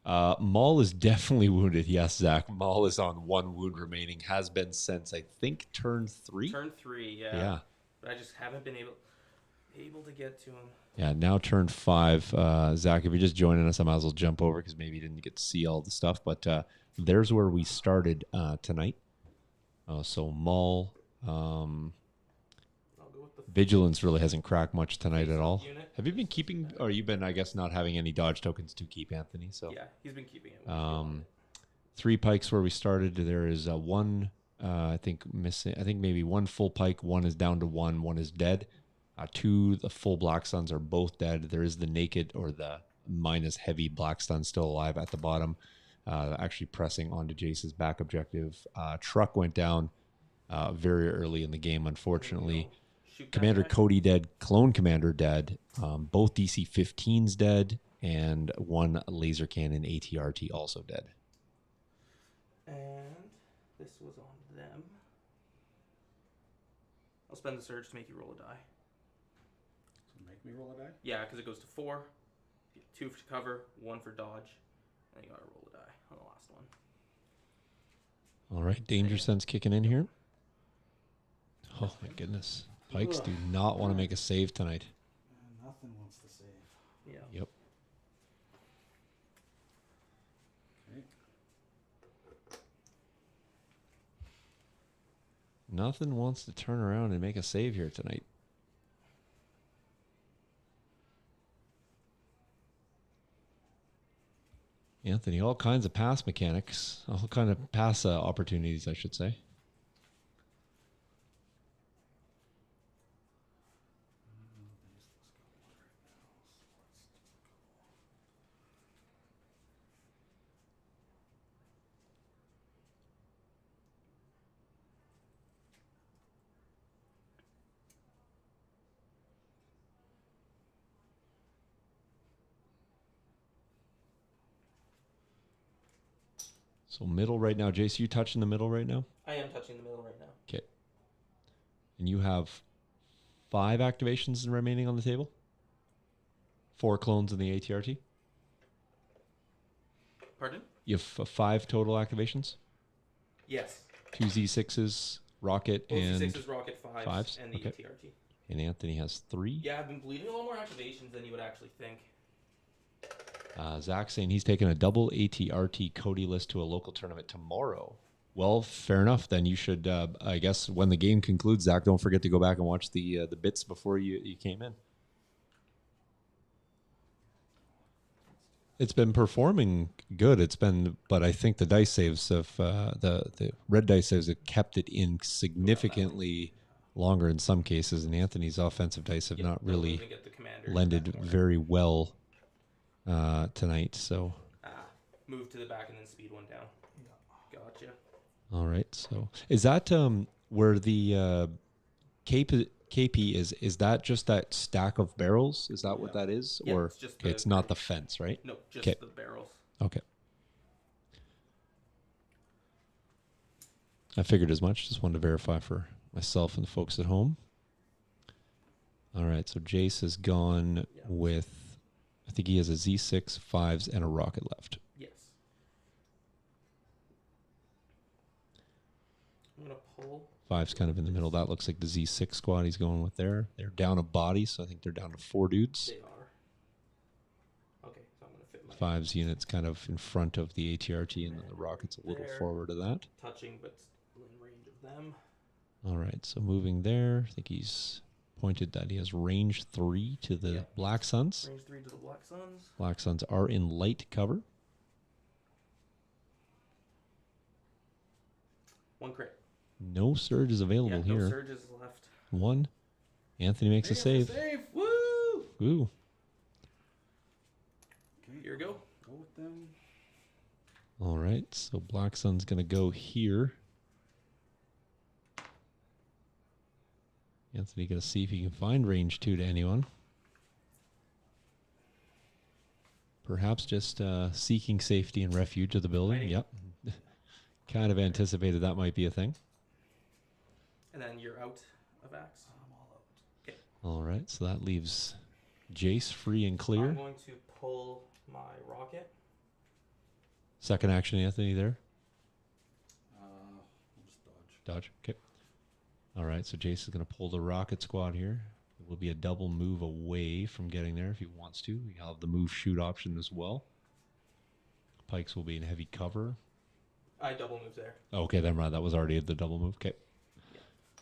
Maul is definitely wounded. Yes, Zach. Maul is on 1 wound remaining. Has been since, I think, turn 3? Turn 3, yeah. Yeah. But I just haven't been able to get to him. Yeah, now turn 5. Zach, if you're just joining us, I might as well jump over because maybe you didn't get to see all the stuff. But there's where we started tonight. So Maul. I'll go with the Vigilance really hasn't cracked much tonight at all. unit. Have you been keeping, or you've been, I guess, not having any dodge tokens to keep, Anthony? So Yeah, he's been keeping it. 3 pikes where we started. There is 1, I think missing. I think maybe 1 full pike. 1 is down to 1. 1 is dead. 2, the full black stuns are both dead. There is the naked or the minus heavy black stun still alive at the bottom. Actually pressing onto Jace's back objective. Truck went down very early in the game, unfortunately. Shoot that Commander guy. Cody dead, Clone Commander dead, both DC 15s dead, and 1 laser cannon ATRT also dead. And this was on them. I'll spend the surge to make you roll a die. So make me roll a die. Yeah, because it goes to 4. 2 for cover, 1 for dodge, and you gotta roll a die on the last one. All right, danger sense kicking in here. Oh my goodness. Pikes do not want to make a save tonight. Nothing wants to save. Yeah. Yep. Okay. Nothing wants to turn around and make a save here tonight. Anthony, all kinds of pass mechanics, all kind of pass opportunities, I should say. So middle right now. Jace, you touching the middle right now? I am touching the middle right now. Okay. And you have 5 activations remaining on the table? 4 clones in the ATRT? Pardon? You have 5 total activations? Yes. 2 Z6s, rocket, Both and Z6s, rocket 5s, 5s? and the Okay. ATRT. And Anthony has 3. Yeah, I've been bleeding a lot more activations than you would actually think. Zach saying he's taking a double ATRT Cody list to a local tournament tomorrow. Well, fair enough. Then you should, I guess, when the game concludes, Zach, don't forget to go back and watch the bits before you came in. It's been performing good. But I think the dice saves of the red dice saves have kept it in significantly longer in some cases, and Anthony's offensive dice have not really lended very well tonight. So Move to the back and then speed one down. Gotcha. all right. So is that where the KP is that just that stack of barrels? Is that what that is? Yeah, Or it's just okay, it's not the fence, right? No, just 'Kay. the barrels. Okay. I figured as much. Just wanted to verify for myself and the folks at home. All right, so Jace has gone with, I think he has a Z6, 5s, and a rocket left. Yes. I'm going to pull. 5's kind of in the middle. That looks like the Z6 squad he's going with there. They're down a body, so I think they're down to 4 dudes. They are. Okay, so I'm going to fit my 5's units kind of in front of the ATRT, and then the rocket's a little there. forward of that. touching, but still in range of them. All right, so moving there. I think he's pointed that he has range 3 to the Black Suns. Range 3 to the Black Suns. Black Suns are in light cover. 1 crit. No surge is available Yeah, here. no surges left. 1. Anthony makes a save. Woo! Ooh. Okay, Here we go. go with them. All right, so Black Sun's going to go here. Anthony going to see if he can find range 2 to anyone. Perhaps just seeking safety and refuge of the building. Hiding. Yep. Kind of anticipated that might be a thing. And then you're out of axe. I'm all out. Okay. All right, so that leaves Jace free and clear. I'm going to pull my rocket. Second action, Anthony, there. I'll just dodge. Dodge. Okay. All right, so Jace is going to pull the rocket squad here. It will be a double move away from getting there if he wants to. He'll have the move shoot option as well. Pikes will be in heavy cover. I double move there. Okay, never mind. That was already the double move. Okay.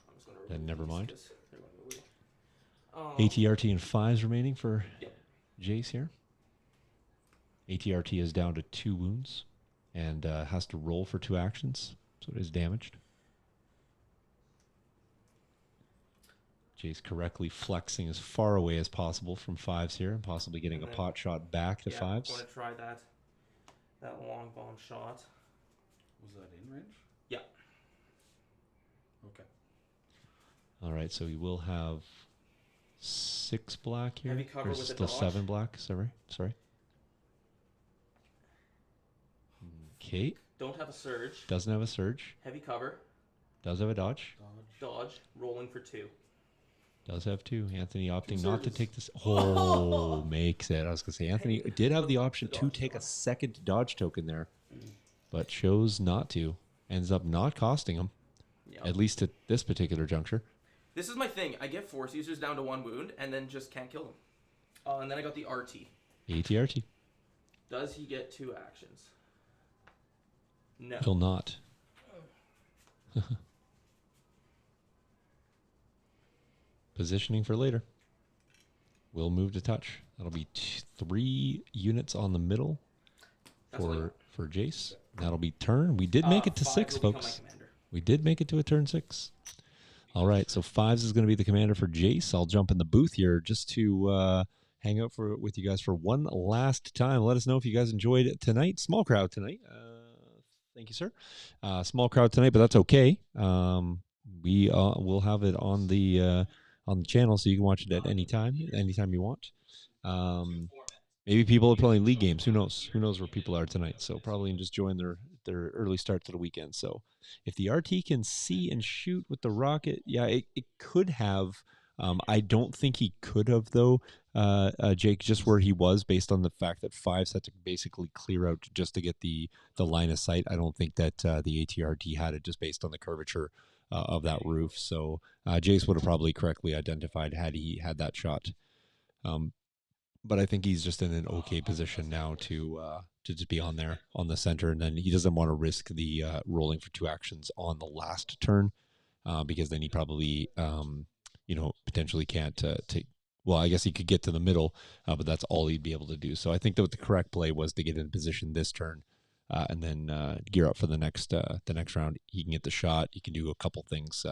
I'm just gonna Then remove never these mind. 'cause they're going away. ATRT and 5s remaining for Yep. Jace here. ATRT is down to 2 wounds and has to roll for 2 actions, so it is damaged. Jace correctly flexing as far away as possible from 5s here and possibly getting And a then- pot shot back to I'm 5s. going to try that long bomb shot. Was that in range? Yeah. Okay. All right, so we will have 6 black here. Heavy cover Or with a still dodge. 7 black. Sorry. Okay. Don't have a surge. Doesn't have a surge. Heavy cover. Does have a dodge. Dodge. Rolling for 2. Does have 2. Anthony opting Two not to surges. take this. Oh, makes it. I was going to say, Anthony did have the option The to dodge take a one. second dodge token there, but chose not to. Ends up not costing him, Yeah. at least at this particular juncture. This is my thing. I get force users down to 1 wound and then just can't kill them. And then I got the RT. ATRT. Does he get 2 actions? No. Will not. Positioning for later. Will move to touch. That'll be 3 units on the middle That's what I for Jace. That'll be turn. We did make it to 5 6, will become my folks. commander. We did make it to a turn 6. All right, so 5s is going to be the commander for Jace. I'll jump in the booth here just to hang out with you guys for one last time. Let us know if you guys enjoyed it tonight. Small crowd tonight. Thank you, sir. Small crowd tonight, but that's okay. We will have it on the channel, so you can watch it at anytime you want. Maybe people are playing league games. Who knows? Who knows where people are tonight? So probably just join their early start to the weekend. So if the RT can see and shoot with the rocket, yeah, it could have. I don't think he could have, though, Jake, just where he was based on the fact that Fives had to basically clear out just to get the line of sight. I don't think that the ATRT had it just based on the curvature of that roof. So Jace would have probably correctly identified had he had that shot. But I think he's just in an okay position now to just be on there on the center, and then he doesn't want to risk the rolling for 2 actions on the last turn because then he probably potentially can't take. Well, I guess he could get to the middle, but that's all he'd be able to do. So I think that the correct play was to get in position this turn, and then gear up for the next round. He can get the shot. He can do a couple things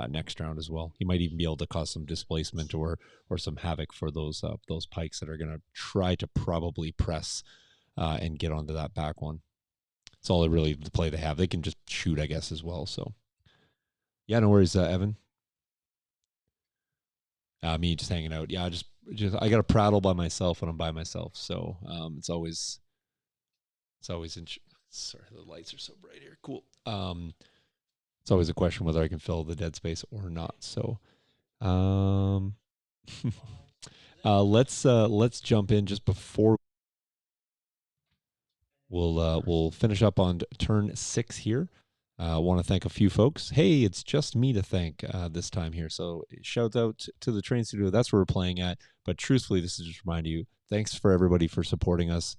next round as well. He might even be able to cause some displacement or some havoc for those pikes that are going to try to probably press and get onto that back one. It's all really the play they have. They can just shoot, I guess, as well. So yeah, no worries, Evan. Me just hanging out. Yeah, just I got to prattle by myself when I'm by myself. So it's always sorry, the lights are so bright here. Cool. It's always a question whether I can fill the dead space or not. So let's jump in just before we'll finish up on turn 6 here. I want to thank a few folks. Hey, it's just me to thank this time here. So shout out to the train studio. That's where we're playing at. But truthfully, this is just remind you, thanks for everybody for supporting us.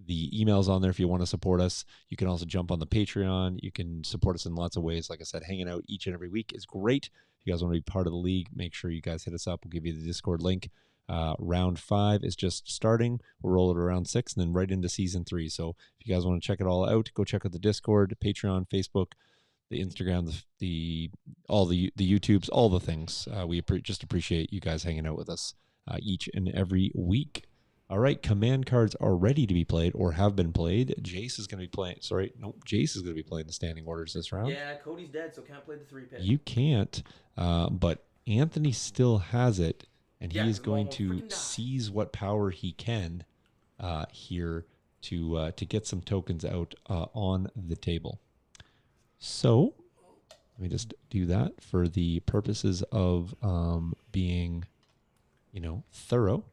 The email's on there if you want to support us. You can also jump on the Patreon. You can support us in lots of ways. Like I said, hanging out each and every week is great. If you guys want to be part of the league, make sure you guys hit us up. We'll give you the Discord link. Round 5 is just starting. We'll roll it around 6 and then right into season 3. So if you guys want to check it all out, go check out the Discord, Patreon, Facebook, the Instagram, all the YouTubes, all the things. We just appreciate you guys hanging out with us each and every week. All right, command cards are ready to be played or have been played. Jace is going to be playing. Jace is going to be playing the standing orders this round. Yeah, Cody's dead, so can't play the 3-pit. You can't, but Anthony still has it, and he is going to seize what power he can here to get some tokens out on the table. So let me just do that for the purposes of being, thorough.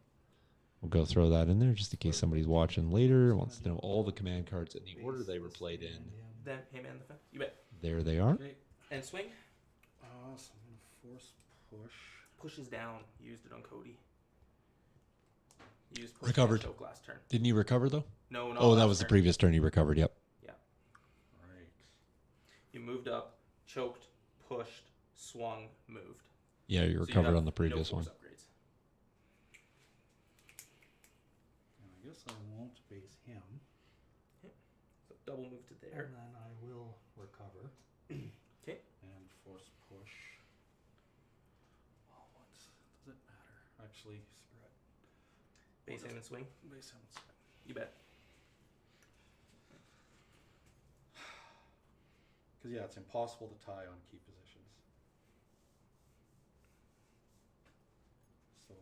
We'll go throw that in there just in case somebody's watching later, wants to know all the command cards in the order they were played in. Then, hey man, you bet. There they are. Okay. And swing. So I'm going to force push. Pushes down. Used it on Cody. Used push Recovered. choke last turn. Didn't he recover, though? No. Oh, that was the previous turn he recovered, yep. Yeah. Right. You moved up, choked, pushed, swung, moved. Yeah, you recovered on the previous one. Upgrades. And I guess I won't base him. Okay. So double move to there. And then I will recover. Okay. And force push. Oh, what does it matter? Actually, screw it. Base him and swing. Base him and swing. You bet. Because, yeah, it's impossible to tie on key positions. So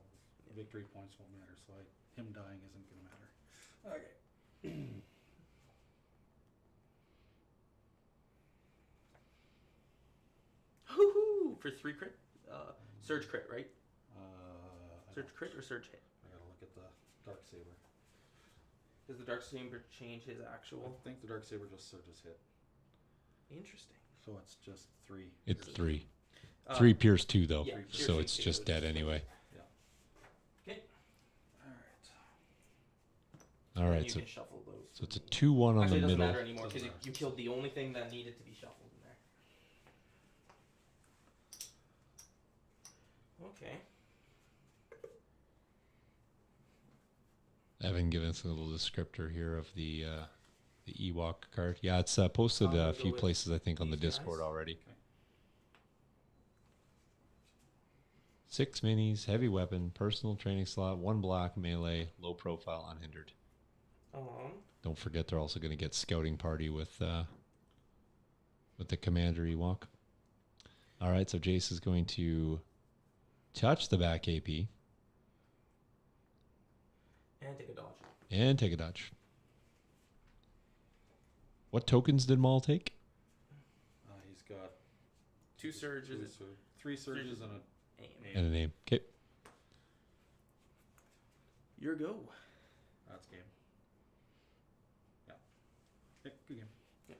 victory points won't matter. So him dying isn't going to matter. Okay. Hoo-hoo! For 3 crit? Surge crit, right? Surge crit or surge hit? I gotta look at the Darksaber. Does the Darksaber change his actual? I think the Darksaber just surges hit. Interesting. So it's just 3. It's 3. 3 pierce 2, though. Yeah, So it's just dead anyway. Okay. All right. You So can shuffle those. it's a 2-1 on Actually, the it doesn't middle. matter anymore because you killed the only thing that needed to be shuffled in there. Okay. Evan giving us a little descriptor here of the Ewok card. Yeah, it's posted I'm gonna a go few with places, I think, on the these Discord guys. already. Okay. 6 minis, heavy weapon, personal training slot, 1 black, melee, low profile, unhindered. Don't forget they're also going to get scouting party with the Commander Ewok. All right, so Jace is going to touch the back AP. And take a dodge. And take a dodge. What tokens did Maul take? He's got 2 surges. 3 surges and a Aim. And a name. Okay. Your go. that's game. Yeah. Good game.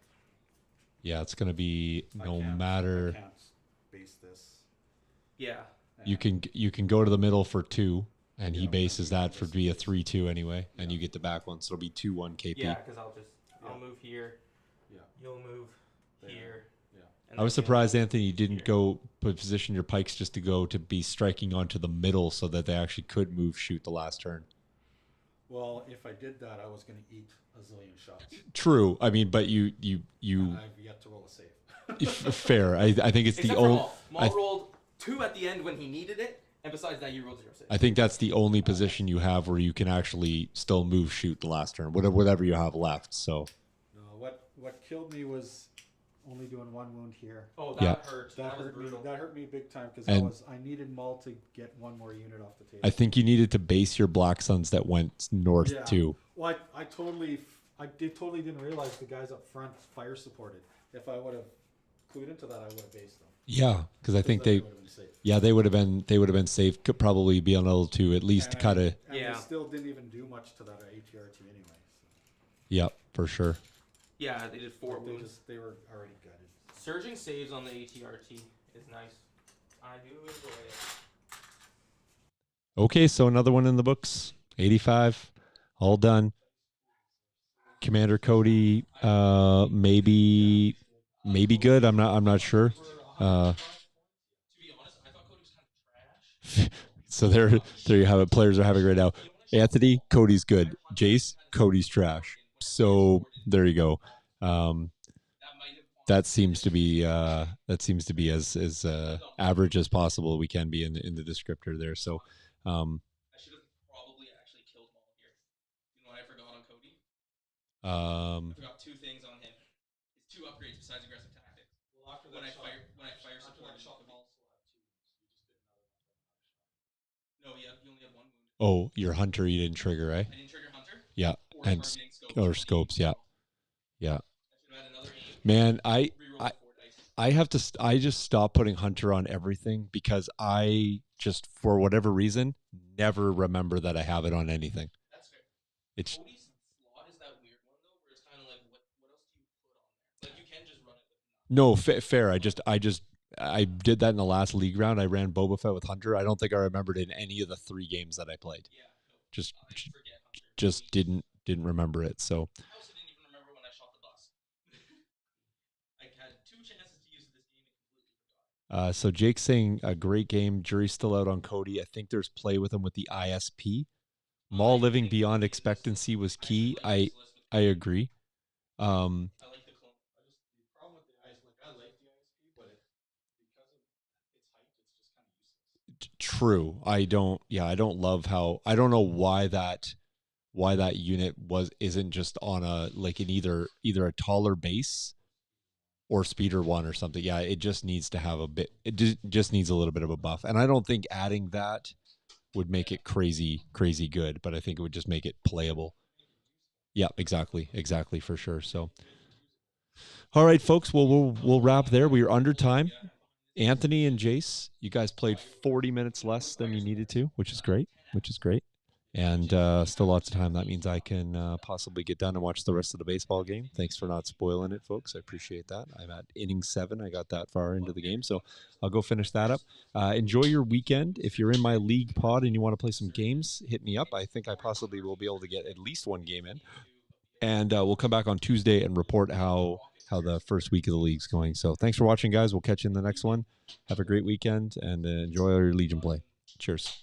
Yeah, it's gonna be I no can't matter. base this. Yeah. You can go to the middle for 2, and he Yeah, bases yeah, that for be a 3-2 anyway, and you get the back one, so it'll be 2-1 KP. Yeah, because I'll Yeah. move here. Yeah. You'll move There. here. Yeah. And I was then you'll surprised, move Anthony, you didn't here. go position your pikes just to go to be striking onto the middle so that they actually could move shoot the last turn. Well, if I did that, I was going to eat a zillion shots. True. I mean, but you And I've yet to roll a save. fair. I think it's Except the for only. Maul. Maul rolled 2 at the end when he needed it, and besides that, you rolled 0 6. I think that's the only position you have where you can actually still move shoot the last turn, whatever you have left. So No, what killed me was only doing 1 wound here. Oh, that Yeah. hurt. That was hurt me. brutal. That hurt me big time because And- I needed Maul to get 1 more unit off the table. I think you needed to base your Black Suns that went north Yeah. too. Well, I totally didn't realize the guys up front fire supported. If I would have clued into that, I would have based them. Yeah, because I think Then they. would have been safe. Yeah, they would have been safe. Could probably be able to at least And cut a. And Yeah. they still didn't even do much to that ATRT anyway. So. Yeah, for sure. Yeah, they did 4 They wounds. they were already gutted. Surging saves on the ATRT is nice. I do enjoy it. Okay, so another one in the books. 85, all done. Commander Cody, maybe good. I'm not sure. To be honest, I thought Cody was kind of trash. So there you have it. Players are having it right now. Anthony, Cody's good. Jace, Cody's trash. So there you go. That seems to be as average as possible we can be in the descriptor there. So I should have probably actually killed Maul here. You know what I forgot on Cody? I forgot 2 things on him. His 2 upgrades besides aggressive tactics. Well, after When I that fire after supported that shot, Cody. Maul still had 2 wounds. You just did another one. No, he only had 1 wound. oh, your hunter you didn't trigger, right? I didn't trigger Hunter. Yeah, Or and targeting scopes. or scopes, yeah. Yeah. I should have had another aim. Man, Reroll the 4 dice. I just stopped putting Hunter on everything because I just, for whatever reason, never remember that I have it on anything. That's fair. It's Cody's slot is that weird one though, where it's kind of like, what else do you put on there? Like you can just run it with nothing. no fair. I did that in the last league round. I ran Boba Fett with Hunter. I don't think I remembered in any of the 3 games that I played. Yeah, no, Just I forget Hunter. just didn't remember it. So I also didn't even remember when I shot the bus. I had 2 chances to use it this game and completely forgot. so Jake's saying a great game. Jury's still out on Cody. I think there's play with him with the ISP. Maul living beyond expectancy was key. I agree. I like the clone. The problem with the ISP, I like the ISP, but because of its height, it's just kind of useless. True. I don't love how, I don't know why that unit isn't just on a like an either a taller base or speeder 1 or something. Yeah, it just needs to have just needs a little bit of a buff. And I don't think adding that would make it crazy good, but I think it would just make it playable. Yeah, exactly for sure. So all right, folks, well we'll wrap there. We are under time. Anthony and Jace, you guys played 40 minutes less than you needed to, which is great. And still lots of time. That means I can possibly get done and watch the rest of the baseball game. Thanks for not spoiling it, folks. I appreciate that. I'm at inning 7. I got that far into the game, so I'll go finish that up. Enjoy your weekend. If you're in my league pod and you want to play some games, hit me up. I think I possibly will be able to get at least 1 game in. And we'll come back on Tuesday and report how the first week of the league's going. So thanks for watching, guys. We'll catch you in the next one. Have a great weekend and enjoy all your Legion play. Cheers.